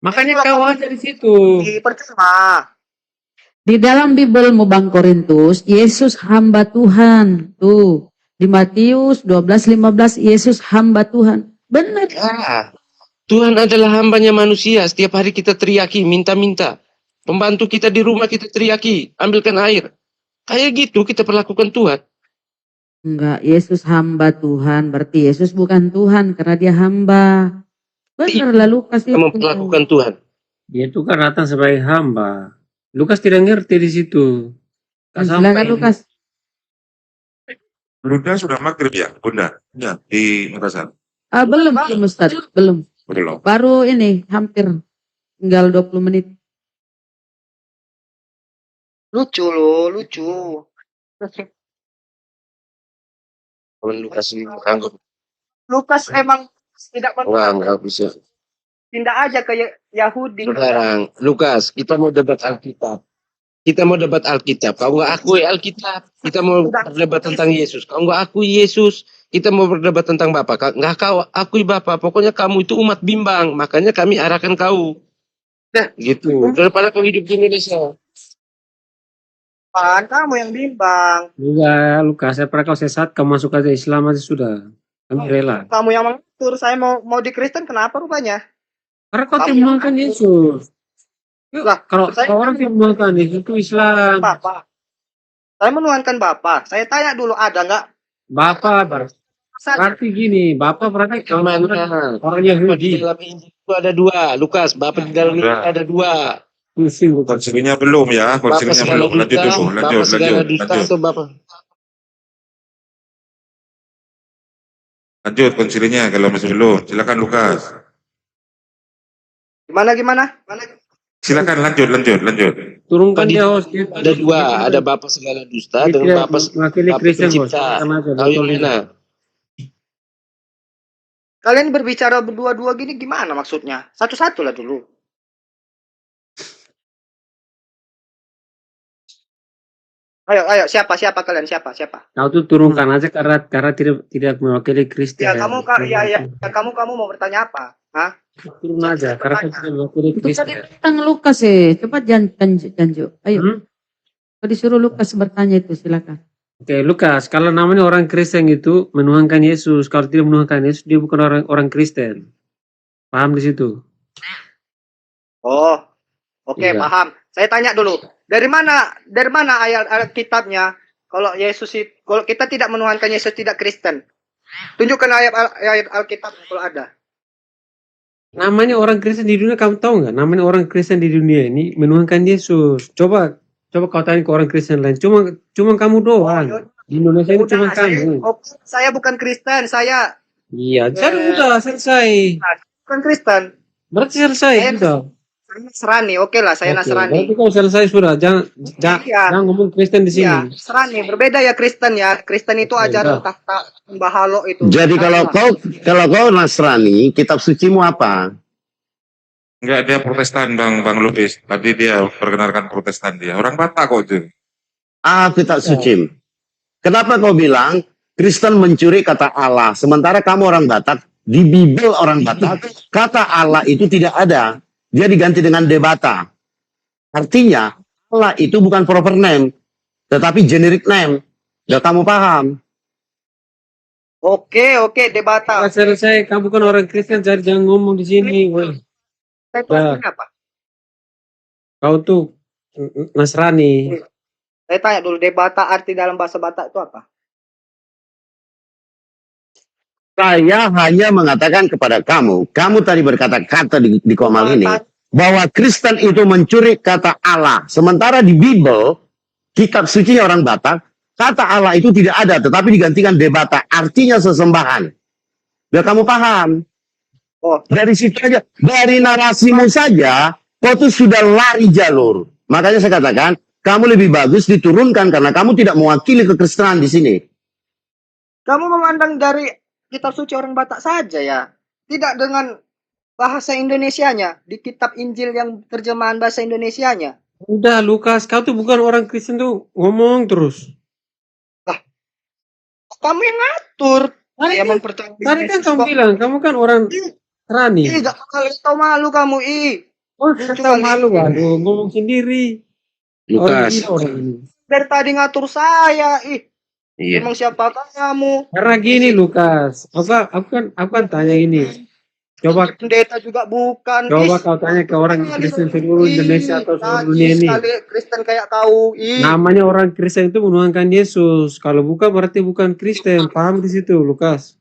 Makanya kau aja di situ. Percuma. Di dalam Bibelmu Bang Korintus, Yesus hamba Tuhan. Tuh, di Matius 12:15 Yesus hamba Tuhan. Benar. Ya, Tuhan adalah hambanya manusia. Setiap hari kita teriaki, minta-minta. Pembantu kita di rumah kita teriaki, ambilkan air. Kayak gitu kita perlakukan Tuhan. Enggak, Yesus hamba Tuhan. Berarti Yesus bukan Tuhan karena dia hamba. Benar lah Lukas itu. Kita memperlakukan Tuhan. Dia itu kan datang sebagai hamba. Lukas tidak ngerti di situ. Silakan Lukas. Bunda sudah maghrib ya, Bunda? Ya, di Makassar. Belum Ustaz, belum. Belum. Baru ini hampir tinggal 20 menit. Lucu loh, lucu. Lukas ini anggap Lukas emang tidak enggak bisa. pindah aja ke Yahudi. Sekarang, Lukas, kita mau debat Alkitab. Kita mau debat Alkitab. Kau nggak akui Alkitab. Kita mau berdebat tentang Yesus. Kau nggak akui Yesus. Kita mau berdebat tentang Bapa. Nggak kau akui Bapa. Pokoknya kamu itu umat bimbang. Makanya kami arahkan kau. Nah, gitu. Daripada kau hidup di Indonesia. Pan, kamu yang bimbang. Enggak, Lukas, saya pernah kau sesat, kau masuk aja Islam aja sudah. Kami rela. Kamu yang mengatur. Saya mau di Kristen, kenapa rupanya? Karena kau tidak mengenalkan Yesus. Yuk, Lah, kalau orang tidak mengenalkan Yesus itu Islam. Bapak. Saya menuhankan Bapa. Saya tanya dulu, ada nggak? Bapak Pasal berarti gini, Bapak berarti Kemana? orang Di Yahudi. dalam Injil itu ada dua. Lukas, Bapak di dalam Injil ada dua. Pusing bukan. Konsilinya belum ya, Bapak konsilinya segala belum. Lanjut dusta, dulu, Bapak segala dusta lanjut. atau Bapak? Lanjut konsilinya kalau masih belum. Silakan Lukas. gimana? Silakan lanjut. Turunkan Di dia host. ada dua, ada Bapak segala dusta Dia dengan tidak Bapak mewakili Bapak Kristen host. pencipta. Silakan aja, Tahu yang betul. mana? Kalian berbicara berdua-dua gini gimana maksudnya? Satu-satu lah dulu. Ayo, siapa kalian? Siapa? Kau tuh turunkan aja karena tidak mewakili Kristen. Ya kamu mau bertanya apa? Hah? Turun aja karena kan tidak mewakili Itu tadi Kristen. tentang Lukas cepat janju. Ayo. Kalau disuruh Lukas bertanya itu silakan. Oke, Lukas, kalau namanya orang Kristen itu menuhankan Yesus, kalau tidak menuhankan Yesus dia bukan orang Kristen. Paham di situ? Oh, oke, Iya. paham. Saya tanya dulu. Dari mana ayat Alkitabnya kalau kita tidak menuhankan Yesus tidak Kristen? Tunjukkan ayat Alkitab kalau ada. Namanya orang Kristen di dunia, kamu tahu nggak? Namanya orang Kristen di dunia ini menuhankan Yesus. Coba kau tanya ke orang Kristen lain. Cuma kamu doang. Di Indonesia ini cuma kamu. Saya bukan Kristen, saya Iya, jadi udah selesai. bukan Kristen. Berarti selesai sudah. Saya Nasrani, oke lah, saya Oke, Nasrani. berarti kau selesai sudah. Jangan ngomong Kristen di sini. Iya, Nasrani. Berbeda ya Kristen ya. Kristen itu ajaran tahta Bahalo itu. Jadi kalau kau Nasrani, kitab sucimu apa? Enggak, dia Protestan Bang Lupis. Tadi dia perkenalkan Protestan dia. Orang Batak kok itu. Kitab suci. Kenapa kau bilang Kristen mencuri kata Allah, sementara kamu orang Batak, di Bible orang Batak, kata Allah itu tidak ada. Dia diganti dengan debata. Artinya, Allah itu bukan proper name, tetapi generic name. Udah kamu paham? Oke, debata. Udah selesai. Kamu bukan orang Kristen, jadi jangan ngomong di sini. Woi. Itu artinya apa? Kau tuh Nasrani. Saya tanya dulu, debata arti dalam bahasa Batak itu apa? Saya hanya mengatakan kepada kamu tadi berkata-kata di Komal ini, bahwa Kristen itu mencuri kata Allah. Sementara di Bible, kitab suci orang Batak, kata Allah itu tidak ada, tetapi digantikan debata. Artinya sesembahan. Biar kamu paham. Oh. Dari situ aja, dari narasimu saja, kau tuh sudah lari jalur. Makanya saya katakan, kamu lebih bagus diturunkan karena kamu tidak mewakili kekristenan di sini. Kamu memandang dari kitab suci orang Batak saja ya, tidak dengan bahasa Indonesianya di kitab Injil yang terjemahan bahasa Indonesianya. Udah Lukas, kau tuh bukan orang Kristen tuh ngomong terus. Lah, kamu yang ngatur. Saya mempercayai. Tadi kan kamu bilang, kamu kan orang Nasrani. Gak kali tahu malu kamu Oh, tahu malu, waduh, ngomong sendiri. Lukas. Orang ini. Dari tadi ngatur saya, Iya. Emang siapa kamu? Karena gini Lukas, aku kan tanya ini. Coba pendeta juga bukan. kau tanya ke orang Kristen seluruh Indonesia atau seluruh dunia ini. Sekali Kristen kayak kau. Namanya orang Kristen itu menuhankan Yesus. Kalau bukan berarti bukan Kristen. Paham di situ, Lukas?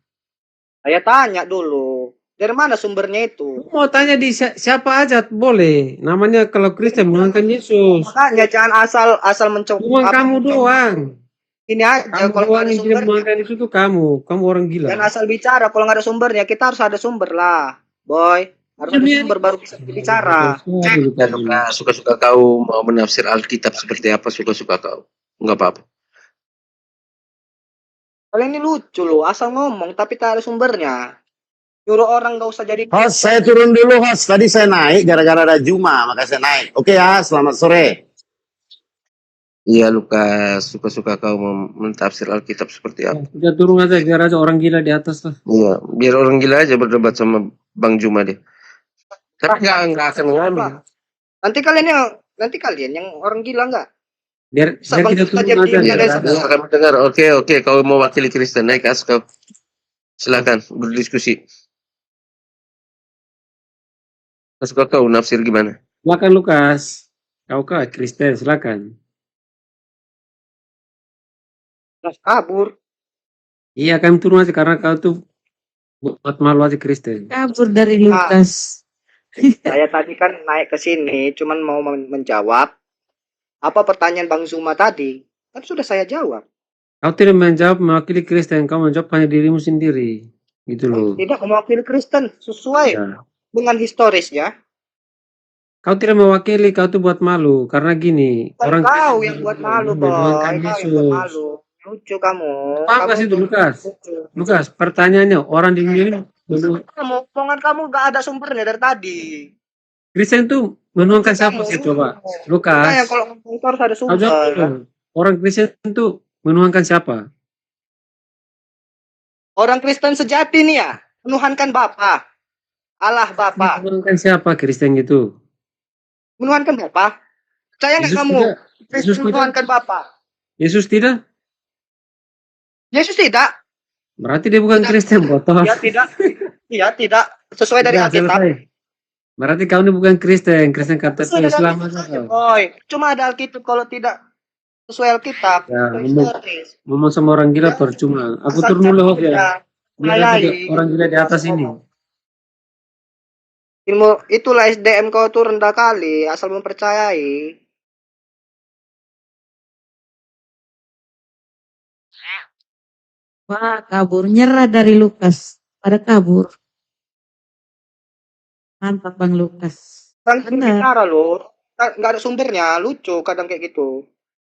Saya tanya dulu. Dari mana sumbernya itu? Mau tanya di siapa aja boleh. Namanya kalau Kristen menuhankan Yesus. Makanya jangan asal mencoba. Cuma kamu doang. Ini aja Kamu kalau doang nggak ada yang tidak sumbernya. menuhankan Yesus itu kamu orang gila. Jangan asal bicara. Kalau nggak ada sumbernya, kita harus ada sumber lah, boy. Harus ada sumber baru bisa bicara. Dan Lukas, suka-suka kau mau menafsir Alkitab seperti apa, suka-suka kau. Enggak apa-apa. Kalian ini lucu loh, asal ngomong tapi tak ada sumbernya. Nyuruh orang nggak usah jadi. Host, saya turun dulu host. Tadi saya naik gara-gara ada Juma, maka saya naik. Oke ya, selamat sore. Iya Lukas, suka-suka kau mentafsir Alkitab seperti apa. Kita turun aja, biar aja orang gila di atas lah. Iya, biar orang gila aja berdebat sama Bang Juma deh. Tapi nggak akan mengambil. Nanti kalian yang orang gila nggak? Biar kita turun aja. Kami dengar. Oke, kau mau wakili Kristen, naik kau. Silakan berdiskusi. Suka kau nafsir gimana? Silakan Lukas. Kau Kristen, silakan. Terus kabur. Iya, kami turun aja karena kau tuh buat malu aja Kristen. Kabur dari Ah, Lukas. saya tadi kan naik ke sini cuman mau menjawab apa pertanyaan Bang Zuma tadi. Kan sudah saya jawab. Kau tidak menjawab mewakili Kristen, kau menjawab hanya dirimu sendiri. Gitu loh. Tidak mewakili Kristen sesuai Ya. dengan historis ya. Kau tidak mewakili, kau tuh buat malu. Karena gini, Kan orang kau Kristen yang buat malu, menuhankan boy. Kau yang buat Yesus. malu. Lucu kamu. Paham Kamu gak sih itu, tuh Lukas? lucu. Lukas, pertanyaannya, orang di dunia ini Kamu, omongan kamu gak ada sumbernya dari tadi. Kristen tuh menuhankan siapa sih coba? Makanya Lukas, kalau ngomong itu harus ada kau jawab sumber. dulu. Orang Kristen tuh menuhankan siapa? Orang Kristen sejati nih ya, menuhankan Bapa, Allah Bapa, Menuhankan siapa Kristen itu? menuhankan Bapa. Percaya nggak Yesus kamu? tidak? Yesus Kristen tidak? menuhankan Bapa. Yesus tidak? Yesus tidak. Berarti dia bukan Tidak. Kristen, botol. Ya tidak. Iya tidak. Sesuai dari Sudah Alkitab. selesai. Berarti kau ini bukan Kristen, Kristen KTP Sesuai dari Islam Alkitab aja saja, kau. boy. Cuma ada Alkitab kalau tidak sesuai Alkitab. Ya, Itu historis. ngomong sama orang gila Ya, percuma. Aku asal turun dulu host ya. saja Biar ada melayani. orang gila di atas ini. Ilmu itulah SDM kau tuh rendah kali, asal mempercayai. Wah, kabur. Nyerah dari Lukas. Pada kabur. Mantap Bang Lukas. Kan Benar. bicara loh, nggak ada sumbernya, lucu kadang kayak gitu.